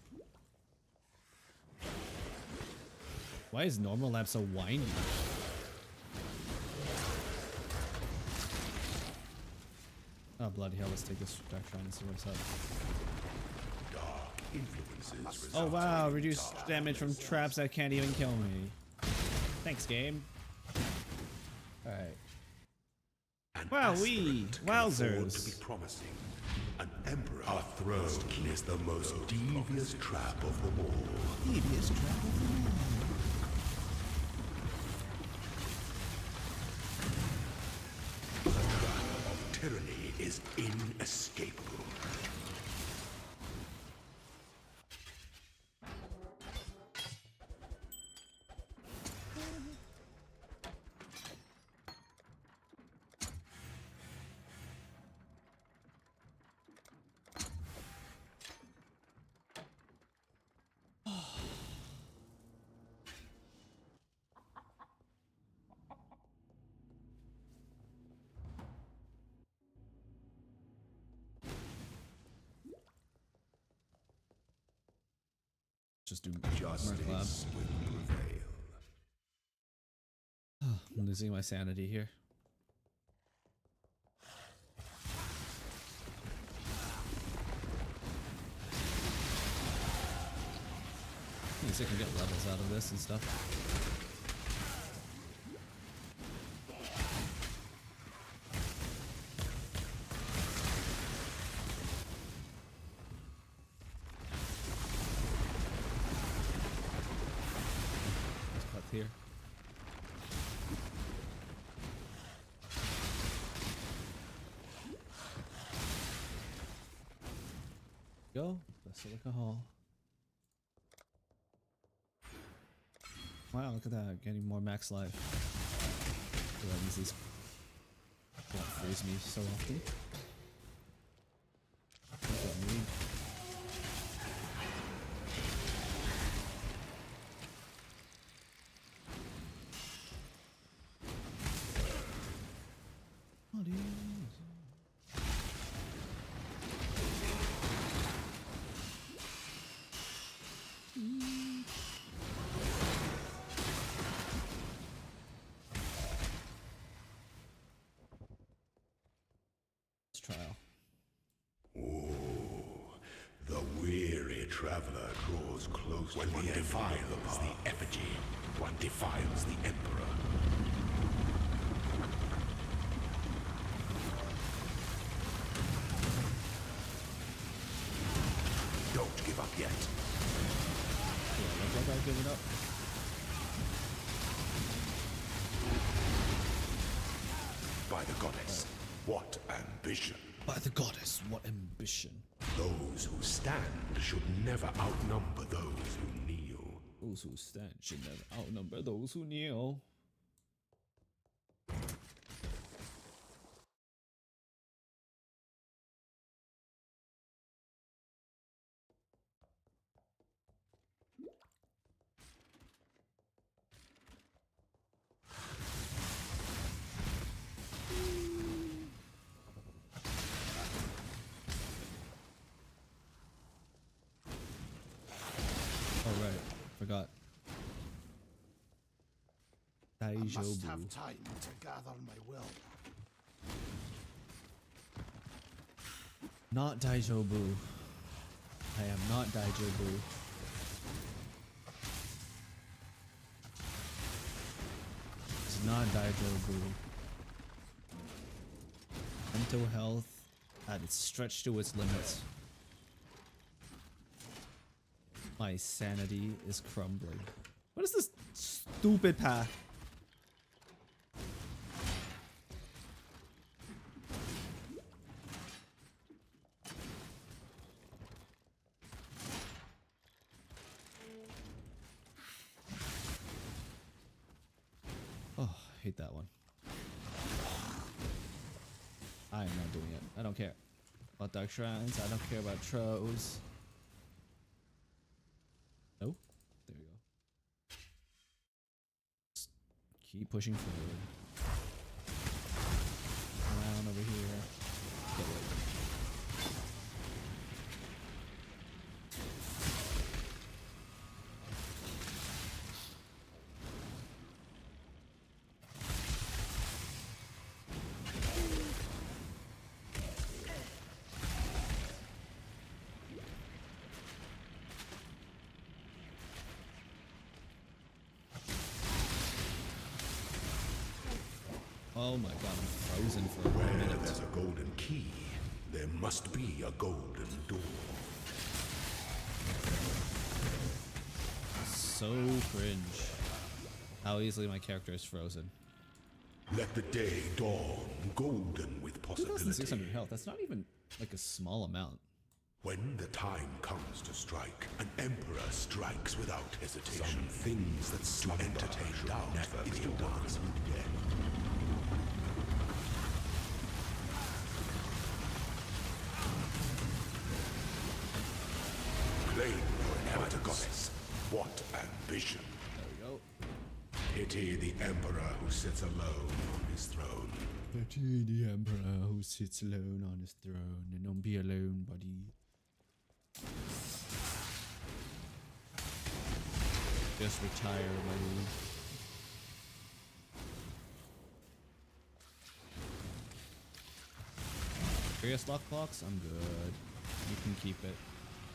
Why is normal lab so windy? Oh, bloody hell, let's take this back try and see what's up. Dark influences Oh result wow, in reduce dark damage from traps that can't even kill me. Thanks, game. Alright. An Wow, aspirant wee! can afford to be Wowzers! promising. An emperor. Our throne is the most devious trap of them all. Devious trap of the moon. The trap of tyranny is inescapable. Just do Merc Lab. Justice will prevail. I'm losing my sanity here. At least I can get levels out of this and stuff. Let's cut here. Go, Basilica Hall. Wow, look at that, getting more max life. That means these won't freeze me so often. That's what I need. What is trial? The weary traveler draws close. When one defiles the effigy, one defiles the emperor. Don't give up yet. Yeah, look like I've given up. By the goddess, what ambition. By the goddess, what ambition. Those who stand should never outnumber those who kneel. Those who stand should never outnumber those who kneel. Oh right, forgot. I must Daijobu. have time to gather my will. Not Daijobu. I am not Daijobu. It's not Daijobu. Mental health at its stretched to its limits. My sanity is crumbling. What is this stupid path? Oh, I hate that one. I am not doing it. I don't care about Dark Shrines. I don't care about Tros. No? There we go. Just Keep pushing forward. Around over here. Get it. Oh my god, I'm frozen for a Where minute. there's a golden key, there must be a golden door. So cringe. How easily my character is frozen. Let the day dawn, golden with possibility. 2,600 health, that's not even like a small amount. When the time comes to strike, an emperor strikes without hesitation. Some things that slumber entertain doubt never be done again. Claim your inheritance. What ambition! There we go. Pity the emperor who sits alone on his throne. Pity the emperor who sits alone on his throne, and don't be alone, buddy. Just retire, buddy. Curious lockbox? I'm good. You can keep it.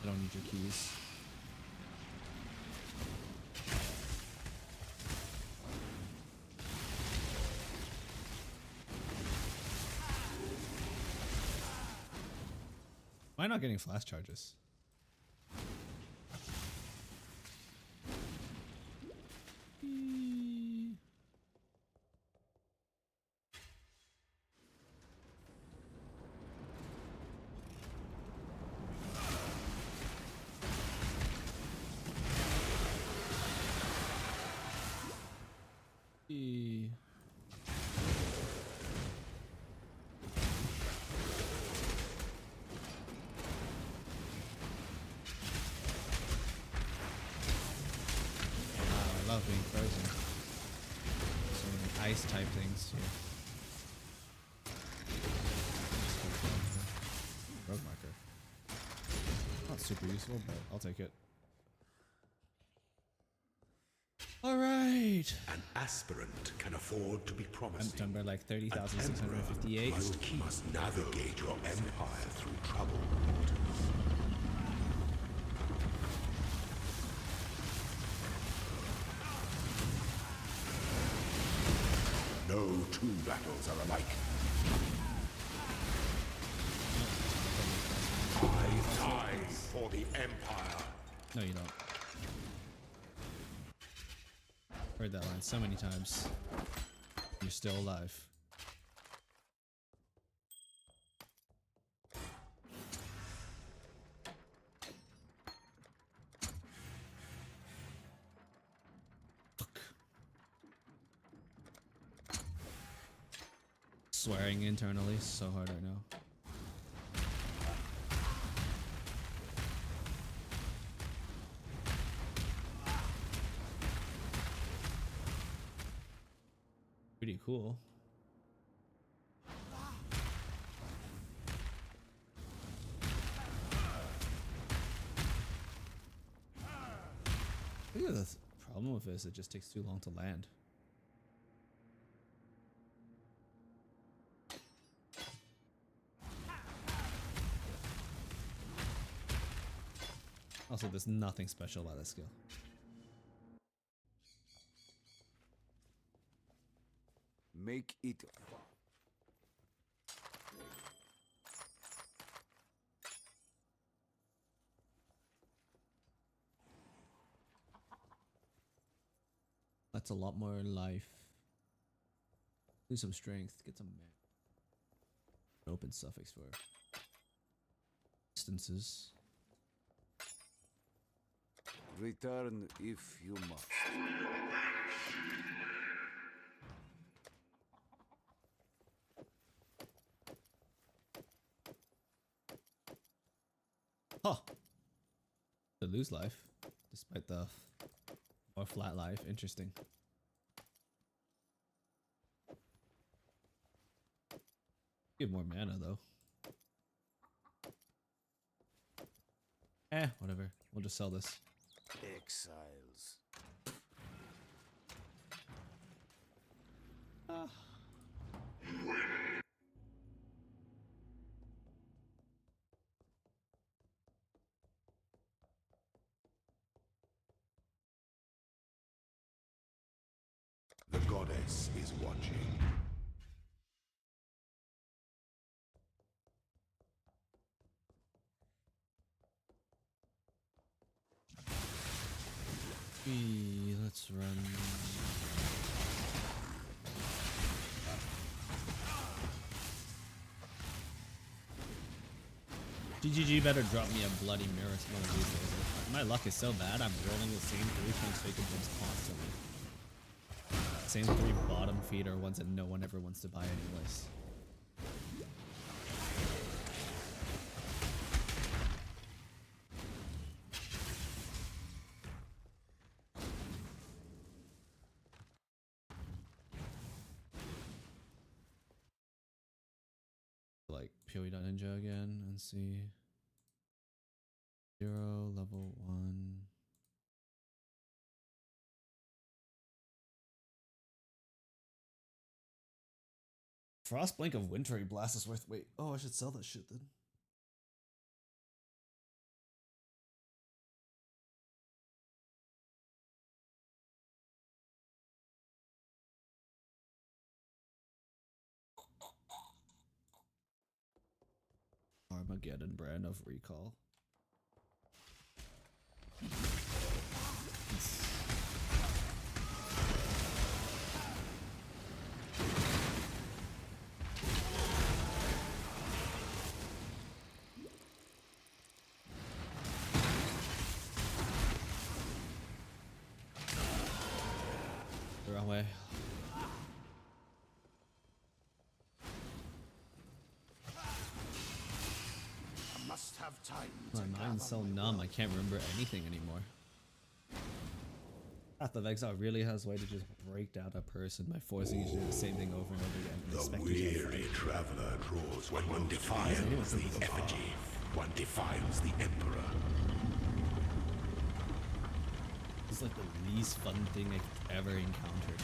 I don't need your keys. Why not getting flash charges? I love being frozen. So many ice type things here. Rogue marker. Not super useful, but I'll take it. Alright! An aspirant can afford to be I'm promising. done by like An emperor 30,658. must navigate your empire through troubled waters. No two battles are alike. I die for the empire. No, you don't. Heard that line so many times. You're still alive. Fuck. Swearing internally so hard right now. Pretty cool. I think the problem with this, it just takes too long to land. Also, there's nothing special about this skill. Make it fun. That's a lot more life. Lose some strength, get some mana. Open suffix for distances. Return if you must. Huh. To lose life, despite the more flat life. Interesting. Give more mana though. Whatever. We'll just sell this. Exiles. The goddess is watching. Let's run. GGG better drop me a bloody mirror one of these days. My luck is so bad, I'm rolling the same 3 transfigured ones constantly. Same 3 bottom feeder ones that no one ever wants to buy anyways. Like PoE.ninja again and see 0 level 1. Frostblink of Wintry Blast is worth. Wait, oh, I should sell that shit then. Armageddon brand of recall. The wrong way. I must have time to My gather mind's so my numb, will. I can't remember anything anymore. Path of Exile really has a way to just break down a person by forcing you to do the same thing over and over again and The expect you to weary traveler draws when one defiles the effigy. One defiles the emperor. It's like the least fun thing I've ever encountered.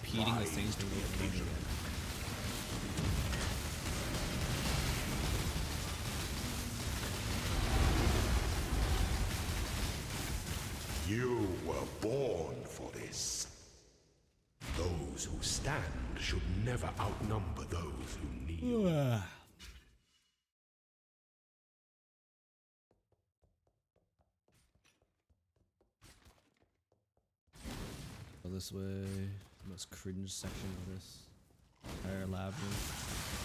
Repeating the same thing over and over again. You were born for this. Those who stand should never outnumber those who kneel. Go this way. Most cringe section of this entire labyrinth.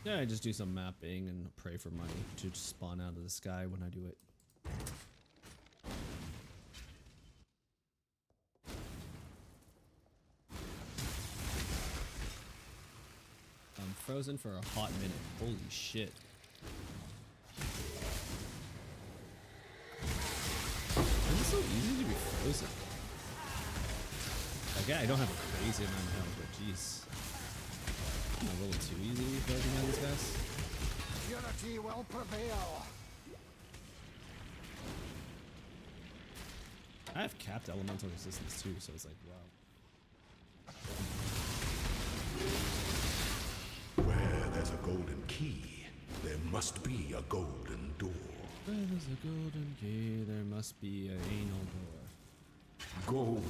Yeah, I just do some mapping and pray for money to spawn out of the sky when I do it. I'm frozen for a hot minute. Holy shit. Is it so easy to be frozen? Like, yeah, I don't have a crazy amount of health, but jeez. A little too easy to be frozen by these guys. Unity will prevail. I have capped elemental resistance too, so it's like, wow. Where there's a golden key, there must be a golden door. Where there's a golden key, there must be an anal door. Gold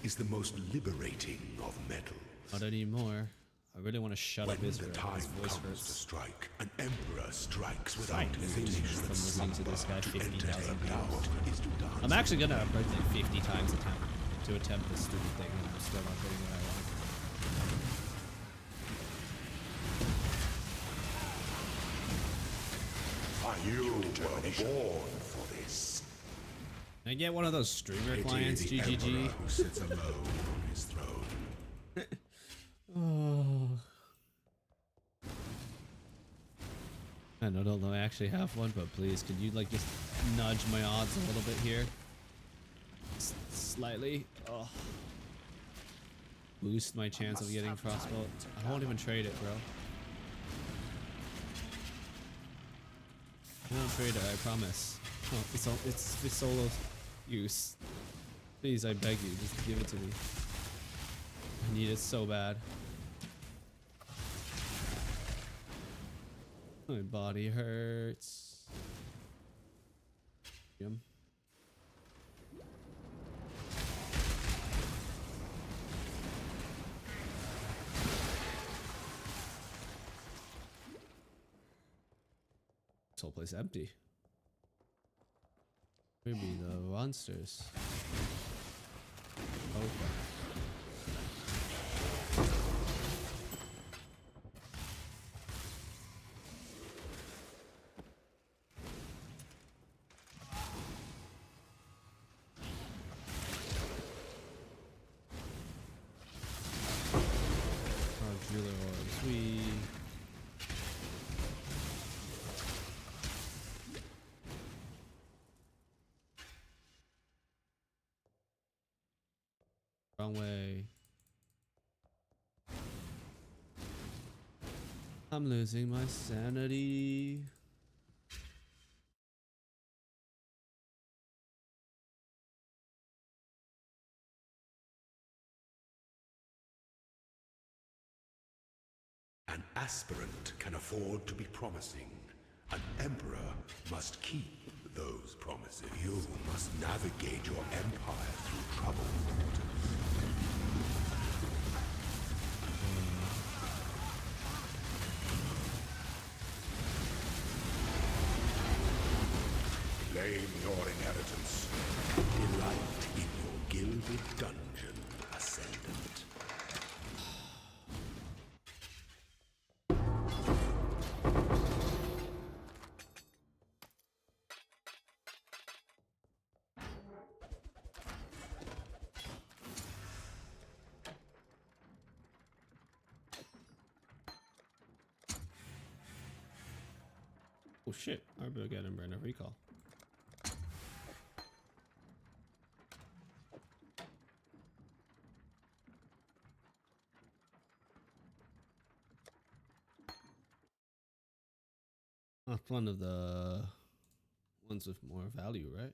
is the most liberating of metals. Not anymore. I really want to shut When up the Israel. time His voice comes to hurts. strike, an emperor strikes without Right, hesitation. from listening to this guy 50,000 times. Is to dance. I'm actually gonna approach it 50 times to attempt this stupid thing, and I'm still not getting what I want. You were born for this. Can I get one of those streamer Pity clients, the GGG? Emperor who sits alone on his throne. Oh. I don't know I actually have one, but please, could you like just nudge my odds a little bit here? Slightly. Oh. Boost my chance of getting crossbow. I won't even trade it, bro. I won't trade it, I promise. Oh, it's for solo use. Please, I beg you, just give it to me. I need it so bad. My body hurts. Yum. This whole place empty. Maybe the monsters. Okay. Jeweler orbs. We. Wrong way. I'm losing my sanity. An aspirant can afford to be promising. An emperor must keep those promises. You must navigate your empire through troubled waters. Claim your inheritance. Delight in your gilded dungeon, Ascendant. Oh shit, I better get him a recall. That's one of the ones with more value, right?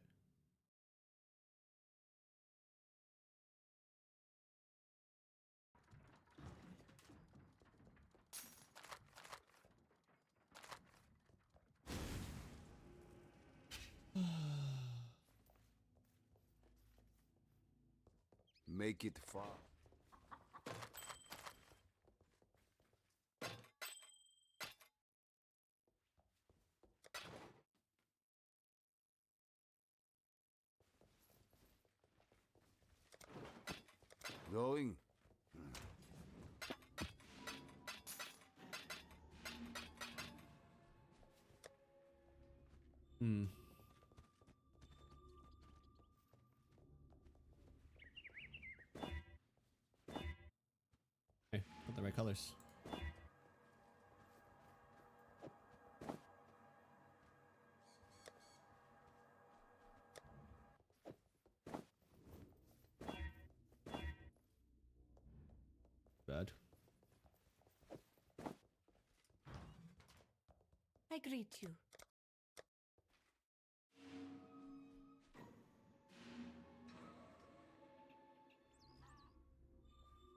Make it far. Going. Hmm. Hey, got the right colors. Bad. I greet you.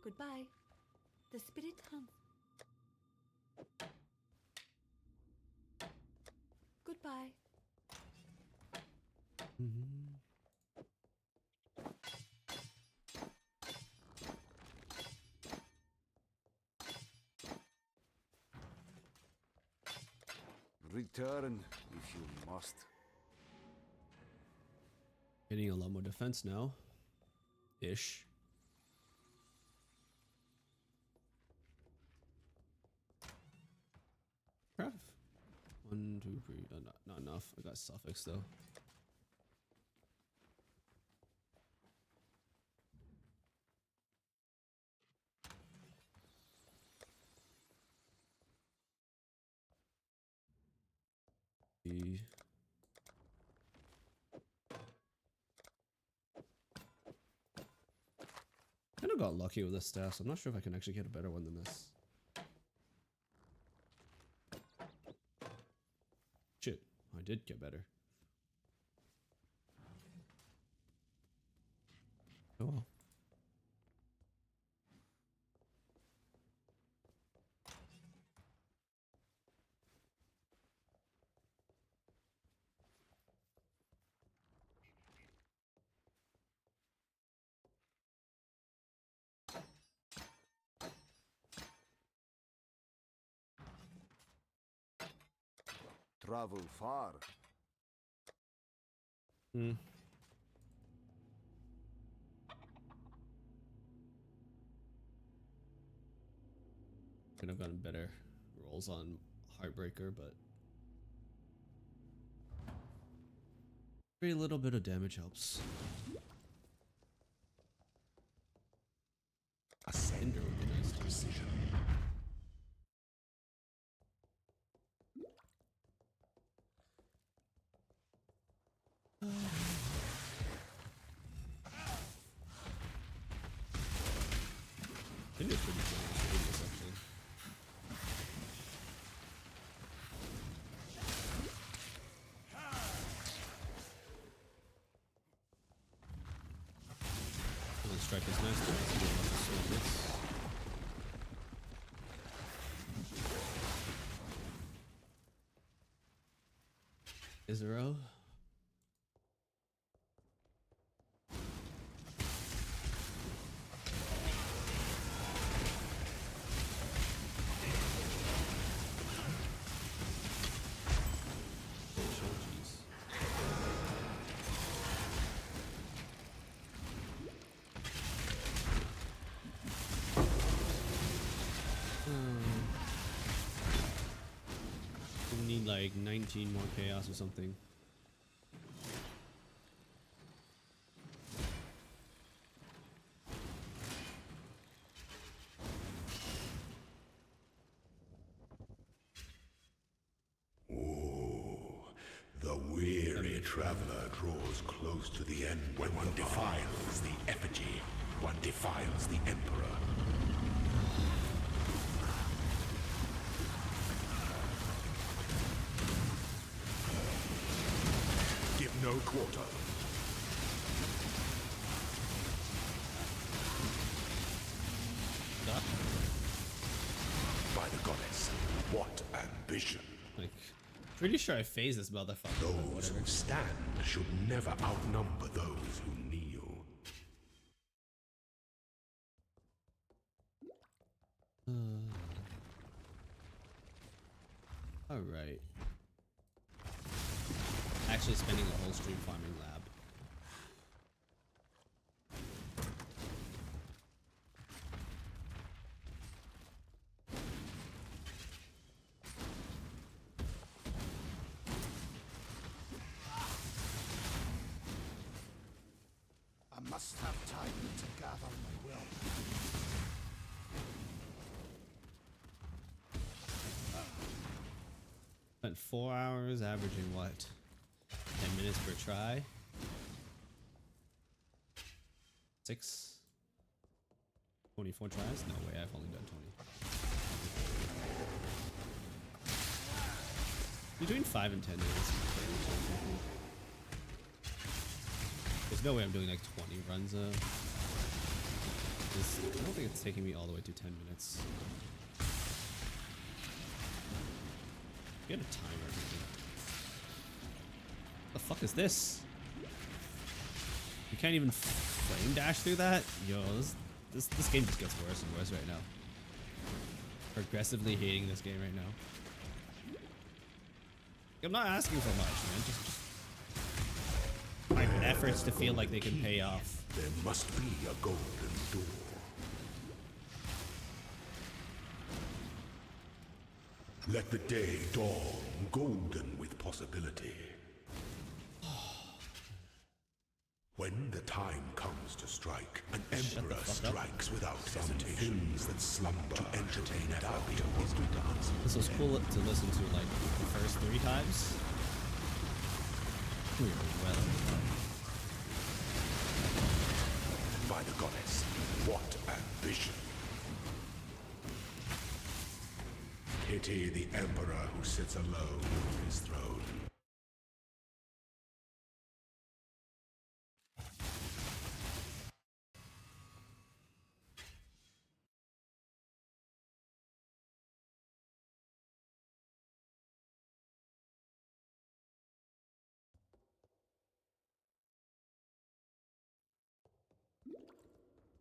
Goodbye. The spirit hunts. Goodbye. Mm-hmm. Return if you must. Getting a lot more defense now. Ish. Craft. 1, 2, 3. Not enough. I got suffix though. The kind of got lucky with this staff, so I'm not sure if I can actually get a better one than this. Shit, I did get better. Oh well. Travel far. Hmm. Could have gotten better rolls on Heartbreaker, but very little bit of damage helps. Cinder would be nice too. Precision. Cinder's pretty good in this actually. The strike is nice, but it's a good enough to sword hits. Isaro. We need like 19 more chaos or something. The weary traveler draws close to the end. When one defiles the effigy, one defiles the emperor. Give no quarter. Duck? By the goddess, what ambition! Like, pretty sure I phased this motherfucker. But Those whatever. who stand should never outnumber those who kneel. Alright. Actually spending a whole stream farming lab. I must have time to gather my will. Spent 4 hours, averaging what? 10 minutes per try? 6? 24 tries? No way, I've only done 20. Between 5 and 10 minutes. There's no way I'm doing like 20 runs of this. I don't think it's taking me all the way to 10 minutes. Get a timer or something. The fuck is this? You can't even flame dash through that? Yo, this game just gets worse and worse right now. Progressively hating this game right now. I'm not asking for much, man. Just my efforts to feel like they can pay off. There must be a golden door. Let the day dawn golden with possibility. When the time comes to strike, an emperor strikes without hesitation. Things that slumber to entertain never be wisdom to answer. This was cool to listen to like the first 3 times. We are well. By the goddess, what ambition! Pity the emperor who sits alone on his throne.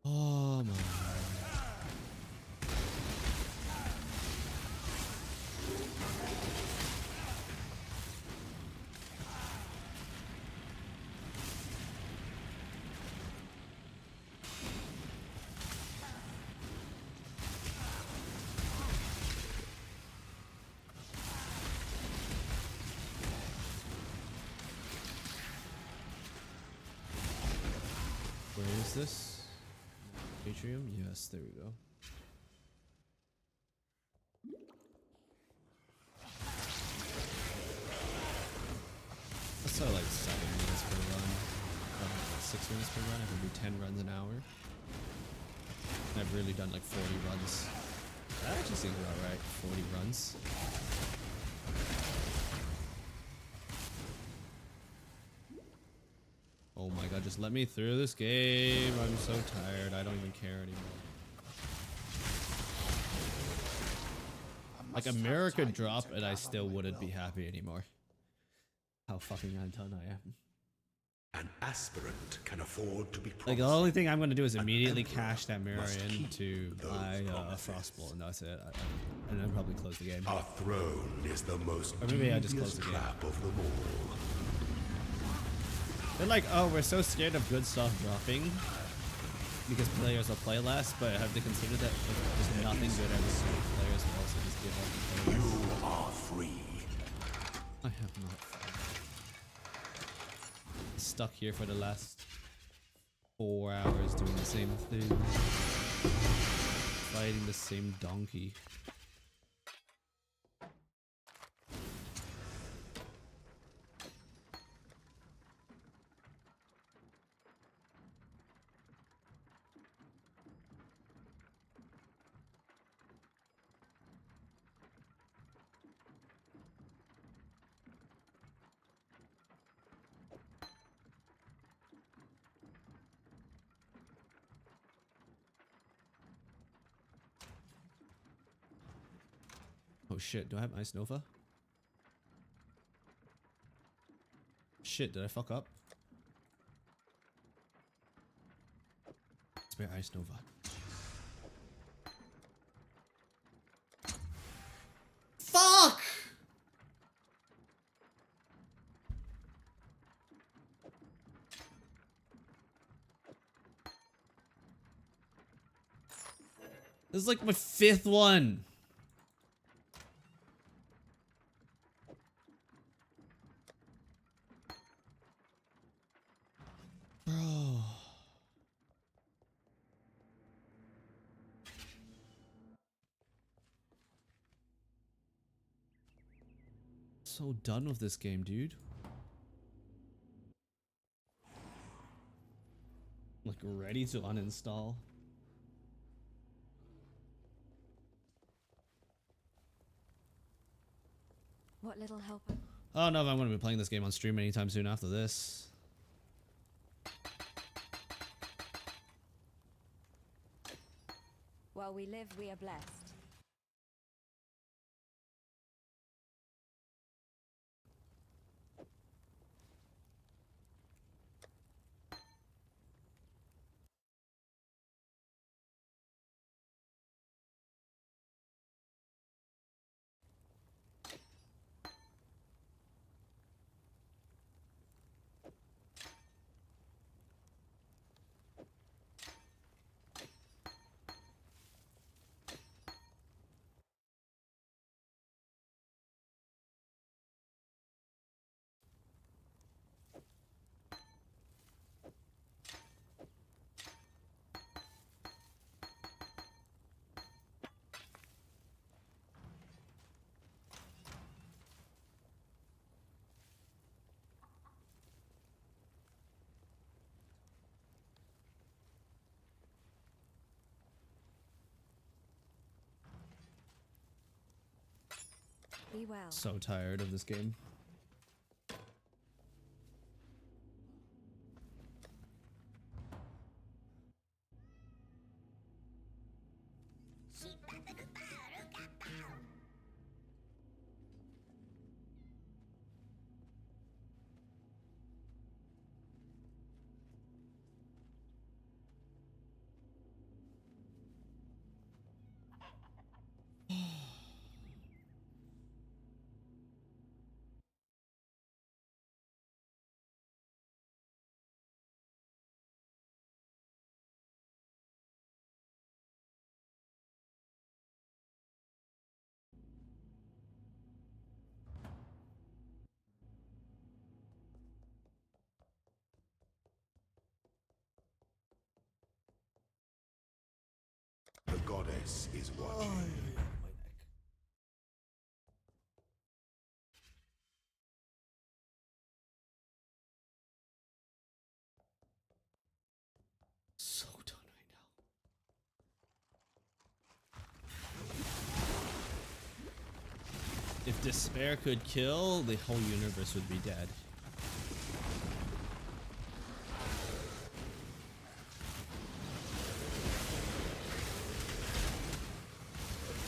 Oh my. Where is this? Atrium? Yes, there we go. That's like 7 minutes per run. Like 6 minutes per run. I can do 10 runs an hour. And I've really done like 40 runs. That actually seems about right. 40 runs. Oh my god, just let me through this game. I'm so tired. I don't even care anymore. Like, America drop and I still wouldn't be happy anymore. How fucking undone I am. An aspirant can afford to be Like, promising. the only thing I'm gonna do is An immediately emperor cash that mirror must in keep to those buy a promises. Frostbolt, and that's it. And then probably close the game. Our throne is the most Or maybe I just devious close the game. trap of them all. They're like, oh, we're so scared of good stuff dropping because players will play less, but have to consider that there's nothing good ever seen. Players will also just give up and play less. You are free. I have not. Stuck here for the last 4 hours doing the same thing. Fighting the same donkey. Oh shit, do I have Ice Nova? Shit, did I fuck up? Spare Ice Nova. Fuck! This is like my 5th one. Bro. So done with this game, dude. Like, ready to uninstall. What little help? I don't know if I'm going to be playing this game on stream anytime soon after this. While we live, we are blessed. Be well. So tired of this game. The goddess is watching. My neck. So done right now. If despair could kill, the whole universe would be dead.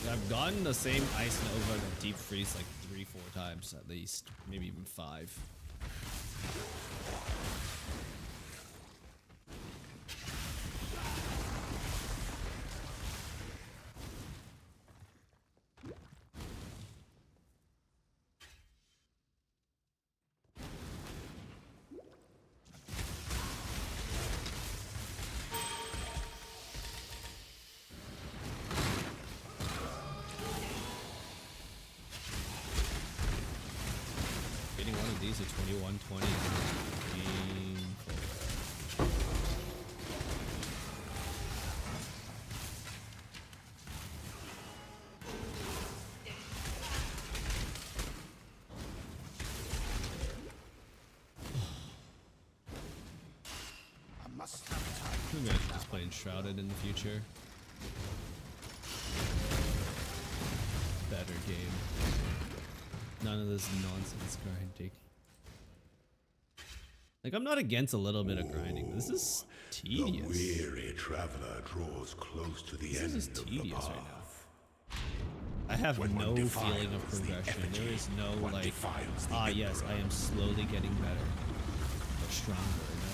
I've gotten the same Ice Nova and Deep Freeze like 3-4 times at least, maybe even 5. Getting one of these at 2120 I must have time. Can you imagine just playing Shrouded in the future? Better game. None of this nonsense grinding. Like, I'm not against a little bit of grinding, but this is The tedious. weary traveler draws close to the This end is of the tedious path. right now. I have When one no feeling of defiles the progression. There effigy, is no one like, defiles the ah yes, I emperor. am slowly getting better or stronger. No.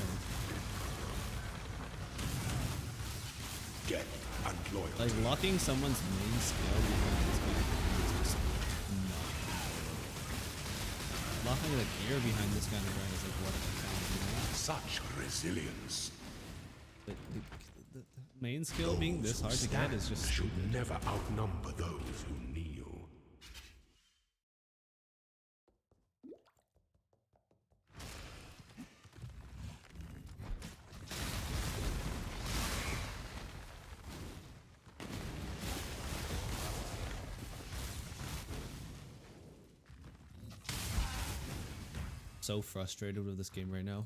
Death and loyalty. Like locking someone's main skill behind this guy is just not. Locking the gear behind this kind of grind is like what am I trying to do? Such resilience. The main skill being this hard to get is just should stupid. never outnumber those who kneel. So frustrated with this game right now.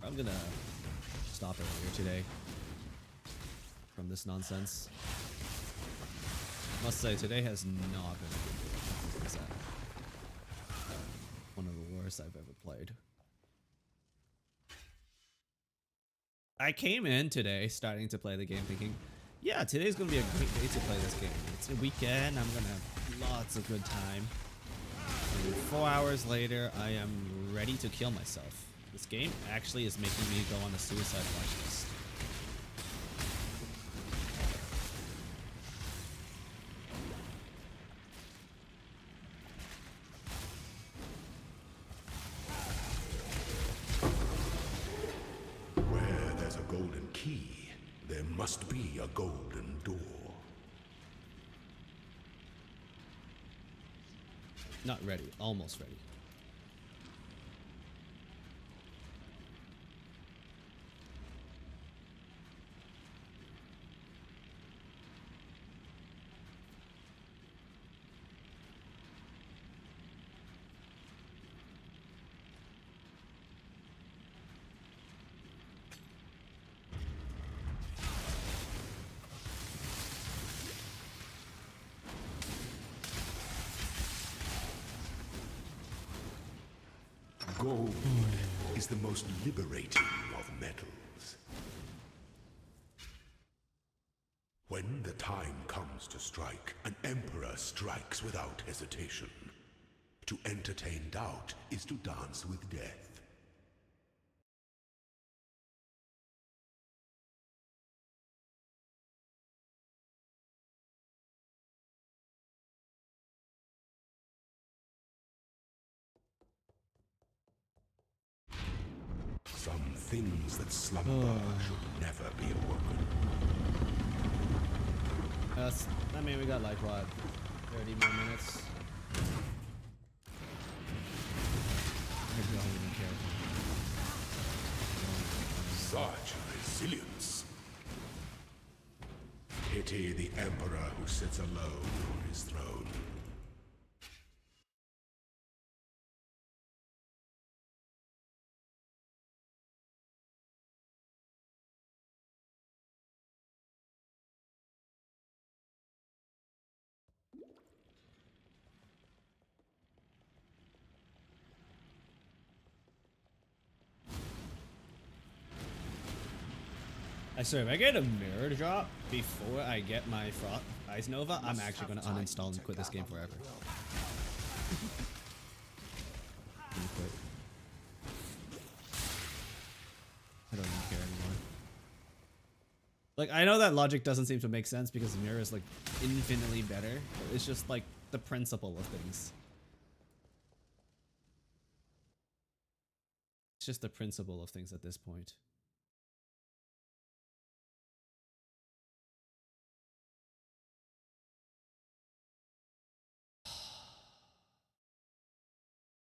I'm gonna stop earlier today from this nonsense. Must say, today has not been a good day. It's one of the worst I've ever played. I came in today starting to play the game thinking, yeah, today's gonna be a great day to play this game. It's a weekend, I'm gonna have lots of good time. And 4 hours later, I am ready to kill myself. This game actually is making me go on a suicide watch list. Where there's a golden key, there must be a golden door. Not ready, almost ready. Gold is the most liberating of metals. When the time comes to strike, an emperor strikes without hesitation. To entertain doubt is to dance with death. Some things that slumber should never be awoken. I mean, we got like what, 30 more minutes. I don't even care. Such resilience. Pity the emperor who sits alone on his throne. I swear, if I get a mirror drop before I get my Ice Nova, I'm actually going to uninstall and quit this game forever. Quit. I don't even care anymore. Like, I know that logic doesn't seem to make sense because the mirror is like infinitely better, but it's just like the principle of things. It's just the principle of things at this point.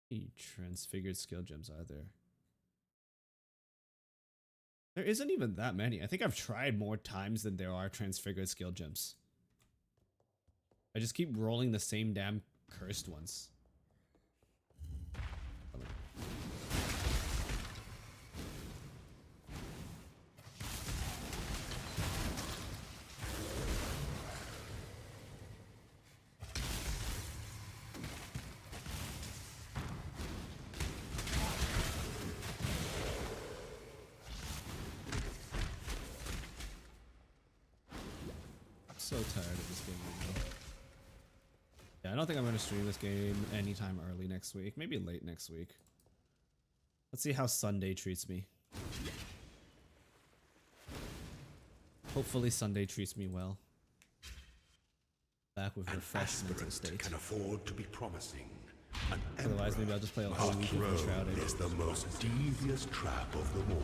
How many transfigured skill gems are there? There isn't even that many. I think I've tried more times than there are transfigured skill gems. I just keep rolling the same damn cursed ones. So tired of this game right now. Yeah, I don't think I'm going to stream this game anytime early next week. Maybe late next week. Let's see how Sunday treats me. Hopefully Sunday treats me well. Back with An refreshed mental aspirant state. can afford to be promising. An Otherwise, maybe I'll just play a whole week of Enshrouded. is the most devious trap of them all.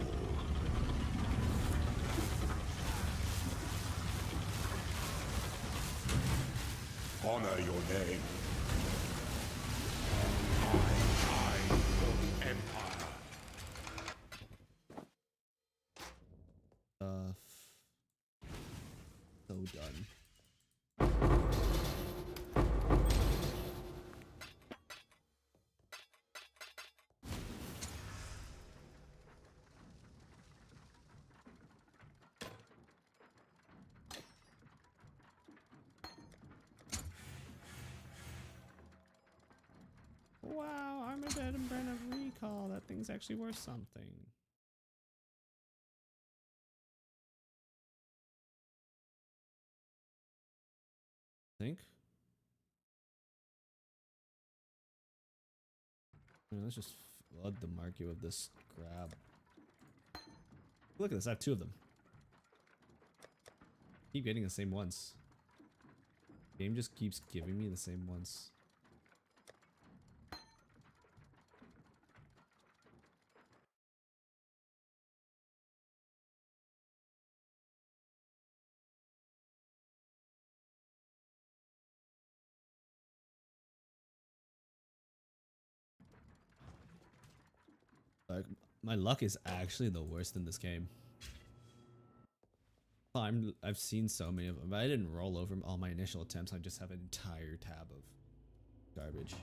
Honor your name. I Empire. So done. Wow, Armageddon and Brand of Recall. That thing's actually worth something. Think? Let's just flood the market with this grab. Look at this, I have 2 of them. Keep getting the same ones. Game just keeps giving me the same ones. Like, my luck is actually the worst in this game. I've seen so many of them, but I didn't roll over all my initial attempts. I just have an entire tab of garbage.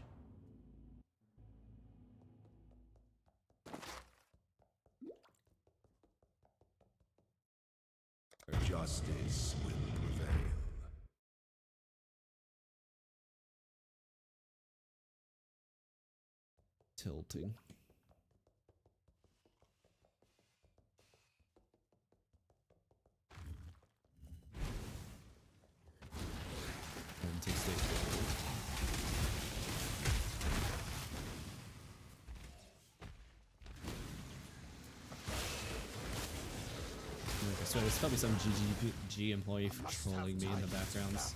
Justice will prevail. Tilting. until stage 4. Like I swear, there's probably some GGG employee trolling me in the backgrounds,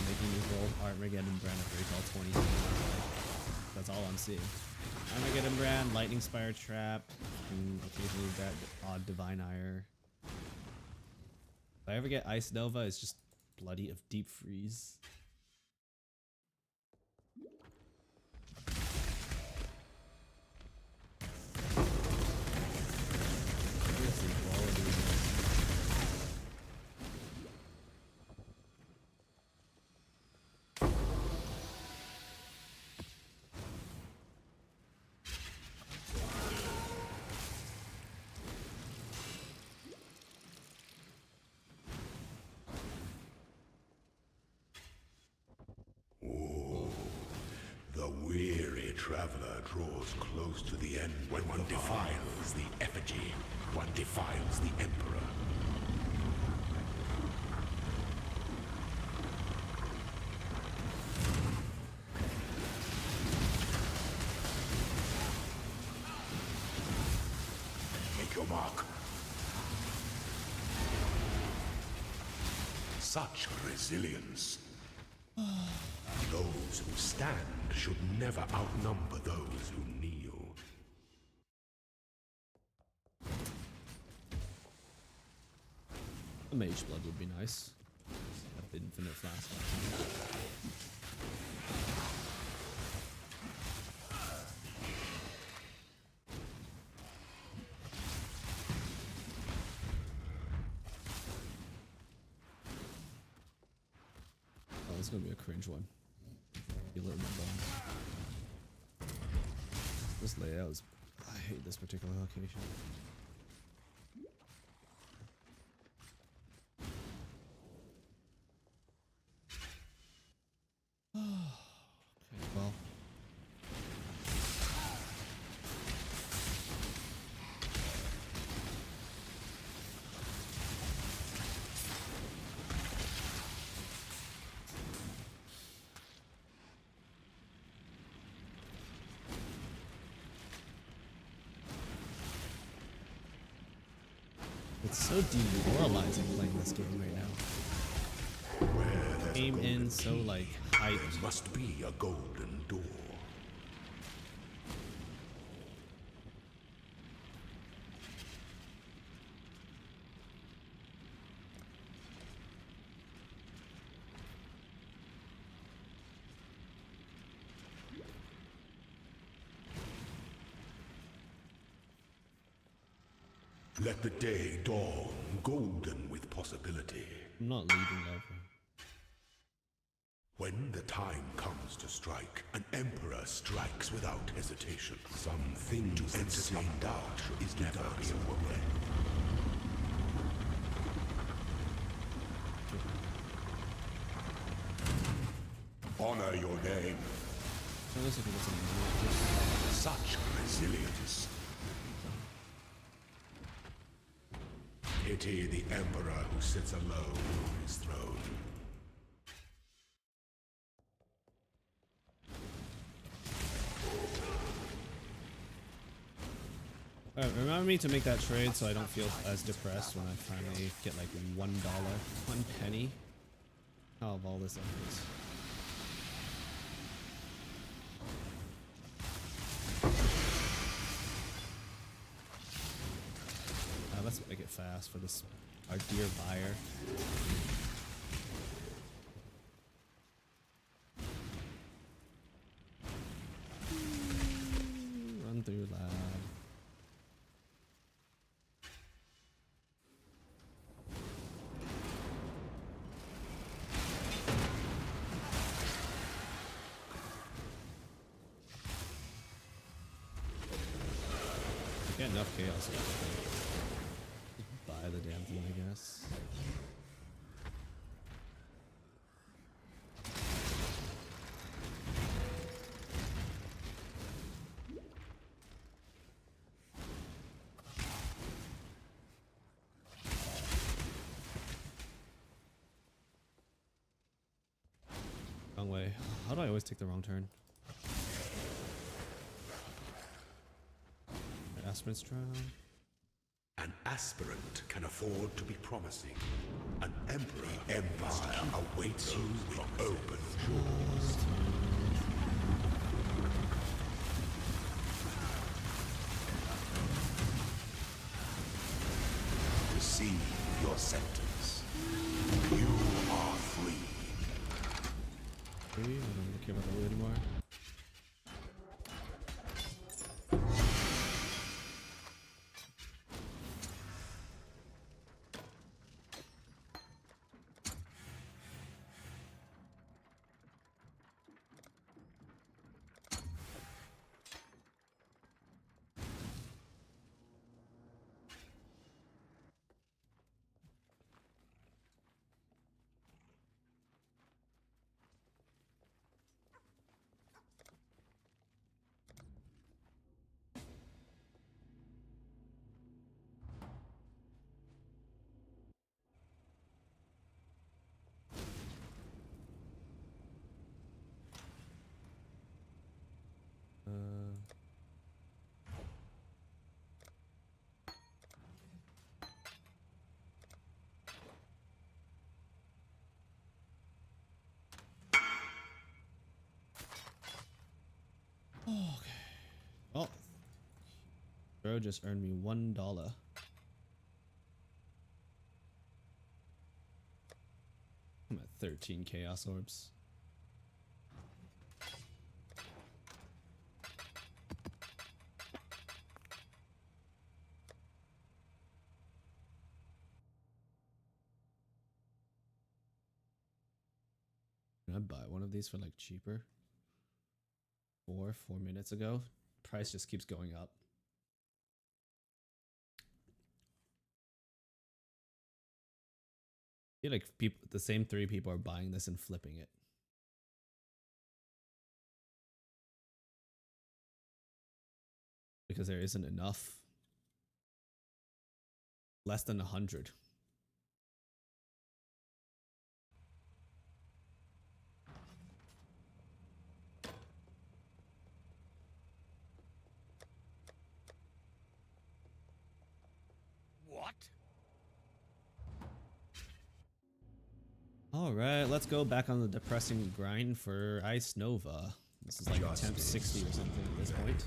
making me roll Armageddon Brand after he called 20. That's all I'm seeing. Armageddon Brand, Lightning Spire Trap, and occasionally that odd Divine Ire. If I ever get Ice Nova, it's just bloody of Deep Freeze. Here's the quality of this. The weary traveler draws close to the end. When one defiles the effigy, one defiles the emperor. Make your mark. Such resilience. Those who stand should never outnumber those who kneel. A Mage Blood would be nice. Have infinite flask. Oh, this is gonna be a cringe one. Be a little bit long. This layout is. I hate this particular location. Okay, well. It's so demoralizing playing this game right now. Where there's a Aim in golden so key, like hyped. there must be a golden door. Let the day dawn, golden with possibility. I'm not leaving over. When the time comes to strike, an emperor strikes without hesitation. Something to entertain doubt is never be awoken. Honor your name. So this if you get some Such resilience. Pity the emperor who sits alone on his throne. Alright, remind me to make that trade so I don't feel as depressed when I finally get like $1, 1 penny out of all this efforts. Let's make it fast for this, our dear buyer. Run through lab. Get enough chaos. Buy the damn thing, I guess. wrong way. How do I always take the wrong turn? Aspirant's trial. An aspirant can afford to be promising. An emperor empire awaits you with open jaws. Receive your sentence. You are free. I don't really care about the loot anymore. Oh, bro just earned me $1. I'm at 13 chaos orbs. Can I buy one of these for like cheaper? 4 minutes ago. Price just keeps going up. I feel like people, the same 3 people are buying this and flipping it. Because there isn't enough. Less than 100. What? Alright, let's go back on the depressing grind for Ice Nova. This is like attempt 60 or something at this point.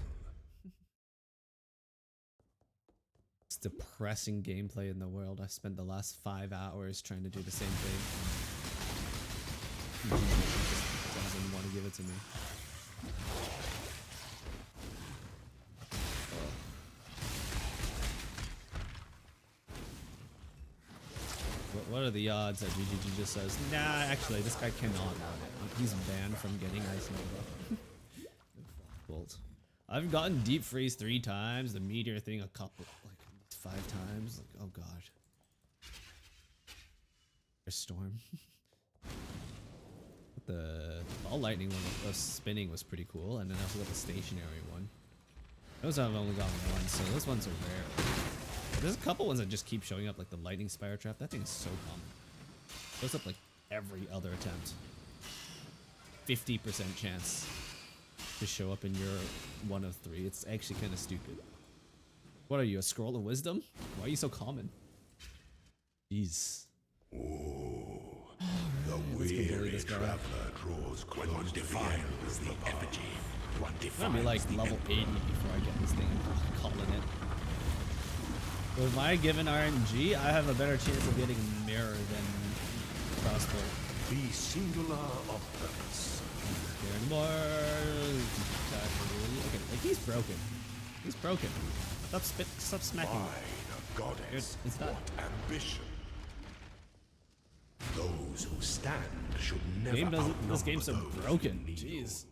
It's depressing gameplay in the world. I spent the last 5 hours trying to do the same thing. Just doesn't want to give it to me. What are the odds that GGG just says, nah, actually, this guy cannot run it. He's banned from getting Ice Nova. Bolt. I've gotten Deep Freeze 3 times, the Meteor thing a couple, like 5 times. Like, oh god. There's Storm. The Ball Lightning one of spinning was pretty cool, and then I also got the stationary one. Those I've only gotten one, so those ones are rare. There's a couple ones that just keep showing up, like the Lightning Spire Trap. That thing is so common. Shows up like every other attempt. 50% chance to show up in your 1 of 3. It's actually kind of stupid. What are you, a Scroll of Wisdom? Why are you so common? Jeez. The weary traveler draws close. When one defines the effigy, one defines I'm gonna be like level 80 before I get this thing. I'm calling it. With my given RNG, I have a better chance of getting mirror than crossbow. Be singular of purpose. Care anymore. Okay, like he's broken. He's broken. Stop smacking me. By the goddess, It's done. what ambition. Those who stand should never This game's so outnumber those broken. who kneel. Jeez.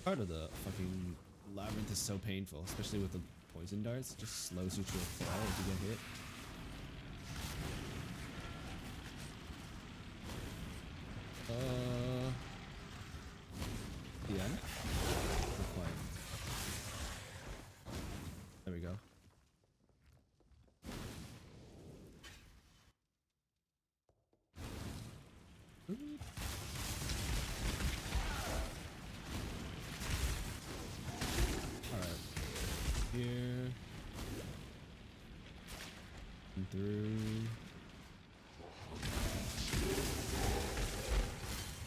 Part of the fucking labyrinth is so painful, especially with the poison darts. It just slows you to a fall if you get hit. The end? Not quite. through.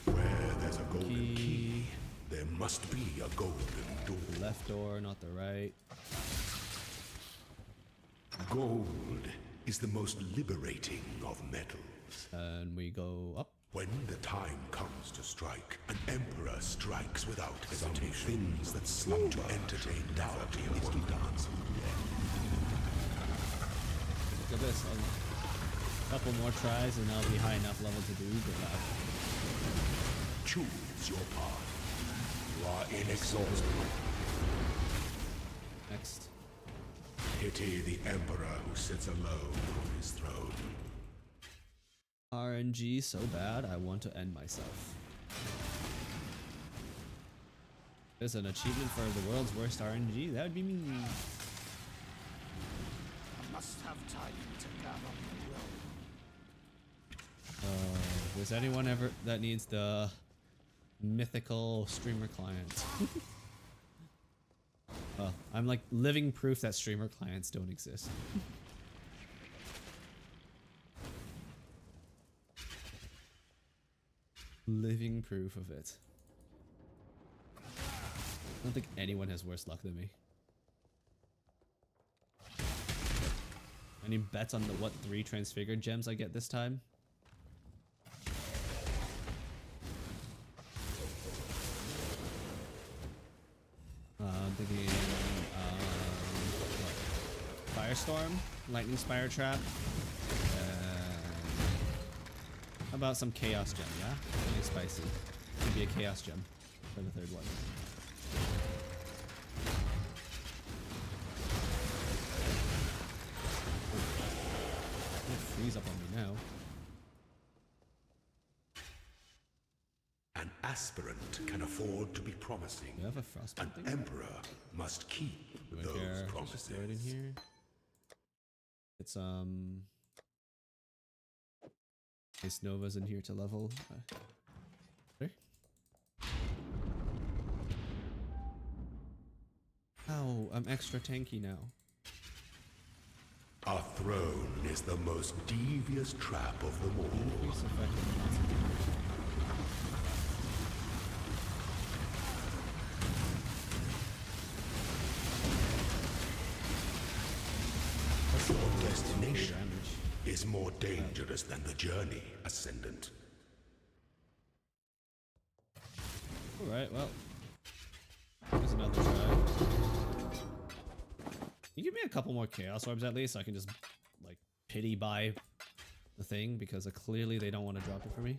Where there's a golden key, there must be a golden door. Left door, not the right. Gold is the most liberating of metals. And we go up. When the time comes to strike, an emperor strikes without hesitation. Some things that slumber to entertain doubt in one dance. Look at this. A couple more tries and I'll be high enough level to do Uber. Choose your path. You are inexhaustible. Next. Pity the emperor who sits alone on his throne. RNG so bad, I want to end myself. There's an achievement for the world's worst RNG. That would be me. I must have time to gather my will. Does anyone ever that needs the mythical streamer client? I'm like living proof that streamer clients don't exist. Living proof of it. I don't think anyone has worse luck than me. Any bets on the what 3 transfigured gems I get this time? I'm thinking what? Firestorm, Lightning Spire Trap, how about some Chaos Gem, yeah? Something spicy. Could be a Chaos Gem for the 3rd one. Don't freeze up on me now. An aspirant can afford to be promising. Do I have a frostbite An thing? emperor must keep Do I those care? Let's promises. just throw it in here. It's Ice Nova's in here to level. There. Ow, I'm extra tanky now. A throne is the most devious trap of them all. Increase effective concentration. Your destination Damage. is more dangerous than the journey, Ascendant. Alright, well. Here's another try. You give me a couple more Chaos Orbs at least so I can just, like, pity buy the thing because clearly they don't want to drop it for me.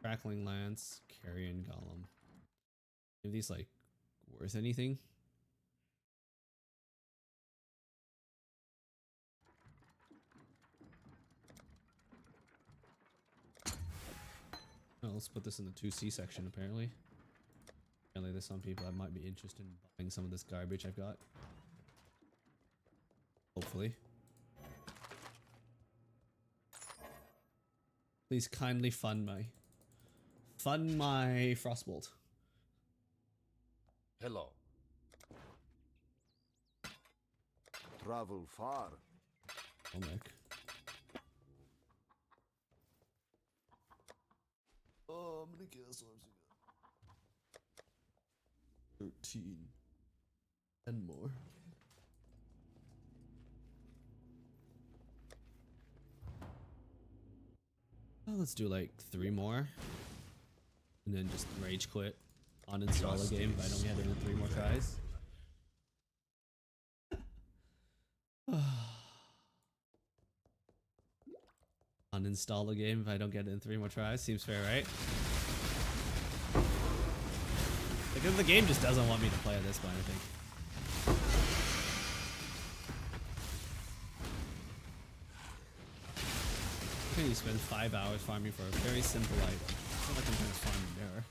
Crackling Lance, Carrion Golem. Are these like worth anything? Oh, let's put this in the 2C section apparently. Apparently there's some people that might be interested in buying some of this garbage I've got. Hopefully. Please kindly fund my Frostbolt. Hello. Travel far. Oh, Nick. Oh, how many Chaos Orbs you got? 13. And more. Oh, let's do like 3 more. And then just rage quit. Uninstall a game if I don't get it in 3 more tries. Uninstall a game if I don't get it in 3 more tries. Seems fair, right? Because the game just doesn't want me to play at this point, I think. You spend 5 hours farming for a very simple item. I feel like I'm trying to farm there.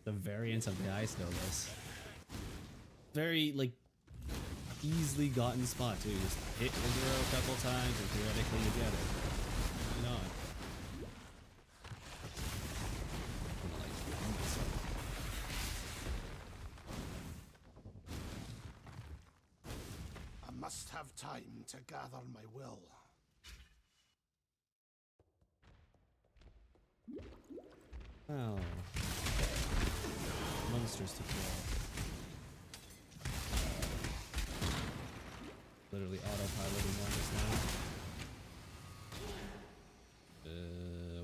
The variance of the ice notice. Very, like, easily gotten spot too. Just hit Indra a couple times and theoretically you get it. Why not? I'm gonna, like, bomb this up. I must have time to gather my will. Oh. Monsters to kill. Literally autopiloting on this now.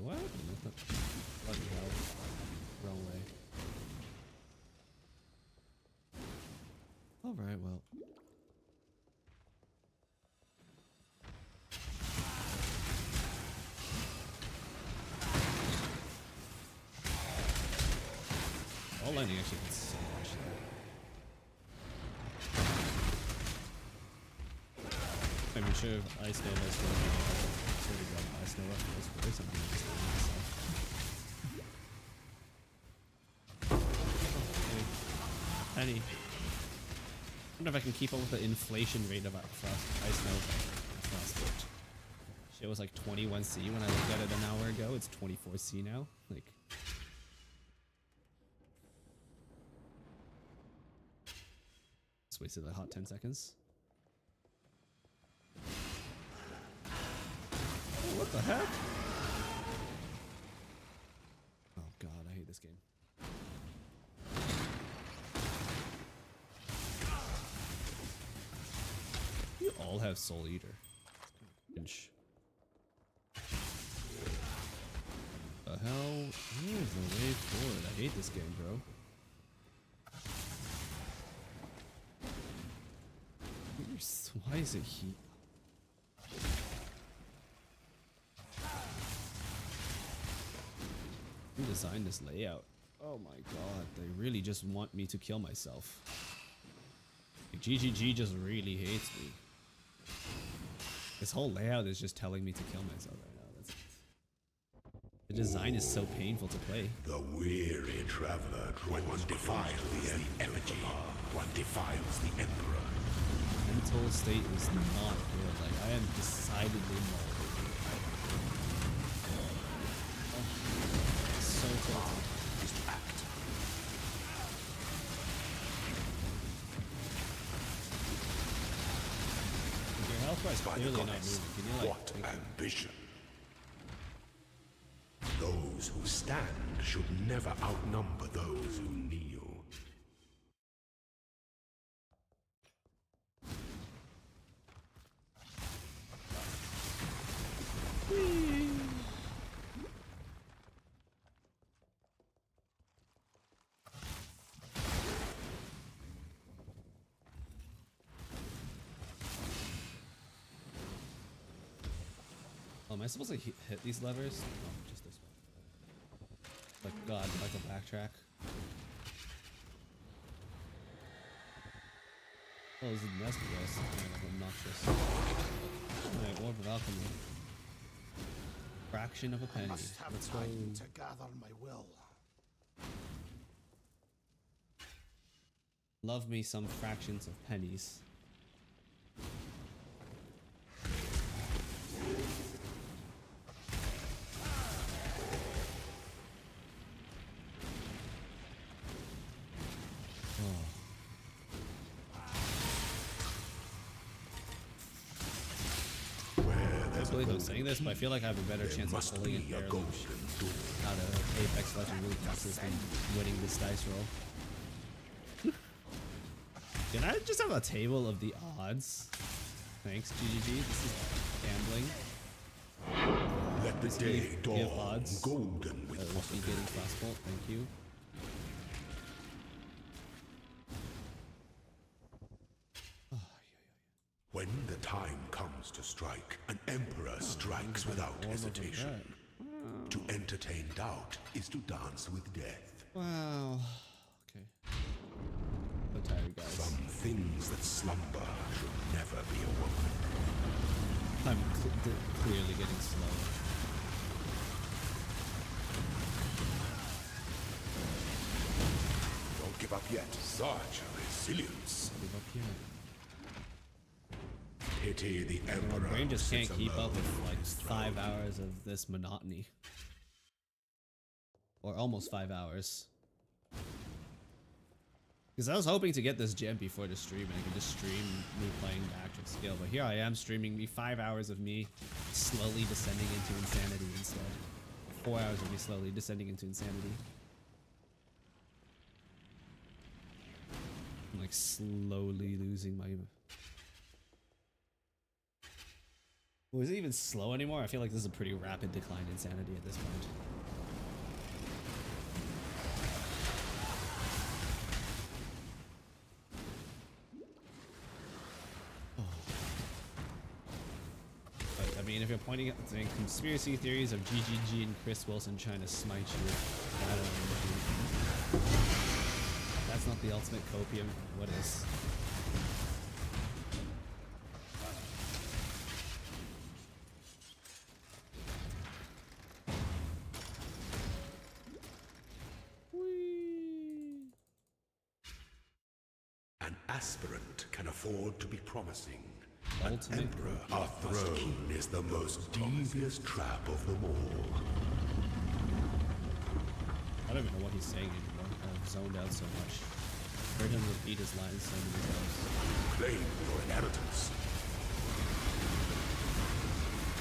What? Bloody hell. Wrong way. Alright, well. All lightning actually gets so much. I mean, sure, if Ice Snow has sort of run Ice Snow up this way, something like this. Penny. I wonder if I can keep up with the inflation rate of Ice Snow Frostbite. Shit was like 21C when I looked at it an hour ago. It's 24C now. Like. Just wasted a hot 10 seconds. What the heck? Oh god, I hate this game. You all have Soul Eater. Inch. The hell? Where's the way forward? I hate this game, bro. Why is it heat? Who designed this layout? Oh my god, they really just want me to kill myself. Like, GGG just really hates me. This whole layout is just telling me to kill myself right now. That's it. The design is so painful to play. The weary traveler, when one defiles the effigy, one defiles the emperor. Mental state is not good. Like, I am decidedly mauled. So tilted. Is to act. Your health bar is By the clearly not goddess, moving. Can you, like, what make it- ambition! Those who stand should never outnumber those who kneel. Oh, am I supposed to hit these levers? No, just this one. Like, god, like a backtrack. Oh, this is nasty, guys. Kind of obnoxious. Alright, Orb of Alchemy. Fraction of a I penny. must have Let's go. time to gather my will. Love me some fractions of pennies. I believe I'm saying this, but I feel like I have a better chance of Must pulling it be a barely golden door. out of Apex Legends really fastest than winning this dice roll. Can I just have a table of the odds? Thanks, GGG. This is gambling. Let the Please day give dawn odds. golden with With me getting Frostbolt, thank you. When the time comes to strike, an emperor strikes without hesitation. To entertain doubt is to dance with death. Wow. Okay. So tired, guys. Some things that slumber should never be awoken. I'm clearly getting slower. Don't give up yet. Such resilience. Leave up here. pity the My Emperor. brain just can't sits keep up alone with on like his 5 throne. hours of this monotony. Or almost 5 hours. Because I was hoping to get this gem before the stream and I could just stream me playing the actual skill. But here I am streaming me 5 hours of me slowly descending into insanity instead. 4 hours of me slowly descending into insanity. I'm like slowly losing my... Was it even slow anymore? I feel like this is a pretty rapid decline in sanity at this point. But, I mean, if you're pointing at the conspiracy theories of GGG and Chris Wilson trying to smite you, I don't know. That's not the ultimate copium. What is? An aspirant can afford to be promising. An Ultimate emperor, our throne is the most devious trap of them all. I don't even know what he's saying anymore. I've zoned out so much. Heard him repeat his lines so many times. Claim your inheritance.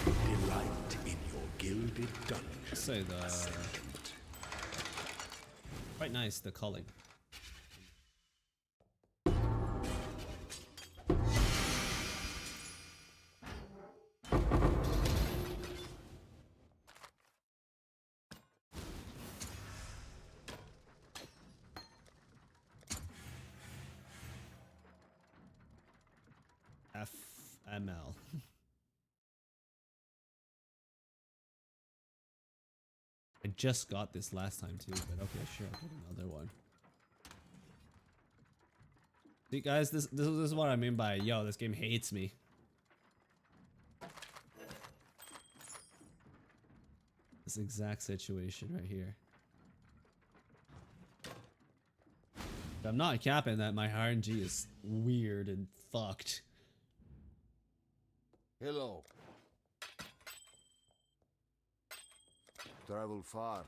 Delight in your gilded dungeon. Let's say the Ascendant. quite nice the culling. FML. I just got this last time too, but okay, sure, I'll get another one. See guys, this is what I mean by, yo, this game hates me. This exact situation right here. I'm not capping that my RNG is weird and fucked. Hello. Travel far.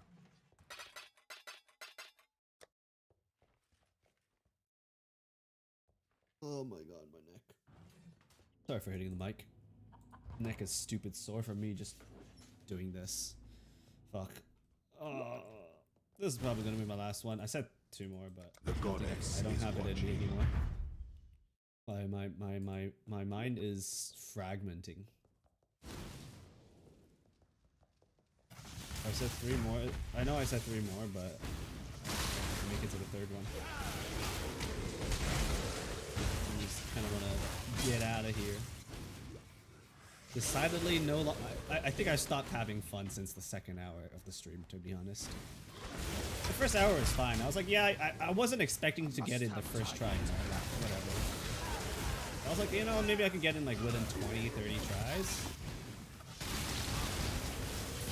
Oh my god, my neck. Sorry for hitting the mic. Neck is stupid sore from me just doing this. Fuck. This is probably gonna be my last one. I said 2 more, but The goddess I don't is have it in watching. me anymore. My mind is fragmenting. I said 3 more. I know I said 3 more, but I'll make it to the 3rd one. I just kind of want to get out of here. Decidedly no. I think I stopped having fun since the 2nd hour of the stream, to be honest. The first hour was fine. I was like, yeah, I wasn't expecting to get in the first try. No, whatever. I was like, you know, maybe I could get in like within 20, 30 tries.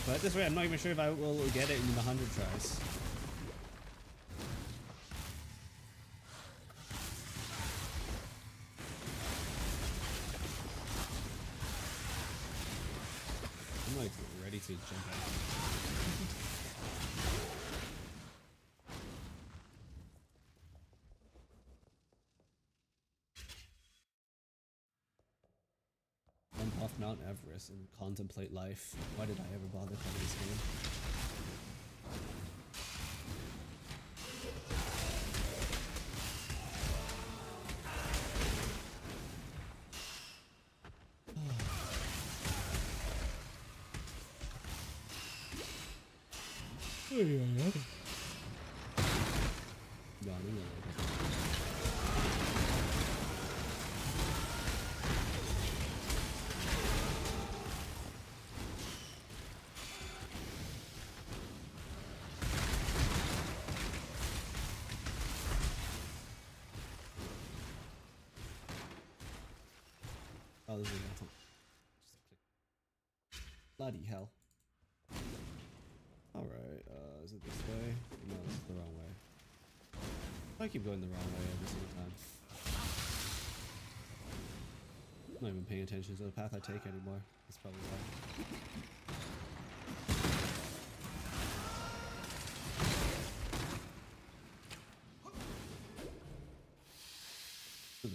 But at this rate, I'm not even sure if I will get it in the 100 tries. I'm like ready to jump out. Jump off Mount Everest and contemplate life. Why did I ever bother playing this game? Yawning a little bit. Oh, this is a button. Just click. Bloody hell. Alright, is it this way? No, this is the wrong way. I keep going the wrong way every single time. not even paying attention to the path I take anymore. That's probably why.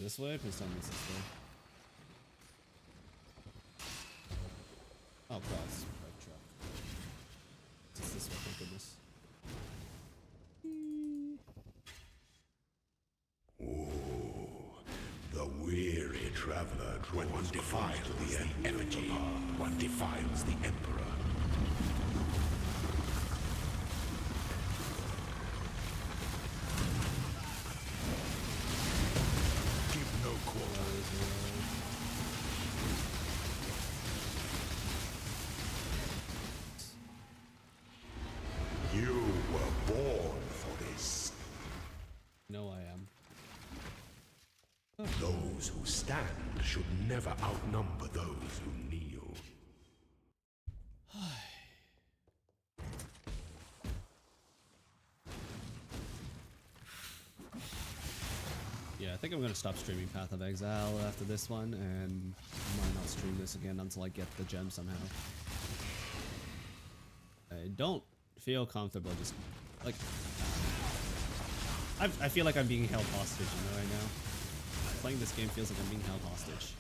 This way? Please tell me it's this way. Oh, cross. Right track. It's this way, thank goodness. The weary traveler when one defiles the effigy, one defiles the emperor. Give no quarter. You were born for this. No, I am. Those who stand should never outnumber those who kneel. Yeah, I think I'm gonna stop streaming Path of Exile after this one, and might not stream this again until I get the gem somehow. I don't feel comfortable just like I feel like I'm being held hostage, you know, right now. Playing this game feels like I'm being held hostage.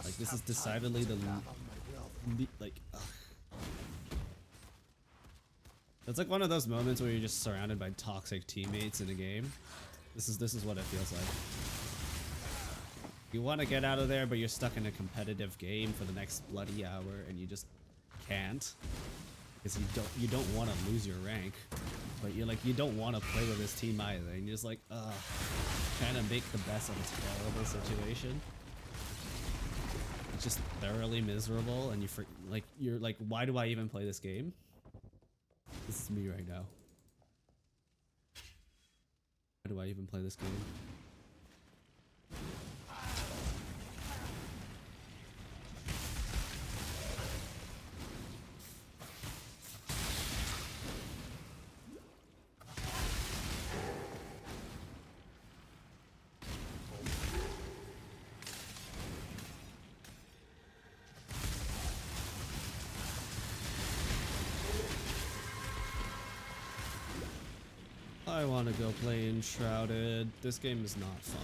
Like this is decidedly the like. Ugh. It's like one of those moments where you're just surrounded by toxic teammates in a game. This is what it feels like. You want to get out of there, but you're stuck in a competitive game for the next bloody hour, and you just can't because you don't want to lose your rank, but you don't want to play with this team either, and you're just like, trying to make the best of a terrible situation. It's just thoroughly miserable, and you're like, why do I even play this game? This is me right now. Why do I even play this game? I want to go play Enshrouded. This game is not fun.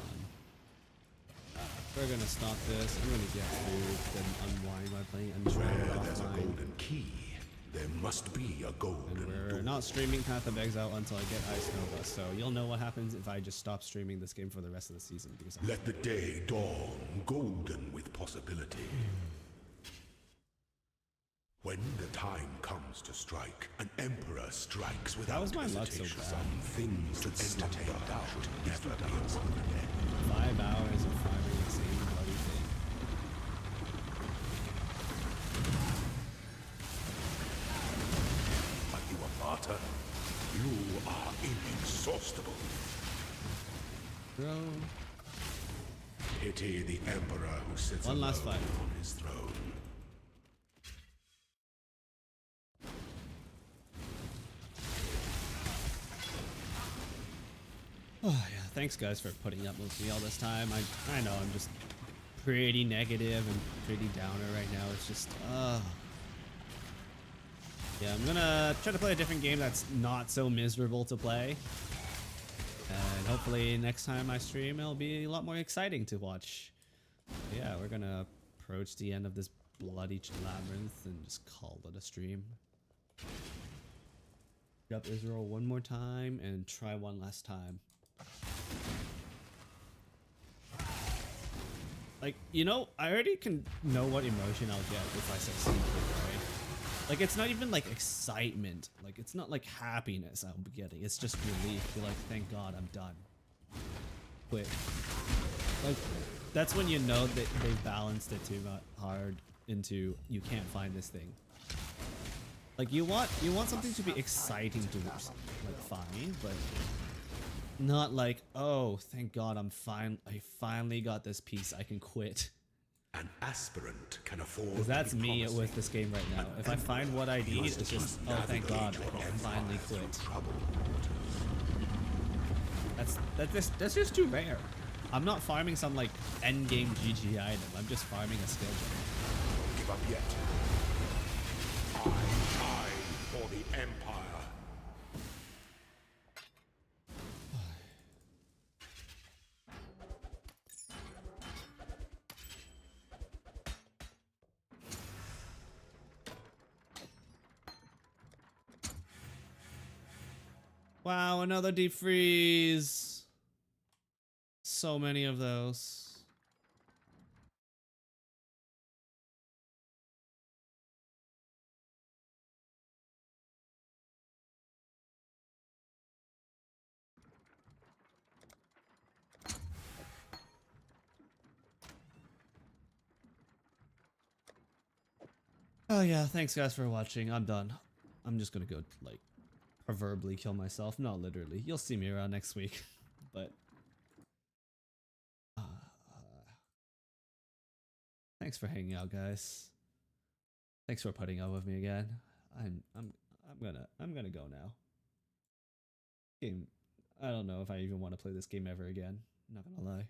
We're gonna stop this. I'm gonna get food, then unwind by playing Enshrouded Where there's a offline. golden key, there must be a golden And we're door. not streaming Path of Exile until I get Ice Nova, so you'll know what happens if I just stop streaming this game for the rest of the season. Because Let the day dawn, golden with possibility. When the time comes to strike, an emperor strikes without was my luck so hesitation. bad. Some things to entertain doubt should never be upon the dead. 5 hours of farming the same bloody thing. Are you a martyr? You are inexhaustible. Bro. Pity the emperor who sits One alone last fight. on his throne. Oh yeah, thanks guys for putting up with me all this time. I know I'm just pretty negative and pretty downer right now. It's just yeah, I'm gonna try to play a different game that's not so miserable to play. And hopefully next time I stream it'll be a lot more exciting to watch. Yeah, we're gonna approach the end of this bloody labyrinth and just call it a stream. Up Israel one more time and try one last time. Like, you know, I already can know what emotion I'll get if I succeed, right? Like, it's not even like excitement. Like, it's not like happiness I'll be getting. It's just relief. You're like, thank God I'm done. Quit. Like, that's when you know that they've balanced it too hard into you can't find this thing. Like, you want something to be exciting to like find, but not like, oh, thank God I finally got this piece. I can quit. An aspirant can afford. Because that's to be me promising. with this game right now. If I find what I need, it's just, oh, thank God I can finally quit. Trouble. That's just too rare. I'm not farming some like end game GG item. I'm just farming a skill point. Give up yet. I for the Empire. Wow, another deep freeze. So many of those. Oh yeah, thanks guys for watching. I'm done. I'm just gonna go like proverbially kill myself. Not literally. You'll see me around next week. But thanks for hanging out, guys. Thanks for putting up with me again. I'm gonna go now. Game. I don't know if I even want to play this game ever again. Not gonna lie.